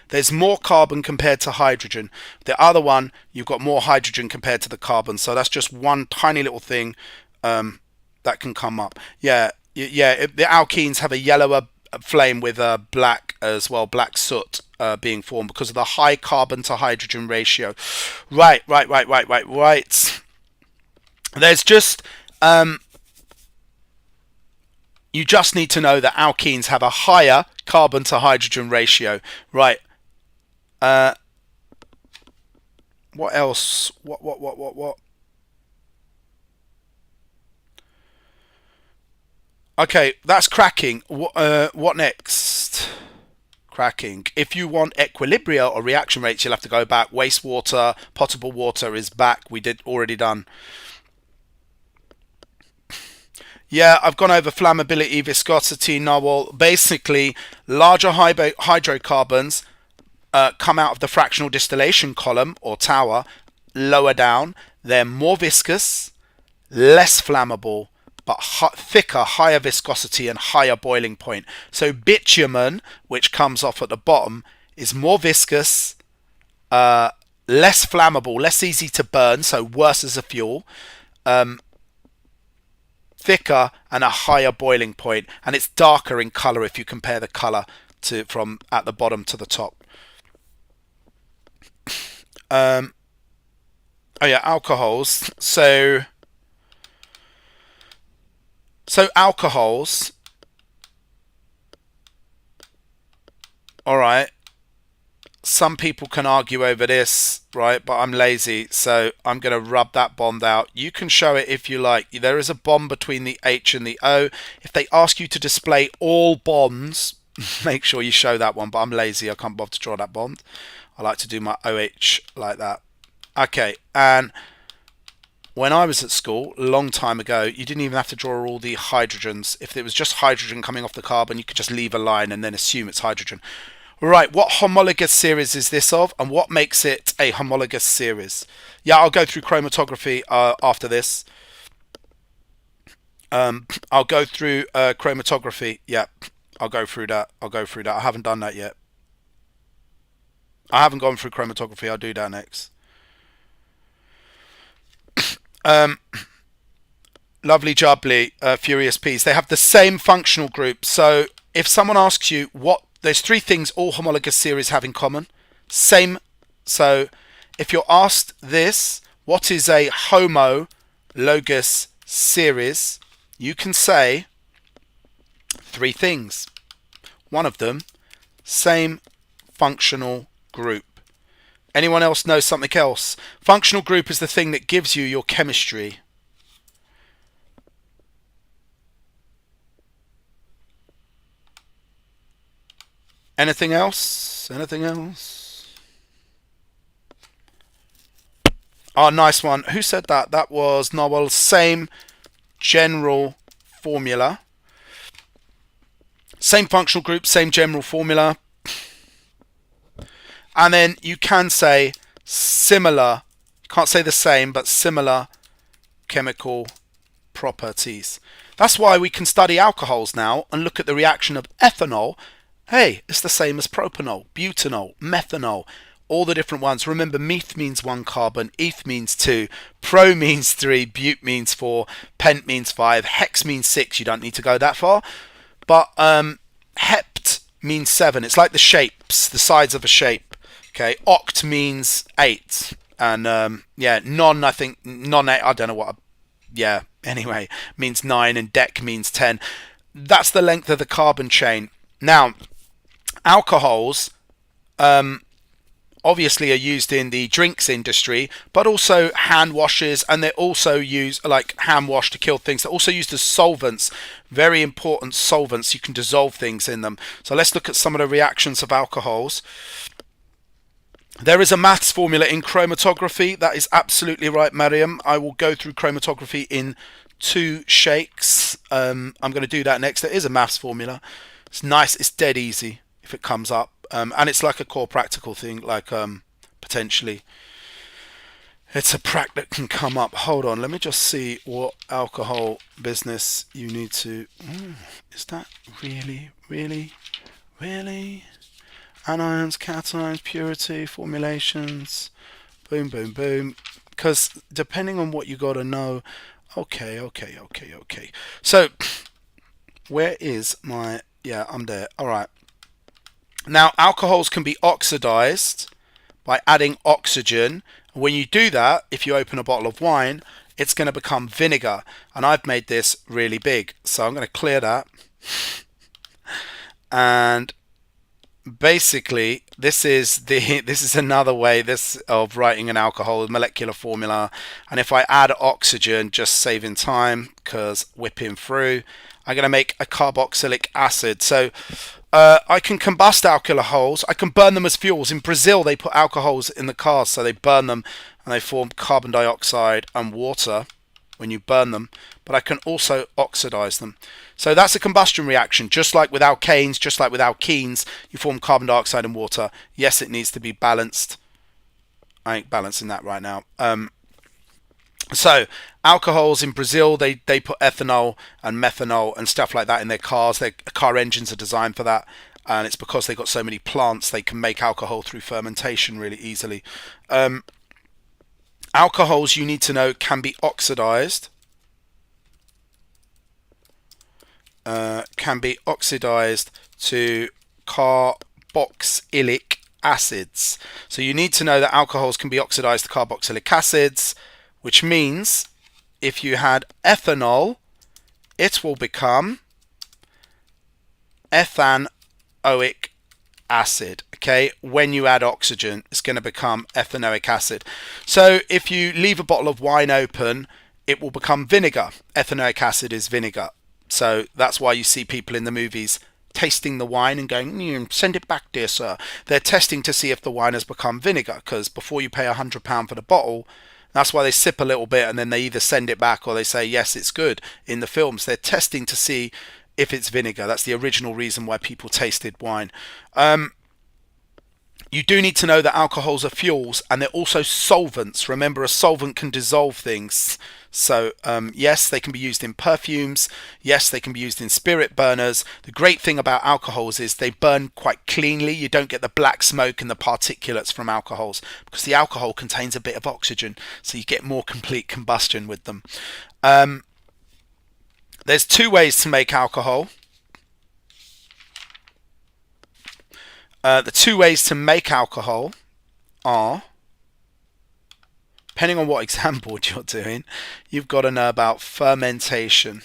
there's more carbon compared to hydrogen. The other one, you've got more hydrogen compared to the carbon. So that's just one tiny little thing that can come up. Yeah. The alkenes have a yellower flame with black as well, black soot being formed because of the high carbon to hydrogen ratio. Right. There's just you just need to know that alkenes have a higher carbon to hydrogen ratio. Right. What else? What? Okay, that's cracking. What next? Cracking. If you want Equilibria or reaction rates, you'll have to go back. Wastewater, potable water is back. We did already done. Yeah, I've gone over flammability, viscosity. No, well, basically, larger hydrocarbons come out of the fractional distillation column or tower lower down. They're more viscous, less flammable, but thicker, higher viscosity and higher boiling point. So bitumen, which comes off at the bottom, is more viscous, less flammable, less easy to burn, so worse as a fuel, thicker and a higher boiling point, and it's darker in color if you compare the color to from at the bottom to the top. Oh yeah, alcohols. So alcohols. All right. Some people can argue over this, right? But I'm lazy, so I'm going to rub that bond out. You can show it if you like. There is a bond between the H and the O. If they ask you to display all bonds, make sure you show that one. But I'm lazy. I can't bother to draw that bond. I like to do my OH like that. Okay, and when I was at school, a long time ago, you didn't even have to draw all the hydrogens. If it was just hydrogen coming off the carbon, you could just leave a line and then assume it's hydrogen. Right, what homologous series is this of, and what makes it a homologous series? Yeah, I'll go through chromatography after this. I'll go through chromatography. Yeah, I'll go through that. I haven't done that yet. I haven't gone through chromatography. I'll do that next. Lovely jubbly, Furious Peas. They have the same functional group. So if someone asks you what, there's three things all homologous series have in common. Same. So if you're asked this, what is a homologous series? You can say three things. One of them, same functional group. Anyone else know something else? Functional group is the thing that gives you your chemistry. Anything else? Anything else? Oh, nice one. Who said that? That was Noel. Same general formula. Same functional group, same general formula. And then you can say similar, you can't say the same, but similar chemical properties. That's why we can study alcohols now and look at the reaction of ethanol. Hey, it's the same as propanol, butanol, methanol, all the different ones. Remember, meth means 1 carbon, eth means 2, pro means 3, but means 4, pent means 5, hex means 6. You don't need to go that far. But hept means 7. It's like the shapes, the sides of a shape. Okay, oct means 8, and yeah, non, I think non-8. I don't know what. Yeah, anyway, means 9, and dec means 10. That's the length of the carbon chain. Now, alcohols obviously are used in the drinks industry, but also hand washes, and they're also used like hand wash to kill things. They're also used as solvents, very important solvents. You can dissolve things in them. So let's look at some of the reactions of alcohols. There is a maths formula in chromatography. That is absolutely right, Mariam. I will go through chromatography in 2 shakes. I'm going to do that next. There is a maths formula. It's nice. It's dead easy if it comes up. And it's like a core practical thing, like potentially. It's a prac that can come up. Hold on, let me just see what alcohol business you need to... is that really? Anions, cations, purity, formulations, boom, boom, boom. Because depending on what you got to know... Okay. So, where is my... Yeah, I'm there. All right. Now, alcohols can be oxidized by adding oxygen. When you do that, if you open a bottle of wine, it's going to become vinegar. And I've made this really big. So I'm going to clear that. And basically, this is another way of writing an alcohol, molecular formula. And if I add oxygen, just saving time because whipping through, I'm going to make a carboxylic acid. So I can combust alcohols. I can burn them as fuels. In Brazil, they put alcohols in the cars, so they burn them and they form carbon dioxide and water, when you burn them, but I can also oxidize them. So that's a combustion reaction, just like with alkanes, just like with alkenes, you form carbon dioxide and water. Yes, it needs to be balanced. I ain't balancing that right now. So alcohols in Brazil, they put ethanol and methanol and stuff like that in their cars. Their car engines are designed for that, and it's because they've got so many plants they can make alcohol through fermentation really easily. Alcohols, you need to know, can be oxidized. Can be oxidized to carboxylic acids. So you need to know that alcohols can be oxidized to carboxylic acids, which means if you had ethanol, it will become ethanoic acid. Okay, when you add oxygen, it's going to become ethanoic acid. So if you leave a bottle of wine open, it will become vinegar. Ethanoic acid is vinegar. So that's why you see people in the movies tasting the wine and going, send it back, dear sir. They're testing to see if the wine has become vinegar, because before you pay £100 for the bottle, that's why they sip a little bit and then they either send it back or they say, yes, it's good. In the films, they're testing to see if it's vinegar. That's the original reason why people tasted wine. You do need to know that alcohols are fuels and they're also solvents. Remember, a solvent can dissolve things. So yes, they can be used in perfumes. Yes, they can be used in spirit burners. The great thing about alcohols is they burn quite cleanly. You don't get the black smoke and the particulates from alcohols because the alcohol contains a bit of oxygen, so you get more complete combustion with them. There's two ways to make alcohol. The two ways to make alcohol are, depending on what exam board you're doing, you've got to know about fermentation.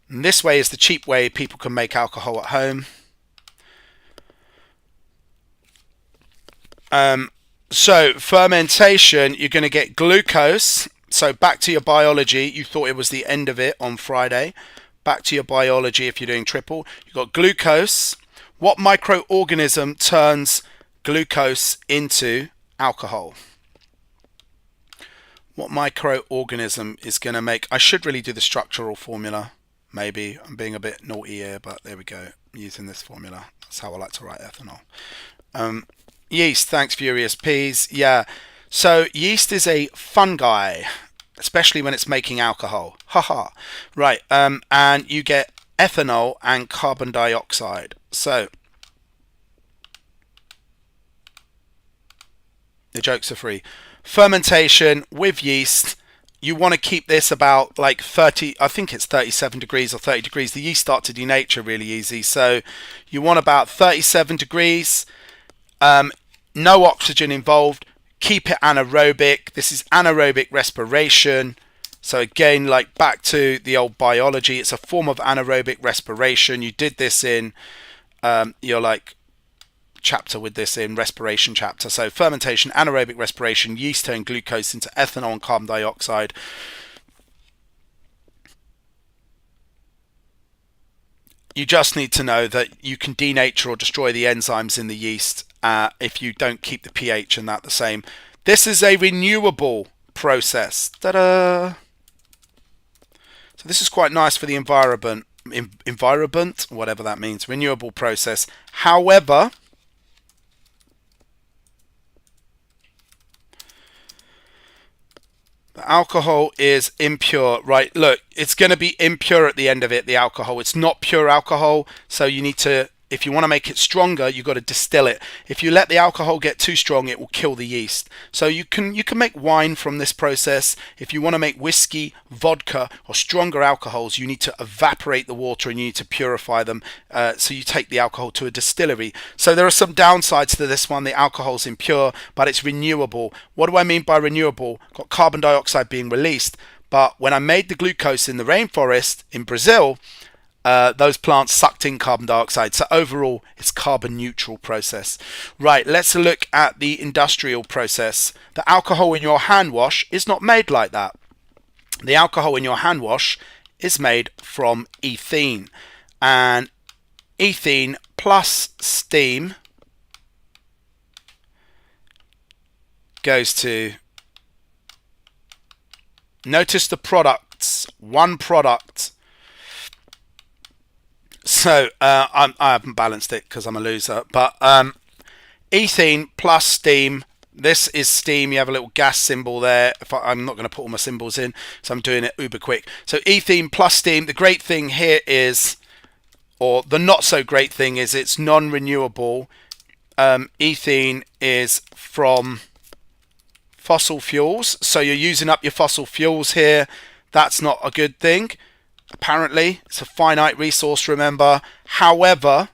And this way is the cheap way people can make alcohol at home. So fermentation, you're going to get glucose. So back to your biology, you thought it was the end of it on Friday. Back to your biology if you're doing triple. You've got glucose. What microorganism turns glucose into alcohol? What microorganism is going to make... I should really do the structural formula. Maybe. I'm being a bit naughty here, but there we go. I'm using this formula. That's how I like to write ethanol. Yeast. Thanks, Furious Peas. Yeah. So yeast is a fungi, especially when it's making alcohol. Haha. Right. And you get ethanol and carbon dioxide. So the jokes are free. Fermentation with yeast. You want to keep this about like 30, I think it's 37 degrees or 30 degrees. The yeast start to denature really easy. So you want about 37 degrees. No oxygen involved. Keep it anaerobic. This is anaerobic respiration. So again, like back to the old biology, it's a form of anaerobic respiration. You did this in your like chapter with this in respiration chapter. So fermentation, anaerobic respiration, yeast turn glucose into ethanol and carbon dioxide. You just need to know that you can denature or destroy the enzymes in the yeast if you don't keep the pH and that the same. This is a renewable process. Ta-da! So this is quite nice for the environment, whatever that means, renewable process. However, the alcohol is impure, right? Look, it's going to be impure at the end of it, the alcohol. It's not pure alcohol, so you need to, if you want to make it stronger, you've got to distill it. If you let the alcohol get too strong, it will kill the yeast. So you can make wine from this process. If you want to make whiskey, vodka, or stronger alcohols, you need to evaporate the water and you need to purify them. So you take the alcohol to a distillery. So there are some downsides to this one. The alcohol's impure, but it's renewable. What do I mean by renewable? Got carbon dioxide being released. But when I made the glucose in the rainforest in Brazil, those plants sucked in carbon dioxide. So overall, it's carbon neutral process. Right, let's look at the industrial process. The alcohol in your hand wash is not made like that. The alcohol in your hand wash is made from ethene. And ethene plus steam goes to Notice the products. One product. So I haven't balanced it because I'm a loser. But ethene plus steam. This is steam. You have a little gas symbol there. I'm not going to put all my symbols in, so I'm doing it uber quick. So ethene plus steam. The great thing here is, or the not so great thing is, it's non-renewable. Ethene is from fossil fuels, so you're using up your fossil fuels here. That's not a good thing. Apparently, it's a finite resource, remember. However,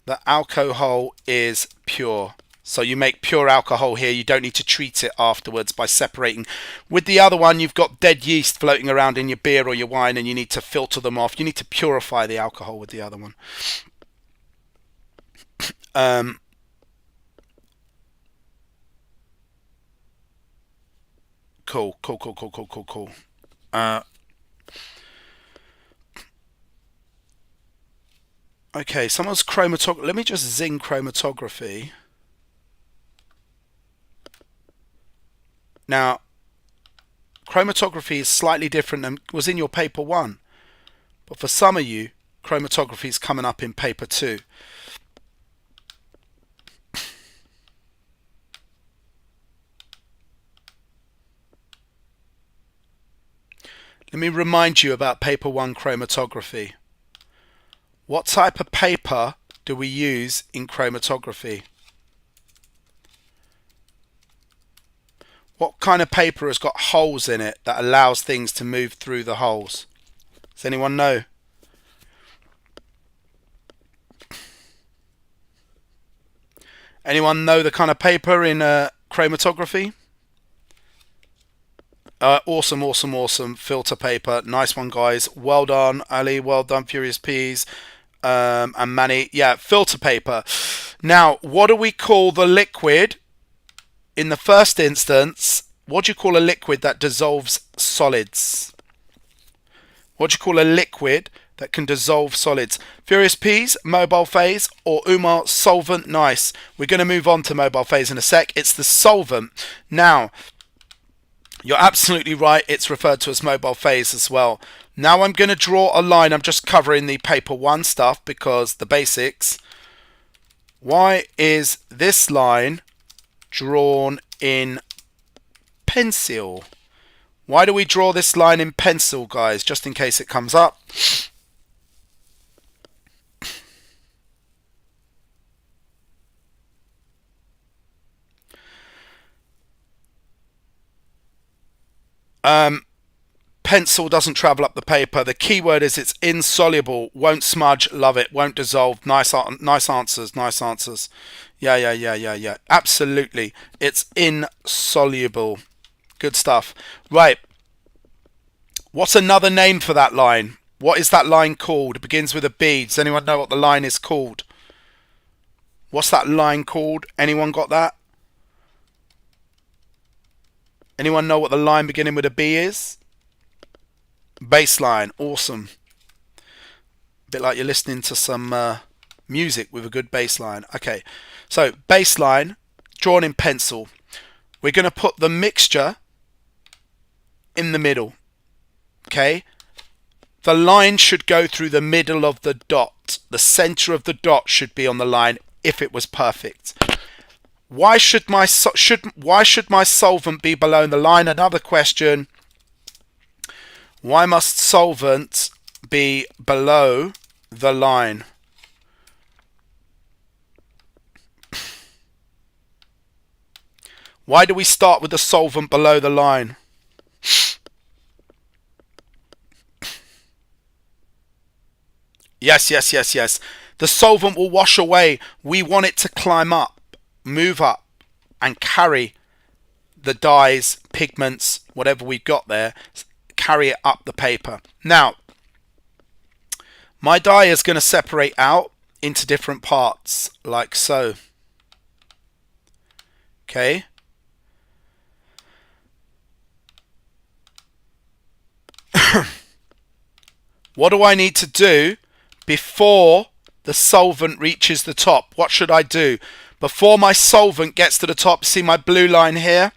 the alcohol is pure. So you make pure alcohol here. You don't need to treat it afterwards by separating. With the other one, you've got dead yeast floating around in your beer or your wine, and you need to filter them off. You need to purify the alcohol with the other one. Cool. Okay, someone's chromatography. Let me just zing chromatography. Now, chromatography is slightly different than was in your paper 1. But for some of you, chromatography is coming up in paper 2. Let me remind you about paper 1 chromatography. What type of paper do we use in chromatography? What kind of paper has got holes in it that allows things to move through the holes? Does anyone know? Anyone know the kind of paper in chromatography? Awesome. Filter paper. Nice one, guys. Well done, Ali. Well done, Furious Peas. And Manny. Yeah, filter paper. Now, what do we call the liquid? In the first instance, what do you call a liquid that dissolves solids? What do you call a liquid that can dissolve solids? Furious Peas, mobile phase, or Umar, solvent? Nice. We're going to move on to mobile phase in a sec. It's the solvent. Now, you're absolutely right. It's referred to as mobile phase as well. Now I'm going to draw a line. I'm just covering the paper 1 stuff because the basics. Why is this line drawn in pencil? Why do we draw this line in pencil, guys? Just in case it comes up. Pencil doesn't travel up the paper. The key word is it's insoluble. Won't smudge. Love it. Won't dissolve. Nice answers. Yeah. Absolutely. It's insoluble. Good stuff. Right. What's another name for that line? What is that line called? It begins with a B. Does anyone know what the line is called? What's that line called? Anyone got that? Anyone know what the line beginning with a B is? Baseline. Awesome. A bit like you're listening to some music with a good baseline. Okay, so baseline drawn in pencil. We're going to put the mixture in the middle. Okay, the line should go through the middle of the dot. The center of the dot should be on the line if it was perfect. Why should my solvent be below the line? Another question. Why must solvent be below the line? Why do we start with the solvent below the line? Yes. The solvent will wash away. We want it to climb up, move up, and carry the dyes, pigments, whatever we've got there, carry it up the paper. Now, my dye is going to separate out into different parts, like so. Okay. What do I need to do before the solvent reaches the top? What should I do? Before my solvent gets to the top, see my blue line here?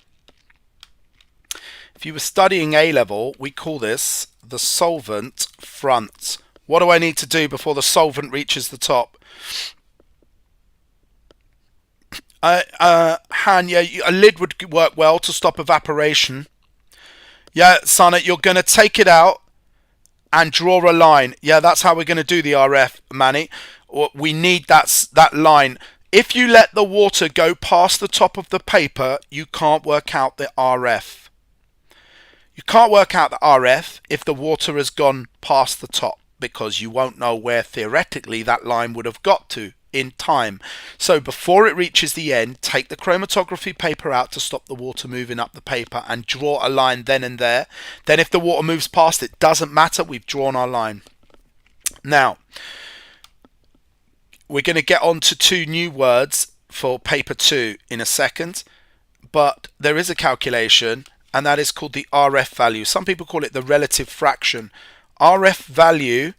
If you were studying A level, we call this the solvent front. What do I need to do before the solvent reaches the top? Han, yeah, a lid would work well to stop evaporation. Yeah, Sonnet, you're going to take it out and draw a line. Yeah, that's how we're going to do the RF, Manny. We need that line. If you let the water go past the top of the paper, you can't work out the RF. You can't work out the RF if the water has gone past the top, because you won't know where theoretically that line would have got to in time. So before it reaches the end, take the chromatography paper out to stop the water moving up the paper and draw a line then and there. Then if the water moves past, it doesn't matter, we've drawn our line. Now, we're going to get on to 2 new words for paper 2 in a second, but there is a calculation, and that is called the RF value. Some people call it the relative fraction. RF value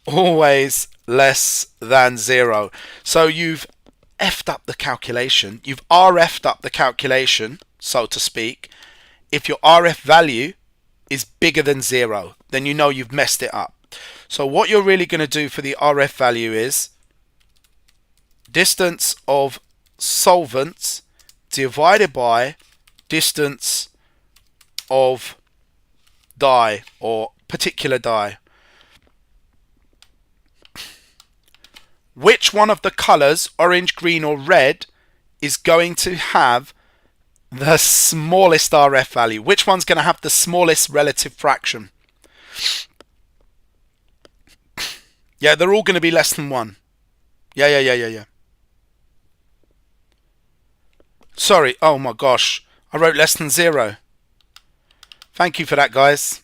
always less than 0. So you've effed up the calculation. You've RF'd up the calculation, so to speak. If your RF value is bigger than 0, then you know you've messed it up. So what you're really going to do for the RF value is distance of solvents divided by distance of dye or particular dye. Which one of the colors, orange, green or red, is going to have the smallest RF value? Which one's going to have the smallest relative fraction? Yeah, they're all going to be less than 1. Yeah. Sorry, oh my gosh, I wrote less than 0. Thank you for that, guys.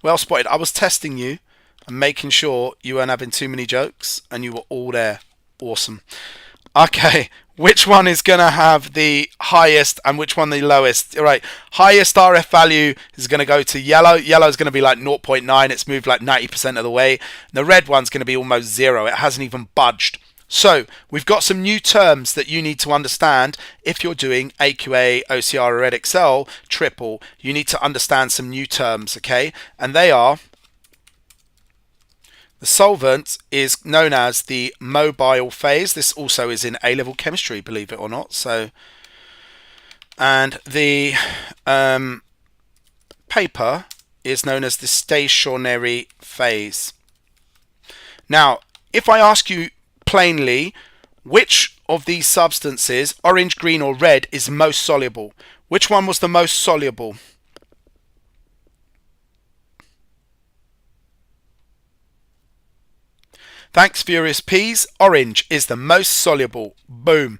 Well spotted. I was testing you and making sure you weren't having too many jokes, and you were all there. Awesome. Okay, which one is going to have the highest and which one the lowest? All right, highest RF value is going to go to yellow. Yellow is going to be like 0.9. It's moved like 90% of the way. The red one's going to be almost 0. It hasn't even budged. So we've got some new terms that you need to understand if you're doing AQA, OCR or Edexcel triple. You need to understand some new terms, okay? And they are: the solvent is known as the mobile phase. This also is in A-level chemistry, believe it or not. So, and the paper is known as the stationary phase. Now, if I ask you plainly, which of these substances, orange, green or red, is most soluble? Which one was the most soluble? Thanks, Furious Peas. Orange is the most soluble. Boom.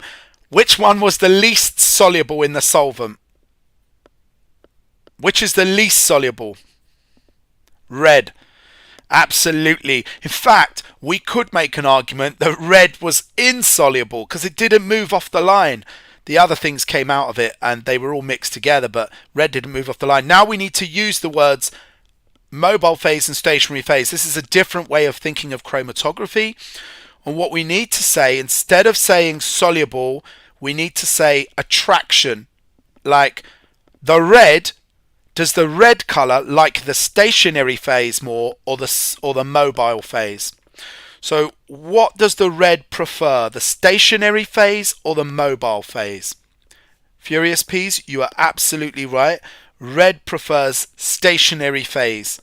Which one was the least soluble in the solvent? Which is the least soluble? Red. Absolutely. In fact, we could make an argument that red was insoluble because it didn't move off the line. The other things came out of it and they were all mixed together, but red didn't move off the line. Now we need to use the words mobile phase and stationary phase. This is a different way of thinking of chromatography. And what we need to say, instead of saying soluble, we need to say attraction. Like the red, does the red color like the stationary phase more or the mobile phase? So what does the red prefer, the stationary phase or the mobile phase? Furious Peas, you are absolutely right. Red prefers stationary phase.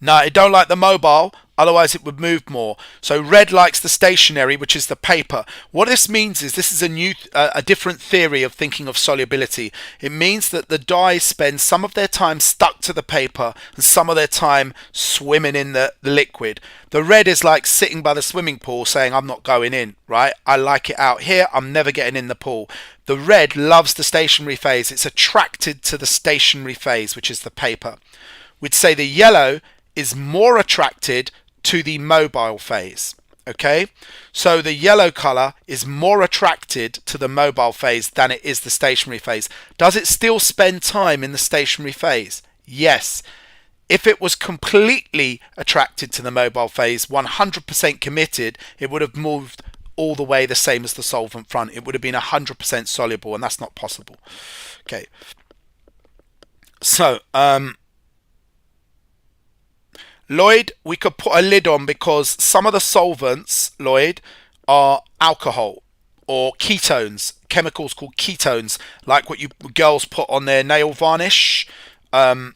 Now, it don't like the mobile, otherwise it would move more. So red likes the stationary, which is the paper. What this means is this is a different theory of thinking of solubility. It means that the dyes spend some of their time stuck to the paper and some of their time swimming in the liquid. The red is like sitting by the swimming pool saying, I'm not going in, right? I like it out here. I'm never getting in the pool. The red loves the stationary phase. It's attracted to the stationary phase, which is the paper. We'd say the yellow is more attracted to the mobile phase. Okay, so the yellow color is more attracted to the mobile phase than it is the stationary phase. Does it still spend time in the stationary phase? Yes. If it was completely attracted to the mobile phase, 100% committed, it would have moved all the way the same as the solvent front. It would have been 100% soluble, and that's not possible. Okay. So, Lloyd, we could put a lid on because some of the solvents, Lloyd, are alcohol or ketones, chemicals called ketones, like what you girls put on their nail varnish and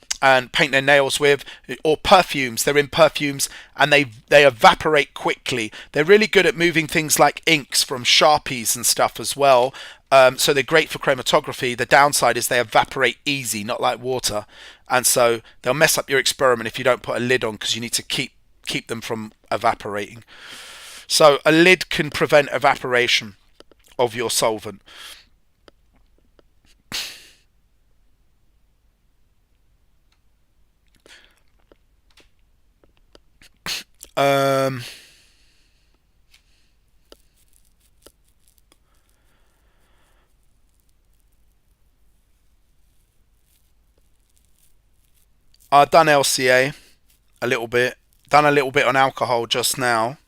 paint their nails with, or perfumes. They're in perfumes and they evaporate quickly. They're really good at moving things like inks from Sharpies and stuff as well. So they're great for chromatography. The downside is they evaporate easy, not like water. And so they'll mess up your experiment if you don't put a lid on, because you need to keep them from evaporating. So a lid can prevent evaporation of your solvent. I've done LCA a little bit. Done a little bit on alcohol just now.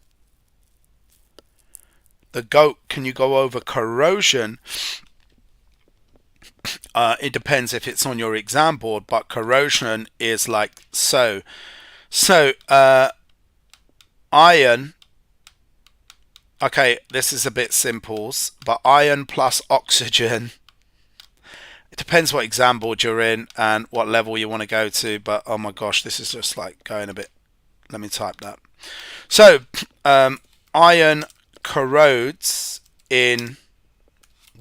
The goat, can you go over corrosion? It depends if it's on your exam board, but corrosion is like so. So, iron, okay, this is a bit simples, but iron plus oxygen. It depends what exam board you're in and what level you want to go to, but oh my gosh, this is just like going a bit. Let me type that. So, iron corrodes in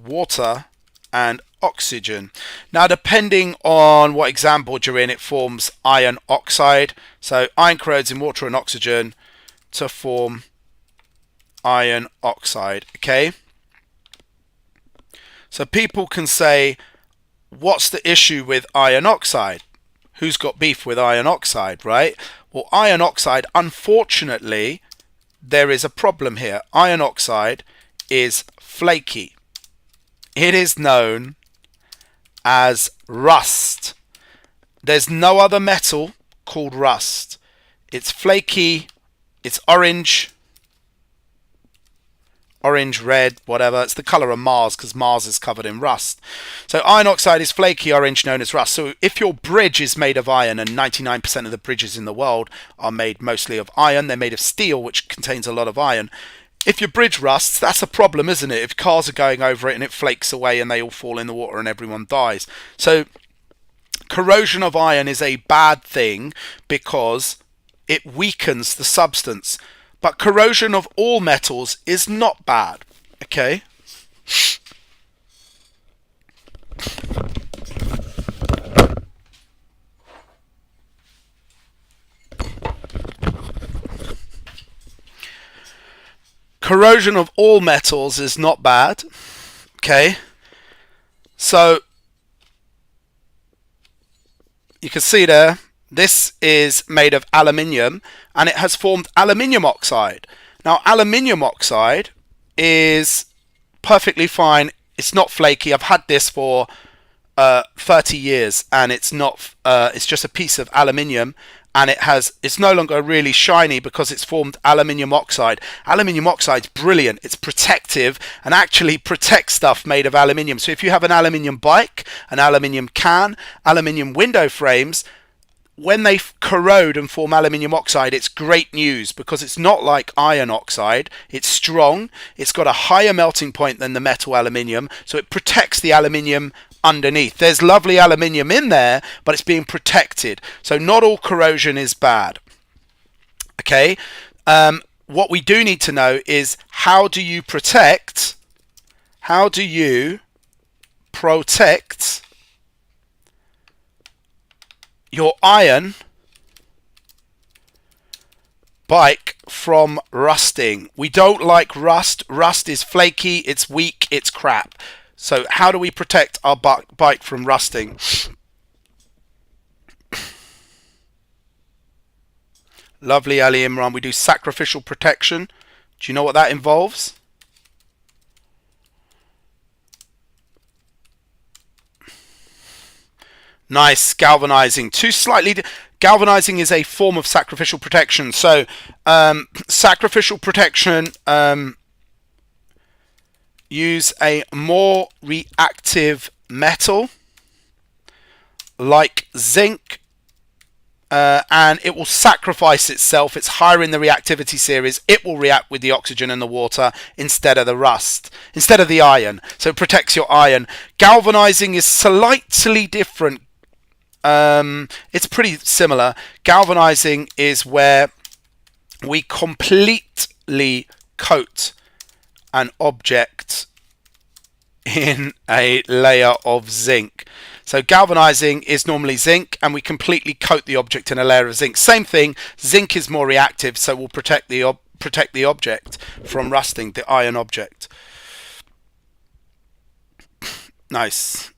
water and oxygen. Now, depending on what exam board you're in, it forms iron oxide. So, iron corrodes in water and oxygen to form iron oxide. Okay. So, people can say, what's the issue with iron oxide? Who's got beef with iron oxide, right? Well, iron oxide, unfortunately, there is a problem here. Iron oxide is flaky. It is known as rust. There's no other metal called rust. It's flaky, it's orange, red, whatever. It's the color of Mars because Mars is covered in rust. So iron oxide is flaky orange, known as rust. So if your bridge is made of iron, and 99% of the bridges in the world are made mostly of iron, they're made of steel, which contains a lot of iron. If your bridge rusts, that's a problem, isn't it? If cars are going over it and it flakes away and they all fall in the water and everyone dies. So corrosion of iron is a bad thing because it weakens the substance. But corrosion of all metals is not bad, okay? Corrosion of all metals is not bad, okay? So, you can see there, this is made of aluminium and it has formed aluminium oxide. Now, aluminium oxide is perfectly fine. It's not flaky. I've had this for 30 years and it's not. It's just a piece of aluminium, and it's no longer really shiny because it's formed aluminium oxide. Aluminium oxide's brilliant. It's protective and actually protects stuff made of aluminium. So if you have an aluminium bike, an aluminium can, aluminium window frames, when they corrode and form aluminium oxide, it's great news because it's not like iron oxide. It's strong. It's got a higher melting point than the metal aluminium, so it protects the aluminium underneath. There's lovely aluminium in there, but it's being protected. So not all corrosion is bad. Okay. What we do need to know is how do you protect your iron bike from rusting. We don't like rust. Rust is flaky, it's weak, it's crap. So how do we protect our bike from rusting? Lovely, Ali Imran. We do sacrificial protection. Do you know what that involves? Nice. Galvanizing. Galvanizing is a form of sacrificial protection. So sacrificial protection use a more reactive metal like zinc, and it will sacrifice itself. It's higher in the reactivity series. It will react with the oxygen and the water instead of the rust, instead of the iron. So it protects your iron. Galvanizing is slightly different. It's pretty similar. Galvanizing is where we completely coat an object in a layer of zinc. So galvanizing is normally zinc, and we completely coat the object in a layer of zinc. Same thing, zinc is more reactive, so we'll protect the object from rusting, the iron object. Nice.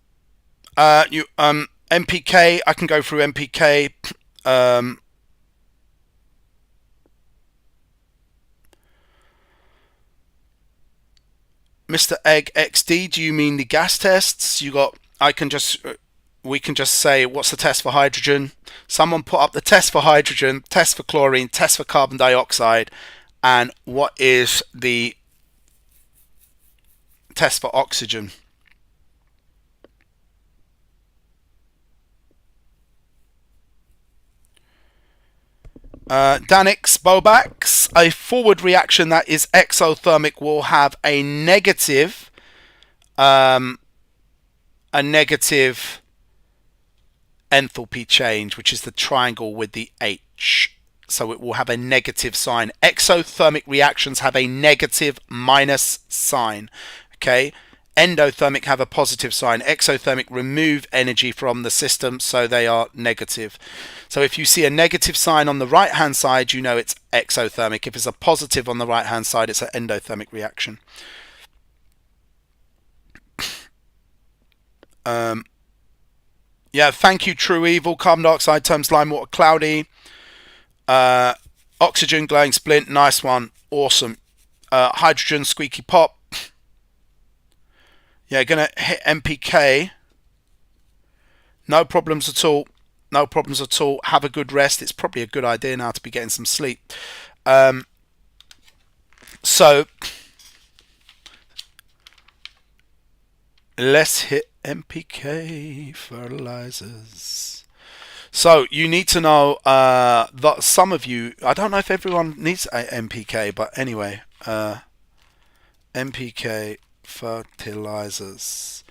MPK, I can go through MPK. Mr. Egg XD, do you mean the gas tests? We can just say, what's the test for hydrogen? Someone put up the test for hydrogen, test for chlorine, test for carbon dioxide, and what is the test for oxygen? Danix Bobax, a forward reaction that is exothermic will have a negative enthalpy change, which is the triangle with the H. So it will have a negative sign. Exothermic reactions have a negative minus sign. Okay. Endothermic have a positive sign. Exothermic remove energy from the system, so they are negative. So if you see a negative sign on the right hand side, you know it's exothermic. If it's a positive on the right hand side, it's an endothermic reaction. Yeah, thank you, True Evil. Carbon dioxide terms lime water cloudy. Oxygen glowing splint, nice one, awesome. Hydrogen squeaky pop. Yeah, gonna hit MPK. No problems at all. No problems at all. Have a good rest. It's probably a good idea now to be getting some sleep. So let's hit MPK fertilizers. So you need to know that some of you, I don't know if everyone needs a MPK, but anyway, MPK fertilizers.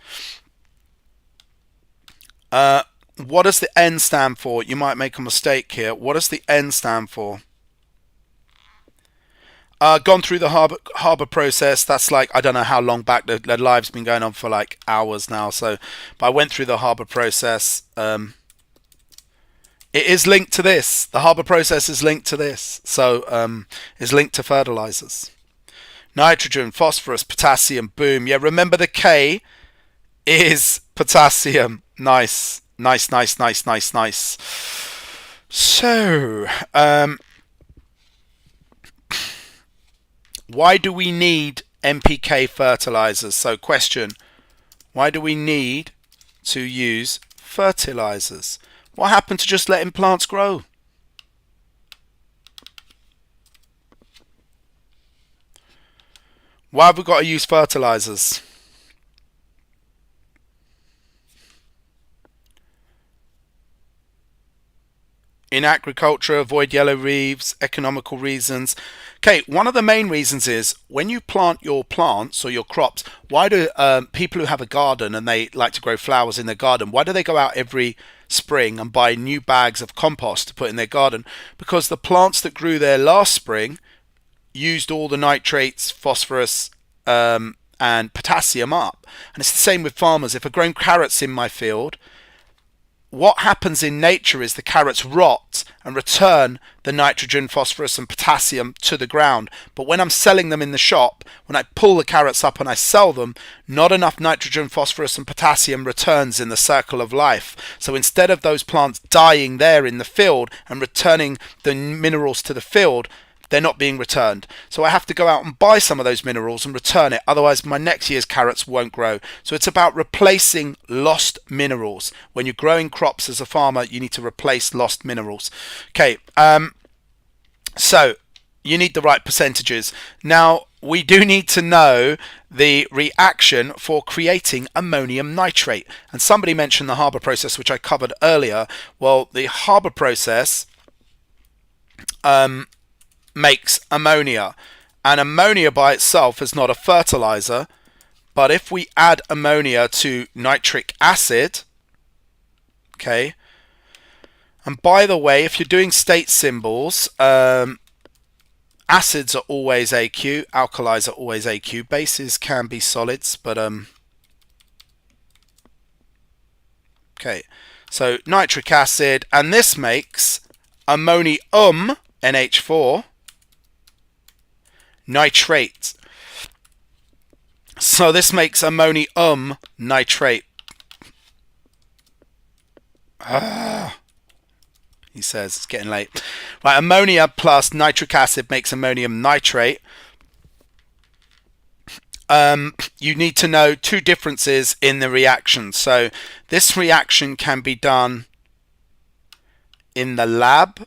What does the N stand for? You might make a mistake here. What does the N stand for? Gone through the Haber process. That's like, I don't know how long back. The live's been going on for like hours now. So, but I went through the Haber process. It is linked to this. The Haber process is linked to this. So, is linked to fertilizers. Nitrogen, phosphorus, potassium, boom. Yeah, remember the K is potassium. Nice. Nice, nice, nice, nice, nice. So, why do we need NPK fertilizers? So question, why do we need to use fertilizers? What happened to just letting plants grow? Why have we got to use fertilizers? In agriculture, avoid yellow leaves, economical reasons. Okay, one of the main reasons is when you plant your plants or your crops, why do people who have a garden and they like to grow flowers in their garden, why do they go out every spring and buy new bags of compost to put in their garden? Because the plants that grew there last spring used all the nitrates, phosphorus, and potassium up. And it's the same with farmers. If I've grown carrots in my field, what happens in nature is the carrots rot and return the nitrogen, phosphorus and potassium to the ground. But when I'm selling them in the shop, when I pull the carrots up and I sell them, not enough nitrogen, phosphorus and potassium returns in the circle of life. So instead of those plants dying there in the field and returning the minerals to the field, they're not being returned. So I have to go out and buy some of those minerals and return it. Otherwise, my next year's carrots won't grow. So it's about replacing lost minerals. When you're growing crops as a farmer, you need to replace lost minerals. Okay, so You need the right percentages. Now, we do need to know the reaction for creating ammonium nitrate. And somebody mentioned the Haber process, which I covered earlier. Well, the Haber process makes ammonia. And ammonia by itself is not a fertilizer. But if we add ammonia to nitric acid, okay, and by the way, if you're doing state symbols, acids are always AQ, alkalis are always AQ, bases can be solids, but okay, so nitric acid, and this makes ammonium, NH4, nitrate. So this makes ammonium nitrate. He says it's getting late. Right, ammonia plus nitric acid makes ammonium nitrate. You need to know two differences in the reaction. So this reaction can be done in the lab.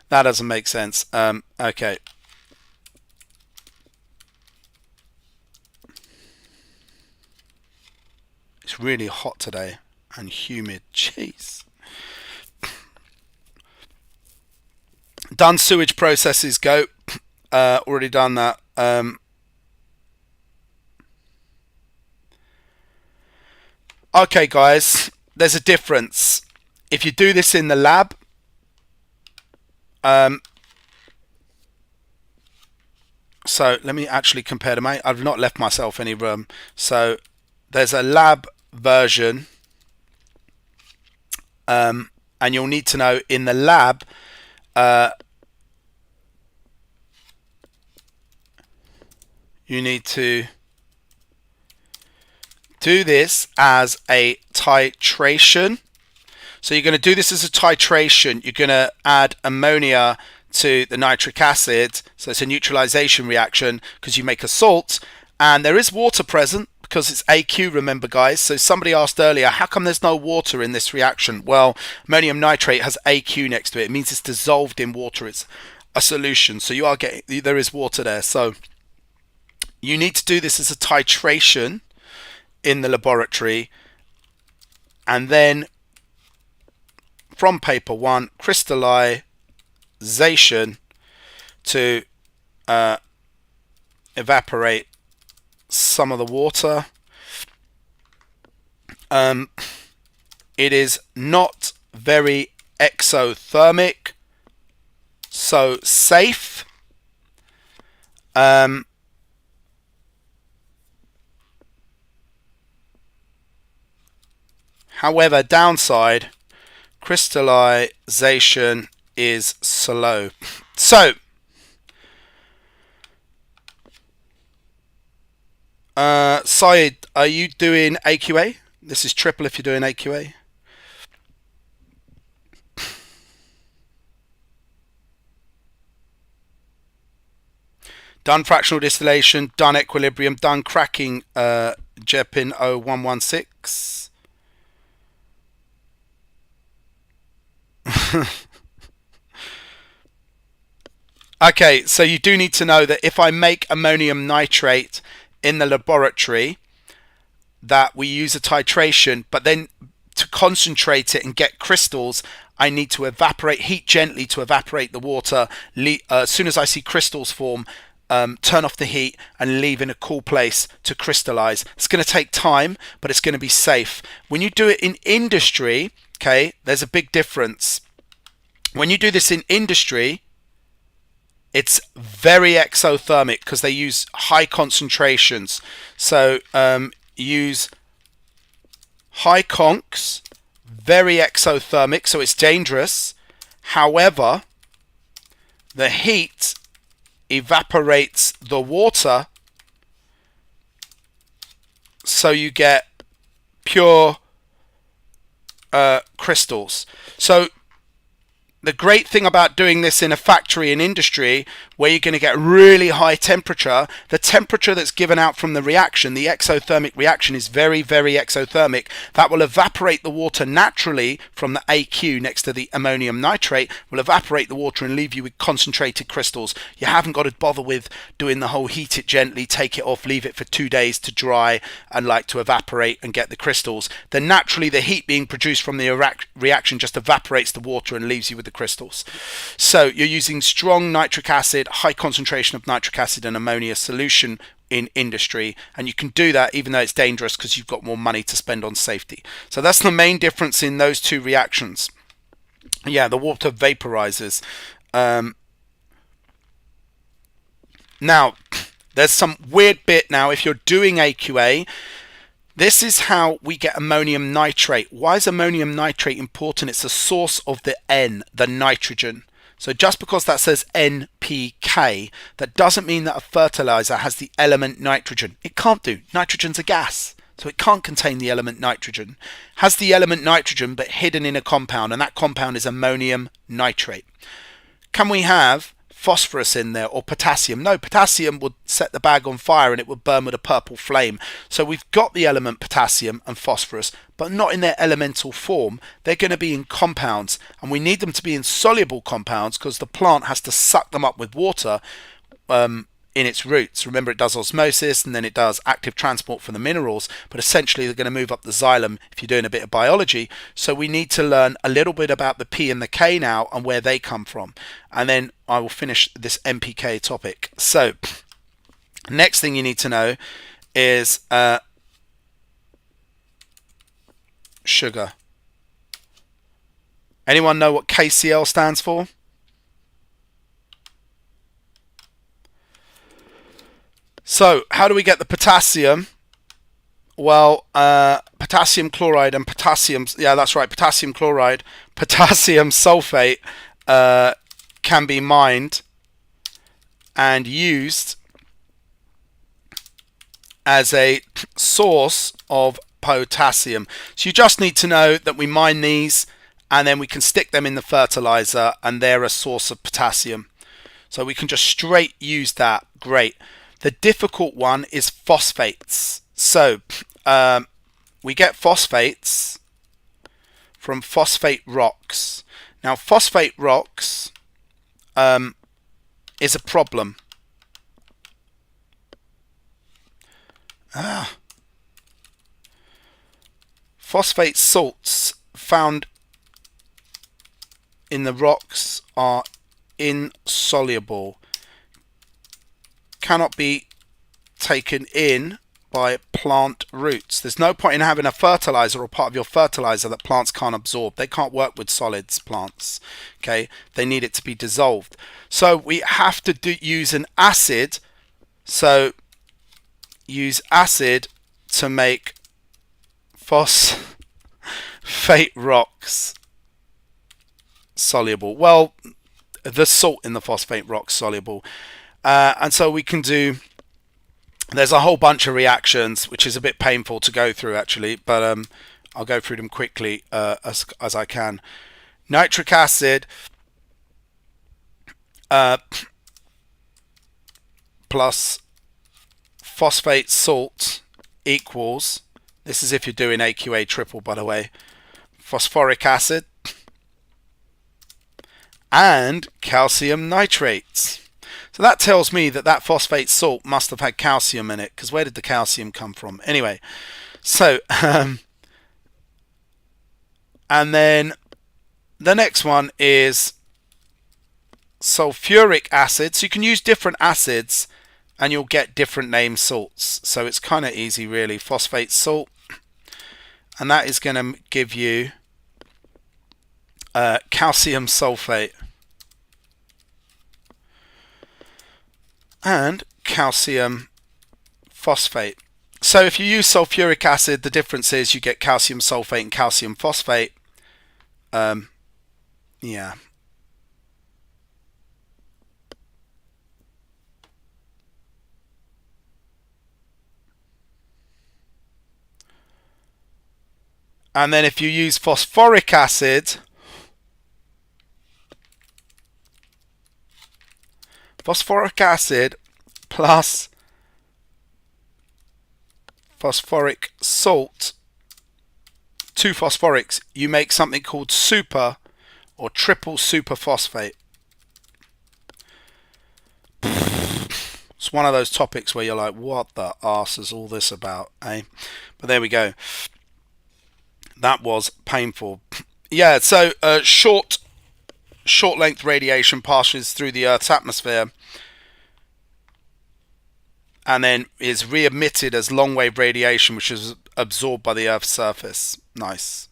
That doesn't make sense. Okay. It's really hot today and humid. Jeez. Done sewage processes, go. Already done that. Okay, guys, there's a difference. If you do this in the lab, so let me actually compare them. I've not left myself any room. So there's a lab version, and you'll need to know in the lab, you need to do this as a titration. So you're going to do this as a titration. You're going to add ammonia to the nitric acid. So it's a neutralization reaction because you make a salt. And there is water present because it's AQ, remember, guys. So somebody asked earlier, how come there's no water in this reaction? Well, ammonium nitrate has AQ next to it. It means it's dissolved in water. It's a solution. So you are getting, there is water there. So you need to do this as a titration in the laboratory, and then from paper 1, crystallization to evaporate some of the water. It is not very exothermic, so safe. However, downside, crystallization is slow. So, Syed, are you doing AQA? This is triple if you're doing AQA. Done fractional distillation, done equilibrium, done cracking Jepin 0116. Okay, so you do need to know that if I make ammonium nitrate in the laboratory, that we use a titration, but then to concentrate it and get crystals, I need to evaporate, heat gently to evaporate the water. As soon as I see crystals form, turn off the heat and leave in a cool place to crystallize. It's going to take time, but it's going to be safe. When you do it in industry, okay, there's a big difference. When you do this in industry, it's very exothermic because they use high concentrations. So use high concs, very exothermic, so it's dangerous. However, the heat evaporates the water, so you get pure crystals. So the great thing about doing this in a factory in industry where you're going to get really high temperature, the temperature that's given out from the reaction, the exothermic reaction, is very, very exothermic. That will evaporate the water naturally from the AQ next to the ammonium nitrate, will evaporate the water and leave you with concentrated crystals. You haven't got to bother with doing the whole heat it gently, take it off, leave it for 2 days to dry and like to evaporate and get the crystals. Then naturally the heat being produced from the reaction just evaporates the water and leaves you with the crystals. So you're using strong nitric acid, high concentration of nitric acid and ammonia solution in industry, and you can do that even though it's dangerous because you've got more money to spend on safety. So that's the main difference in those two reactions. Yeah, the water vaporizes. Now there's some weird bit now if you're doing AQA. This is how we get ammonium nitrate. Why is ammonium nitrate important? It's the source of the N, the nitrogen. So just because that says NPK, that doesn't mean that a fertilizer has the element nitrogen. It can't do. Nitrogen's a gas, so it can't contain the element nitrogen. Has the element nitrogen but hidden in a compound, and that compound is ammonium nitrate. Can we have phosphorus in there or potassium? No, potassium would set the bag on fire and it would burn with a purple flame. So we've got the element potassium and phosphorus, but not in their elemental form. They're going to be in compounds, and we need them to be in soluble compounds because the plant has to suck them up with water in its roots. Remember, it does osmosis and then it does active transport for the minerals, but essentially they're going to move up the xylem if you're doing a bit of biology. So we need to learn a little bit about the P and the K now and where they come from, and then I will finish this NPK topic. So next thing you need to know is sugar. Anyone know what KCl stands for? So how do we get the potassium? Well, potassium chloride and potassium, yeah, that's right, potassium chloride, potassium sulfate can be mined and used as a source of potassium. So you just need to know that we mine these and then we can stick them in the fertilizer and they're a source of potassium. So we can just straight use that. Great. The difficult one is phosphates. So we get phosphates from phosphate rocks. Now phosphate rocks is a problem. Phosphate salts found in the rocks are insoluble, cannot be taken in by plant roots. There's no point in having a fertilizer or part of your fertilizer that plants can't absorb. They can't work with solids, plants. Okay, they need it to be dissolved. So we have to use an acid. So use acid to make phosphate rocks soluble. Well, the salt in the phosphate rocks soluble. And so we can do, there's a whole bunch of reactions which is a bit painful to go through actually, but I'll go through them quickly as I can. Nitric acid plus phosphate salt equals, this is if you're doing AQA triple by the way, phosphoric acid and calcium nitrates. So that tells me that that phosphate salt must have had calcium in it, because where did the calcium come from? Anyway, so and then the next one is sulfuric acid. So you can use different acids and you'll get different name salts. So it's kind of easy really. Phosphate salt, and that is going to give you calcium sulfate and calcium phosphate. So if you use sulfuric acid, the difference is you get calcium sulfate and calcium phosphate. Yeah. And then if you use phosphoric acid, phosphoric acid plus phosphoric salt, 2 phosphorics, you make something called super or triple superphosphate. It's one of those topics where you're like, what the arse is all this about, eh? But there we go. That was painful. Yeah, so short length radiation passes through the Earth's atmosphere and then is re-emitted as long wave radiation, which is absorbed by the Earth's surface. Nice.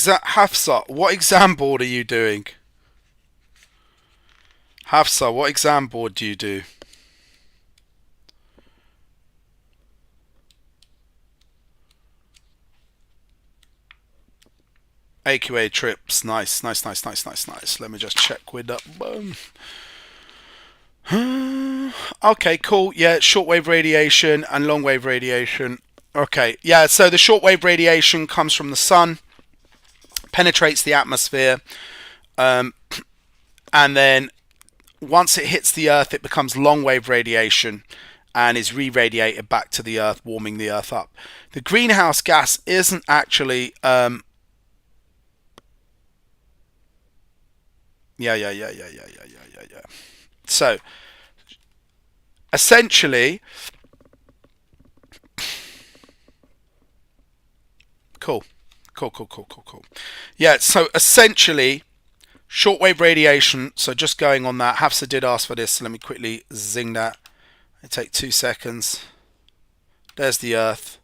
Hafsa, what exam board are you doing? Hafsa, what exam board do you do? AQA trips, nice. Let me just check with that. Okay, cool. Yeah, shortwave radiation and long wave radiation. Okay, yeah, so the shortwave radiation comes from the sun, penetrates the atmosphere, and then once it hits the Earth, it becomes long wave radiation and is re-radiated back to the Earth, warming the Earth up. The greenhouse gas isn't actually... Yeah. So, essentially... Cool. Yeah, so essentially, shortwave radiation, so just going on that, Hafsa did ask for this, so let me quickly zing that. It take 2 seconds. There's the Earth.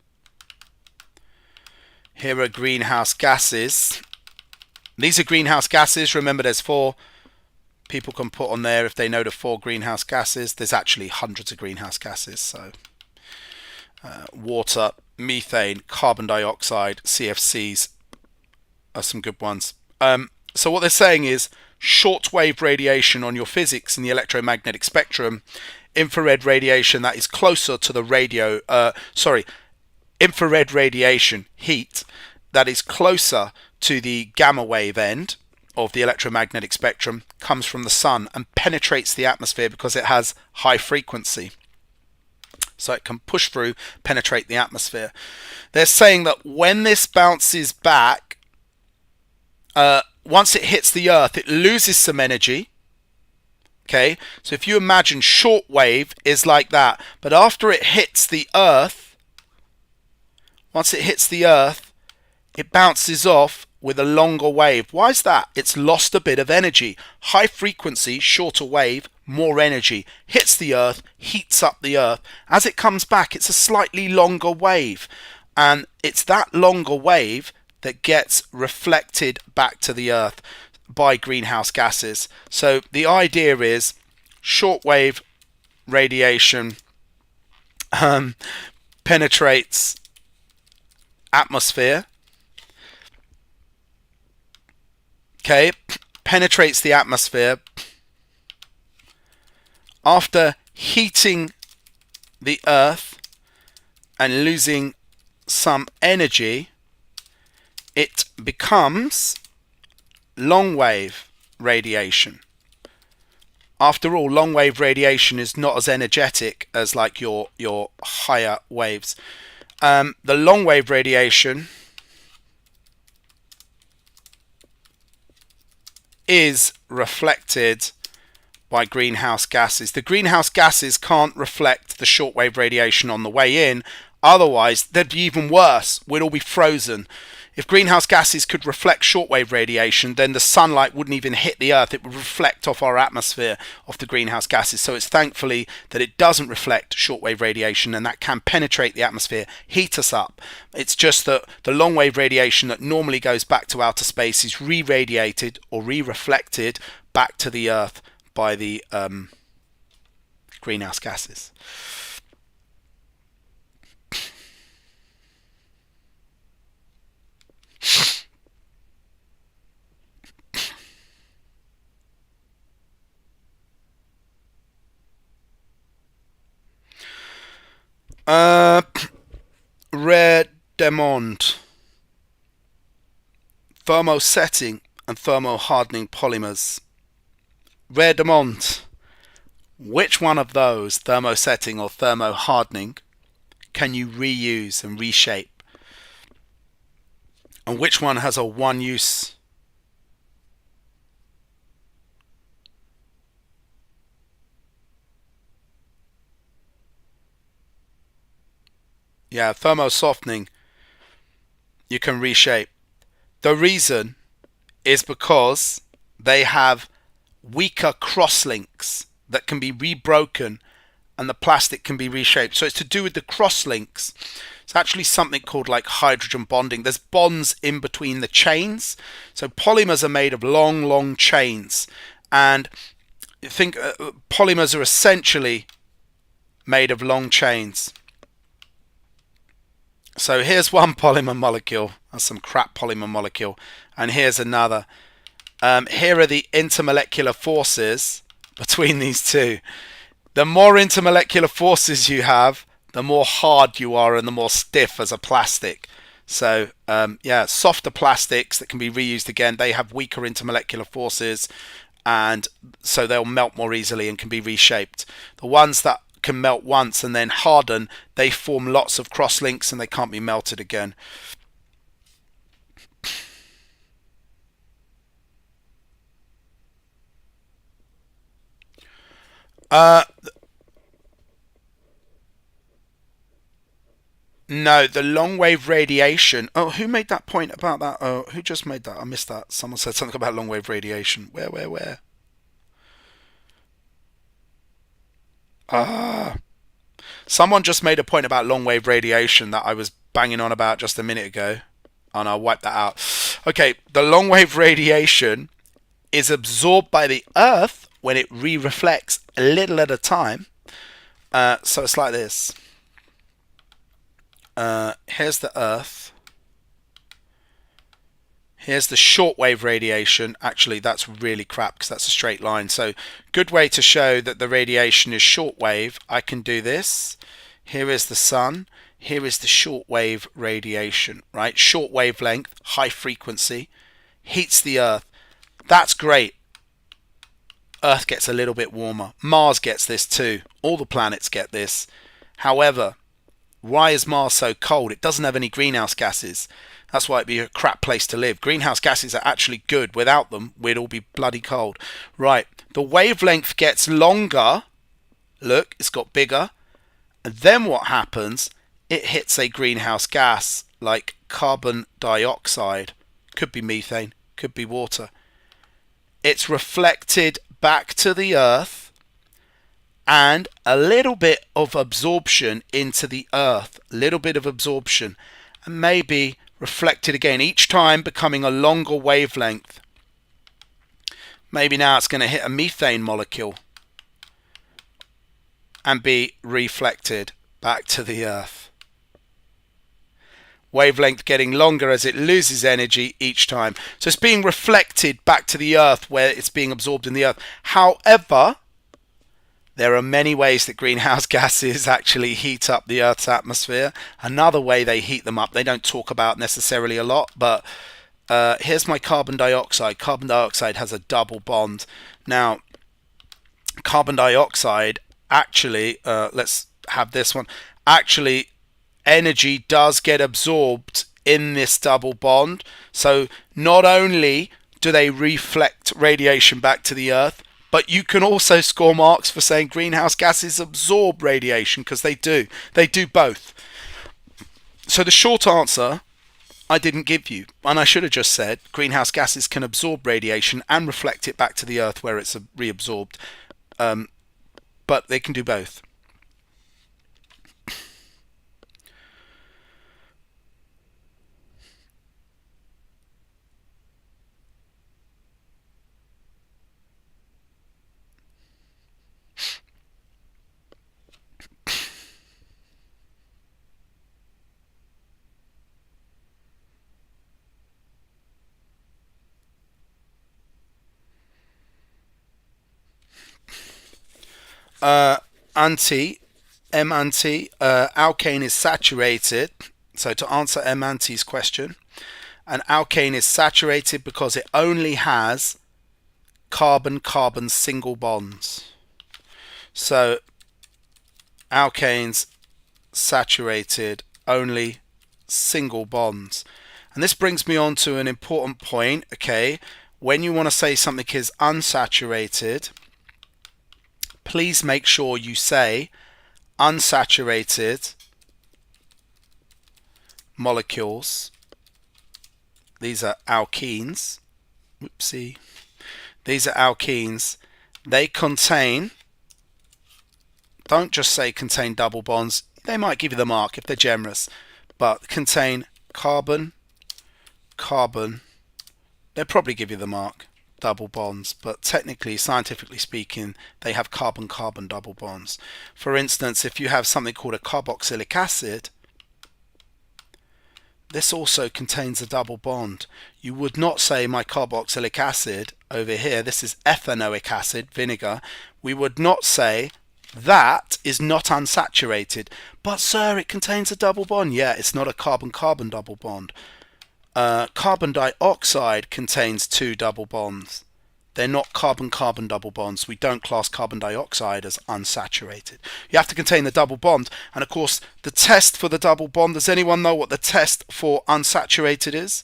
Here are greenhouse gases. These are greenhouse gases. Remember, there's 4. People can put on there if they know the 4 greenhouse gases. There's actually hundreds of greenhouse gases. So, water, methane, carbon dioxide, CFCs are some good ones. So what they're saying is shortwave radiation on your physics in the electromagnetic spectrum, infrared radiation that is closer to the infrared radiation heat that is closer to the gamma wave end of the electromagnetic spectrum comes from the sun and penetrates the atmosphere because it has high frequency. So it can push through, penetrate the atmosphere. They're saying that when this bounces back, once it hits the Earth, it loses some energy. Okay, so if you imagine shortwave is like that, but after it hits the Earth, once it hits the Earth, it bounces off with a longer wave. Why is that? It's lost a bit of energy. High frequency, shorter wave, more energy. Hits the Earth, heats up the Earth. As it comes back, it's a slightly longer wave. And it's that longer wave that gets reflected back to the Earth by greenhouse gases. So the idea is shortwave radiation penetrates atmosphere. Okay, penetrates the atmosphere. After heating the Earth and losing some energy, it becomes long wave radiation. After all, long wave radiation is not as energetic as like your higher waves. The long wave radiation is reflected by greenhouse gases. The greenhouse gases can't reflect the shortwave radiation on the way in, otherwise they'd be even worse. We'd all be frozen. If greenhouse gases could reflect shortwave radiation, then the sunlight wouldn't even hit the Earth. It would reflect off our atmosphere, off the greenhouse gases. So it's thankfully that it doesn't reflect shortwave radiation, and that can penetrate the atmosphere, heat us up. It's just that the long-wave radiation that normally goes back to outer space is re-radiated or re-reflected back to the Earth by the greenhouse gases. Redemond, thermosetting and thermohardening polymers. Redemond, which one of those, thermosetting or thermohardening, can you reuse and reshape? And which one has a one use? Yeah, thermosoftening, you can reshape. The reason is because they have weaker crosslinks that can be rebroken and the plastic can be reshaped. So it's to do with the crosslinks. It's actually something called like hydrogen bonding. There's bonds in between the chains. So polymers are made of long chains. And you think polymers are essentially made of long chains. So here's one polymer molecule. That's some crap polymer molecule. And here's another. Here are the intermolecular forces between these two. The more intermolecular forces you have, the more hard you are and the more stiff as a plastic. So yeah, softer plastics that can be reused again, they have weaker intermolecular forces, and so they'll melt more easily and can be reshaped. The ones that can melt once and then harden, they form lots of crosslinks and they can't be melted again. No, the long wave radiation. Oh, who made that point about that? Oh, who just made that? I missed that. Someone said something about long wave radiation. Where? Someone just made a point about long wave radiation that I was banging on about just a minute ago, and I'll wipe that out. Okay, the long wave radiation is absorbed by the Earth when it re-reflects a little at a time. So it's like this. Here's the Earth. Here's the shortwave radiation. Actually, that's really crap because that's a straight line. So good way to show that the radiation is shortwave. I can do this. Here is the sun. Here is the shortwave radiation, right? Short wavelength, high frequency, heats the Earth. That's great. Earth gets a little bit warmer. Mars gets this too. All the planets get this. However, why is Mars so cold? It doesn't have any greenhouse gases. That's why it'd be a crap place to live. Greenhouse gases are actually good. Without them, we'd all be bloody cold. Right, the wavelength gets longer. Look, it's got bigger. And then what happens? It hits a greenhouse gas like carbon dioxide. Could be methane, could be water. It's reflected back to the Earth, and a little bit of absorption into the Earth. A little bit of absorption. And maybe reflected again, each time becoming a longer wavelength. Maybe now it's going to hit a methane molecule and be reflected back to the Earth. Wavelength getting longer as it loses energy each time. So it's being reflected back to the Earth where it's being absorbed in the Earth. However, there are many ways that greenhouse gases actually heat up the Earth's atmosphere. Another way they heat them up, they don't talk about necessarily a lot, but here's my carbon dioxide. Carbon dioxide has a double bond. Now, carbon dioxide actually, let's have this one. Actually, energy does get absorbed in this double bond. So not only do they reflect radiation back to the Earth, but you can also score marks for saying greenhouse gases absorb radiation, because they do. They do both. So the short answer I didn't give you, and I should have just said greenhouse gases can absorb radiation and reflect it back to the earth where it's reabsorbed, but they can do both. Anti, M-anti, alkane is saturated. So to answer M-anti's question, an alkane is saturated because it only has carbon-carbon single bonds. So alkanes saturated, only single bonds. And this brings me on to an important point, okay? When you want to say something is unsaturated, please make sure you say unsaturated molecules. These are alkenes. Whoopsie. These are alkenes. They contain, don't just say contain double bonds. They might give you the mark if they're generous, but contain carbon, carbon. They'll probably give you the mark, double bonds, but technically, scientifically speaking, they have carbon-carbon double bonds. For instance, if you have something called a carboxylic acid, this also contains a double bond. You would not say my carboxylic acid over here, this is ethanoic acid, vinegar. We would not say that is not unsaturated. But sir, it contains a double bond. Yeah, it's not a carbon-carbon double bond. Carbon dioxide contains two double bonds. They're not carbon-carbon double bonds. We don't class carbon dioxide as unsaturated. You have to contain the double bond. And of course, the test for the double bond, does anyone know what the test for unsaturated is?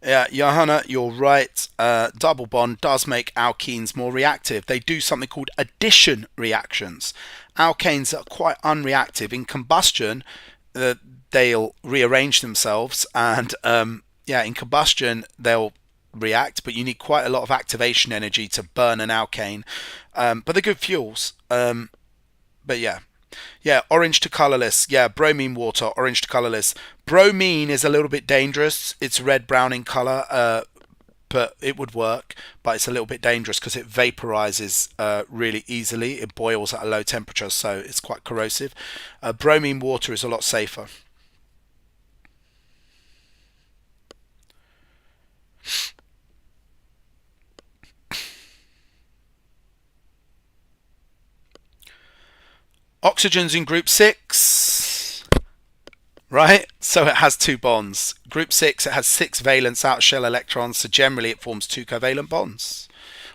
Yeah, Johanna, you're right. Double bond does make alkenes more reactive. They do something called addition reactions. Alkanes are quite unreactive. In combustion, they'll rearrange themselves, and yeah, in combustion they'll react, but you need quite a lot of activation energy to burn an alkane. But they're good fuels. But yeah, orange to colorless. Yeah, bromine water, orange to colorless. Bromine is a little bit dangerous. It's red-brown in color, but it would work. But it's a little bit dangerous because it vaporizes really easily. It boils at a low temperature, so it's quite corrosive. Bromine water is a lot safer. Oxygen's in group 6, right? So it has two bonds. Group 6, it has 6 valence outer shell electrons, so generally it forms 2 covalent bonds,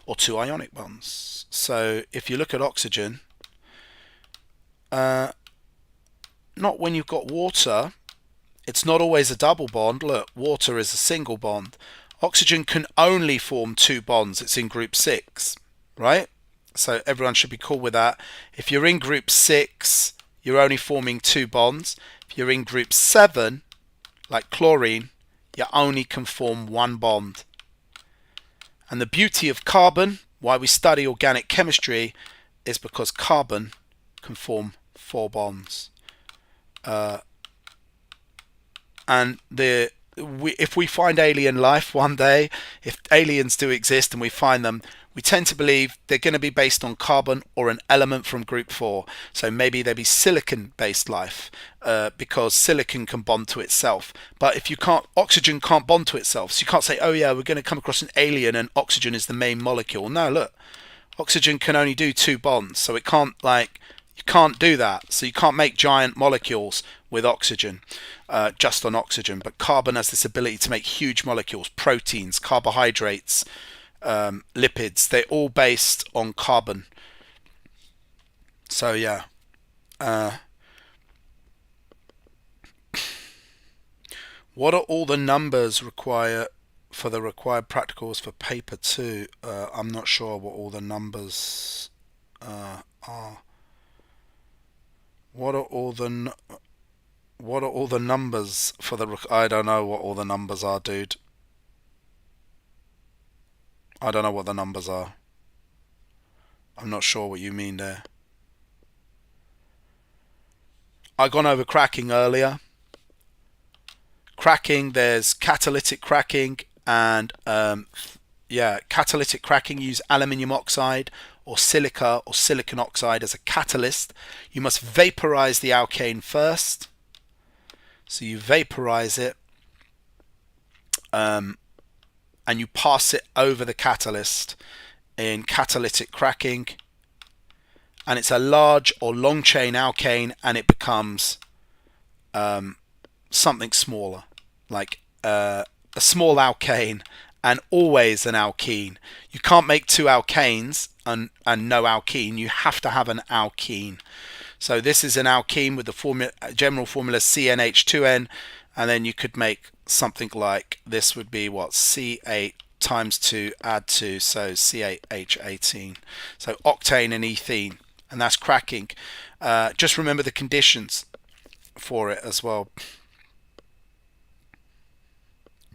or 2 ionic bonds. So if you look at oxygen, not when you've got water, it's not always a double bond. Look, water is a single bond. Oxygen can only form 2 bonds. It's in group 6, right? So everyone should be cool with that. If you're in group 6, you're only forming 2 bonds. If you're in group 7, like chlorine, you only can form 1 bond. And the beauty of carbon, why we study organic chemistry, is because carbon can form 4 bonds. And if we find alien life one day, if aliens do exist and we find them, we tend to believe they're going to be based on carbon or an element from group 4. So maybe there'll be silicon-based life, because silicon can bond to itself. But if you can't, oxygen can't bond to itself. So you can't say, oh yeah, we're going to come across an alien and oxygen is the main molecule. No, look, oxygen can only do 2 bonds. So it can't, like, you can't do that. So you can't make giant molecules with oxygen, just on oxygen. But carbon has this ability to make huge molecules, proteins, carbohydrates, lipids. They're all based on carbon. So yeah. What are all the numbers required for the required practicals for paper 2? I'm not sure what all the numbers R. What are all the numbers for the? I don't know what all the numbers are, dude. I don't know what the numbers are. I'm not sure what you mean there. I gone over cracking earlier. Cracking, there's catalytic cracking and catalytic cracking. Use aluminium oxide or silica or silicon oxide as a catalyst. You must vaporize the alkane first. So you vaporize it and you pass it over the catalyst in catalytic cracking, and it's a large or long chain alkane, and it becomes something smaller, like a small alkane and always an alkene. You can't make two alkanes and no alkene. You have to have an alkene. So this is an alkene with the general formula CnH2n, and then you could make something like this would be what, C8 times 2 add 2, so C8H18. So octane and ethene, and that's cracking. Just remember the conditions for it as well.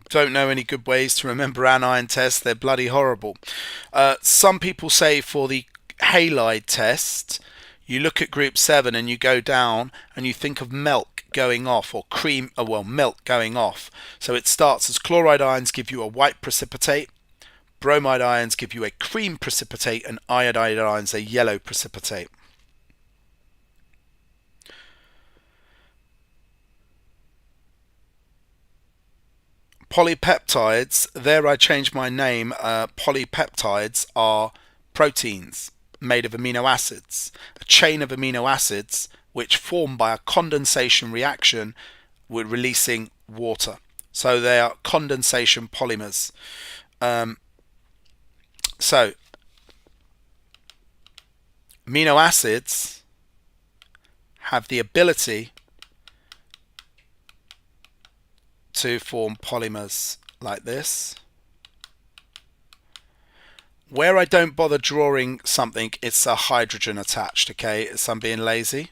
Don't know any good ways to remember anion tests. They're bloody horrible. Some people say for the halide test, you look at group 7 and you go down and you think of milk going off, or cream, milk going off. So it starts as chloride ions give you a white precipitate, bromide ions give you a cream precipitate, and iodide ions a yellow precipitate. Polypeptides, there I changed my name. Polypeptides are proteins made of amino acids, a chain of amino acids which form by a condensation reaction with releasing water. So they are condensation polymers. So amino acids have the ability to form polymers like this. Where I don't bother drawing something, it's a hydrogen attached, okay? So I'm being lazy.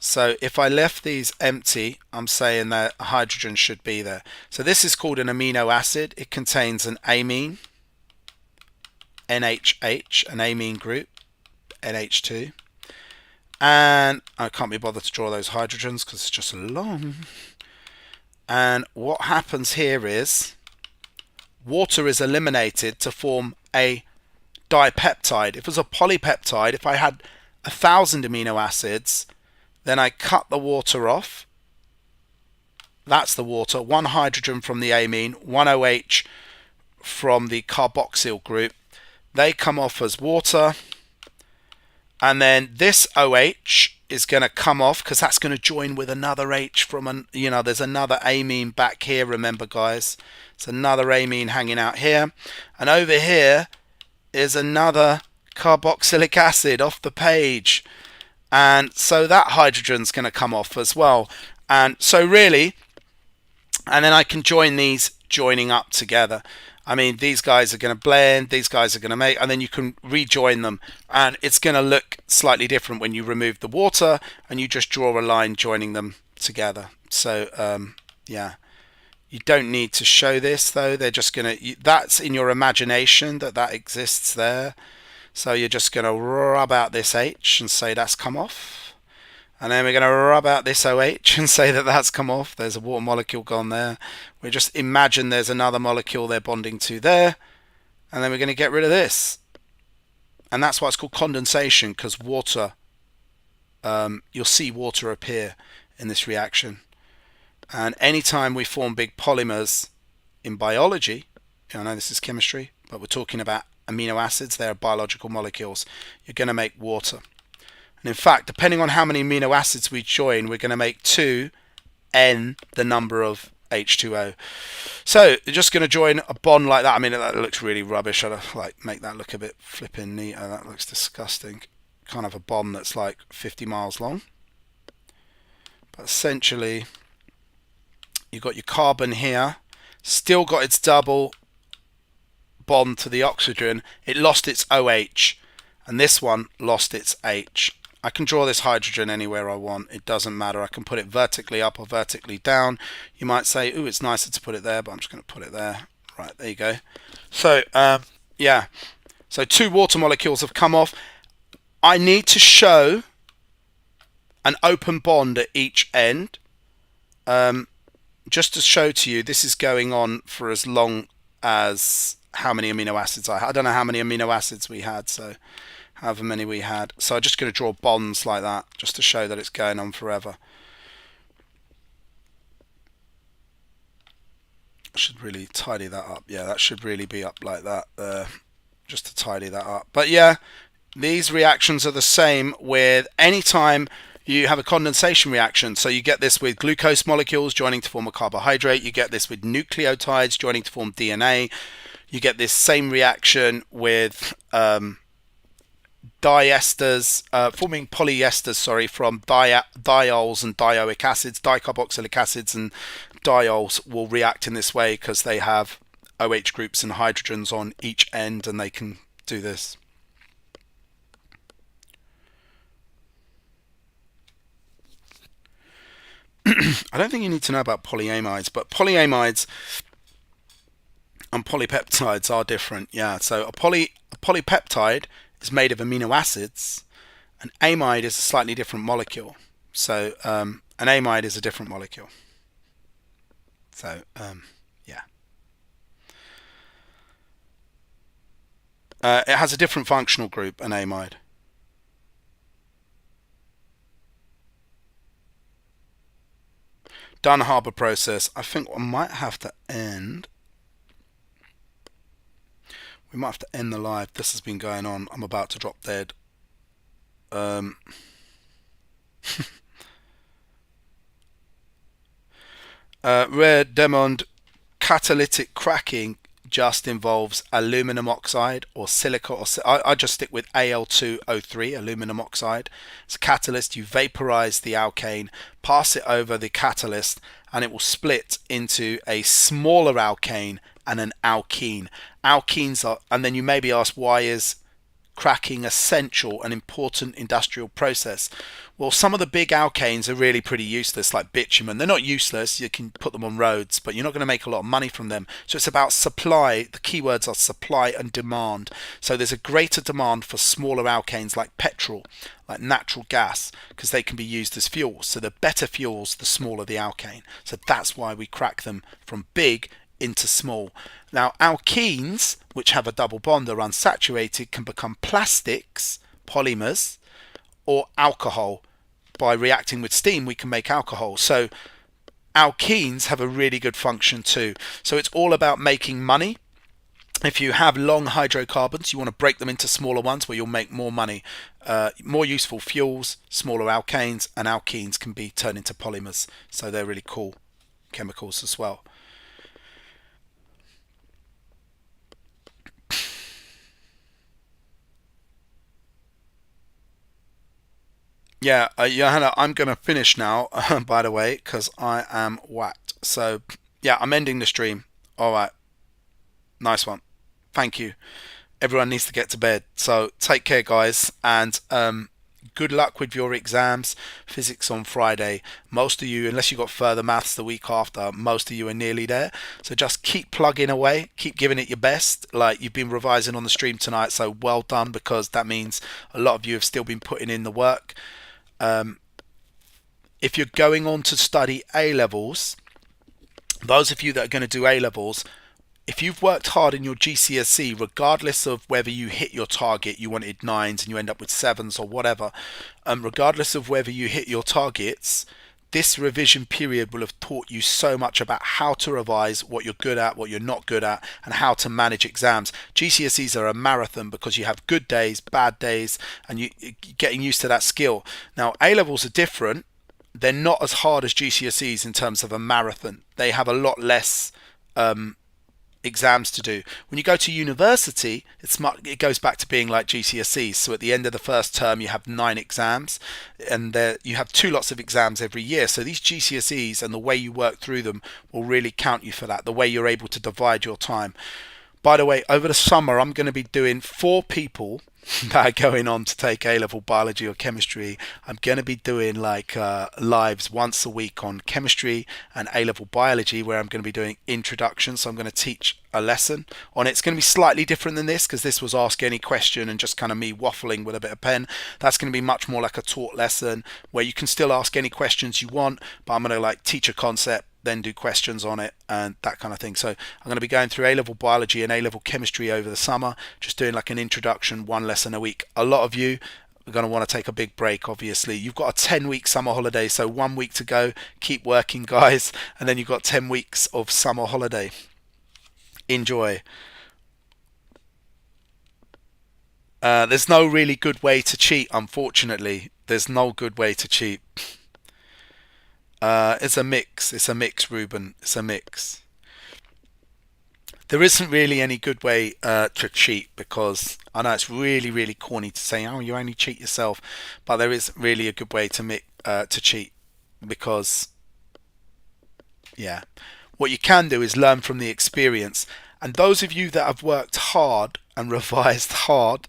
So if I left these empty, I'm saying that a hydrogen should be there. So this is called an amino acid. It contains an amine, NHH, an amine group, NH2. And I can't be bothered to draw those hydrogens because it's just long. And what happens here is water is eliminated to form a dipeptide. If it was a polypeptide, if I had 1,000 amino acids, then I cut the water off. That's the water. One hydrogen from the amine, one OH from the carboxyl group. They come off as water. And then this OH is going to come off because that's going to join with another H from there's another amine back here, remember guys. It's another amine hanging out here. And over here is another carboxylic acid off the page. And so that hydrogen's going to come off as well. And so really, and then I can join these joining up together. I mean, these guys are going to blend, these guys are going to make, and then you can rejoin them. And it's going to look slightly different when you remove the water and you just draw a line joining them together. So, yeah. You don't need to show this, though. They're just going to, that's in your imagination that exists there. So you're just going to rub out this H and say that's come off. And then we're going to rub out this OH and say that that's come off. There's a water molecule gone there. We just imagine there's another molecule they're bonding to there. And then we're going to get rid of this. And that's why it's called condensation, because water, you'll see water appear in this reaction. And anytime we form big polymers in biology, I know this is chemistry, but we're talking about amino acids, they're biological molecules, you're going to make water. And in fact, depending on how many amino acids we join, we're going to make 2n the number of H2O. So you're just going to join a bond like that. I mean, that looks really rubbish. I'd like make that look a bit flipping neat. Oh, that looks disgusting. Kind of a bond that's like 50 miles long. But essentially, you've got your carbon here, still got its double bond to the oxygen. It lost its OH. and this one lost its H. I can draw this hydrogen anywhere I want. It doesn't matter. I can put it vertically up or vertically down. You might say, ooh, it's nicer to put it there, but I'm just going to put it there. Right, there you go. So, yeah. So 2 water molecules have come off. I need to show an open bond at each end. Just to show to you, this is going on for as long as how many amino acids I don't know how many amino acids we had, so however many we had. So I'm just going to draw bonds like that just to show that it's going on forever. Should really tidy that up. Yeah, that should really be up like that just to tidy that up. But yeah, these reactions are the same with any time you have a condensation reaction. So you get this with glucose molecules joining to form a carbohydrate. You get this with nucleotides joining to form DNA. You get this same reaction with diesters, forming polyesters, from diols and dioic acids. Dicarboxylic acids and diols will react in this way because they have OH groups and hydrogens on each end, and they can do this. I don't think you need to know about polyamides, but polyamides and polypeptides are different. Yeah, so a polypeptide is made of amino acids. An amide is a slightly different molecule. So an amide is a different molecule. So yeah. It has a different functional group, an amide. Done Haber process. I think I might have to end. We might have to end the live. This has been going on. I'm about to drop dead. Rare Demond catalytic cracking just involves aluminum oxide or silica, or I just stick with Al2O3, aluminum oxide. It's a catalyst. You vaporize the alkane, pass it over the catalyst, and it will split into a smaller alkane and an alkene. Alkenes are, and then you may be asked, why is cracking essential and important industrial process? Well, some of the big alkanes are really pretty useless, like bitumen. They're not useless, you can put them on roads, but you're not going to make a lot of money from them. So it's about supply. The keywords are supply and demand. So there's a greater demand for smaller alkanes like petrol, like natural gas, because they can be used as fuels. So the better fuels, the smaller the alkane. So that's why we crack them from big into small. Now, alkenes, which have a double bond, are unsaturated, can become plastics, polymers, or alcohol. By reacting with steam, we can make alcohol. So alkenes have a really good function too. So it's all about making money. If you have long hydrocarbons, you want to break them into smaller ones where you'll make more money. More useful fuels, smaller alkanes, and alkenes can be turned into polymers. So they're really cool chemicals as well. Yeah, Johanna, I'm going to finish now, by the way, because I am whacked. So, yeah, I'm ending the stream. All right. Nice one. Thank you. Everyone needs to get to bed. So, take care, guys. And good luck with your exams. Physics on Friday. Most of you, unless you've got further maths the week after, most of you are nearly there. So, just keep plugging away. Keep giving it your best. Like you've been revising on the stream tonight. So, well done, because that means a lot of you have still been putting in the work. If you're going on to study A-levels, those of you that are going to do A-levels, if you've worked hard in your GCSE, regardless of whether you hit your target, you wanted 9s and you end up with 7s or whatever, regardless of whether you hit your targets, this revision period will have taught you so much about how to revise, what you're good at, what you're not good at, and how to manage exams. GCSEs are a marathon because you have good days, bad days, and you're getting used to that skill. Now, A-levels are different. They're not as hard as GCSEs in terms of a marathon. They have a lot less exams to do. When you go to university, it goes back to being like GCSEs. So at the end of the first term, you have 9 exams, and you have 2 lots of exams every year. So these GCSEs and the way you work through them will really count you for that, the way you're able to divide your time. By the way, over the summer, I'm going to be doing 4 people that are going on to take A-level biology or chemistry, I'm going to be doing like lives once a week on chemistry and A-level biology, where I'm going to be doing introduction. So I'm going to teach a lesson on it. It's going to be slightly different than this, because this was ask any question and just kind of me waffling with a bit of pen. That's going to be much more like a taught lesson where you can still ask any questions you want, but I'm going to like teach a concept, then do questions on it and that kind of thing. So I'm going to be going through A-level biology and A-level chemistry over the summer, just doing like an introduction, one lesson a week. A lot of you are going to want to take a big break, obviously. You've got a 10-week summer holiday, so 1 week to go. Keep working, guys, and then you've got 10 weeks of summer holiday. Enjoy. There's no really good way to cheat, unfortunately. There's no good way to cheat. It's a mix. It's a mix, Ruben. It's a mix. There isn't really any good way to cheat, because I know it's really, really corny to say, oh, you only cheat yourself, but there isn't really a good way to cheat, because, yeah, what you can do is learn from the experience. And those of you that have worked hard and revised hard,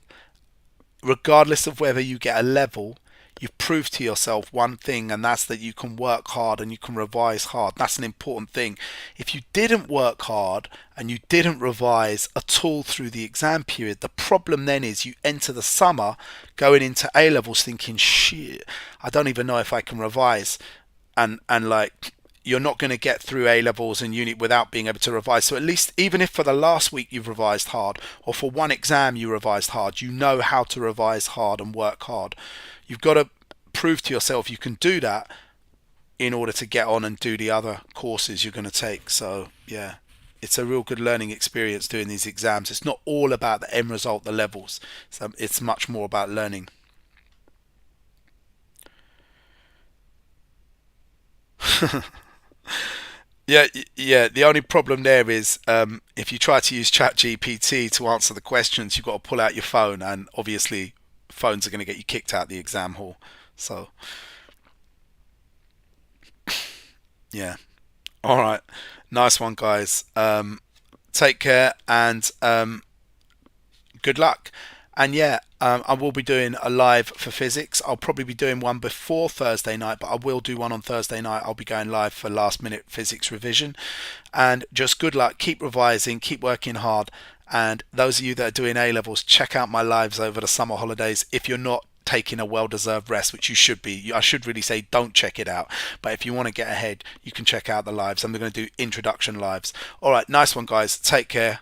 regardless of whether you get a level, you've proved to yourself one thing, and that's that you can work hard and you can revise hard. That's an important thing. If you didn't work hard and you didn't revise at all through the exam period, the problem then is you enter the summer going into A levels thinking, shit, I don't even know if I can revise, and like, you're not going to get through A levels and uni without being able to revise. So at least, even if for the last week you've revised hard, or for one exam you revised hard, you know how to revise hard and work hard. You've got to prove to yourself you can do that in order to get on and do the other courses you're going to take. So yeah, it's a real good learning experience doing these exams. It's not all about the end result, the levels. So it's much more about learning. Yeah, yeah. The only problem there is, if you try to use ChatGPT to answer the questions, you've got to pull out your phone, and obviously, phones are going to get you kicked out the exam hall. So, yeah. All right. Nice one, guys. Take care, and good luck. And yeah, I will be doing a live for physics. I'll probably be doing one before Thursday night, but I will do one on Thursday night. I'll be going live for last minute physics revision. And just good luck. Keep revising, keep working hard. And those of you that are doing A levels, check out my lives over the summer holidays. If you're not taking a well-deserved rest, which you should be, I should really say don't check it out. But if you want to get ahead, you can check out the lives. I'm going to do introduction lives. All right, nice one, guys. Take care.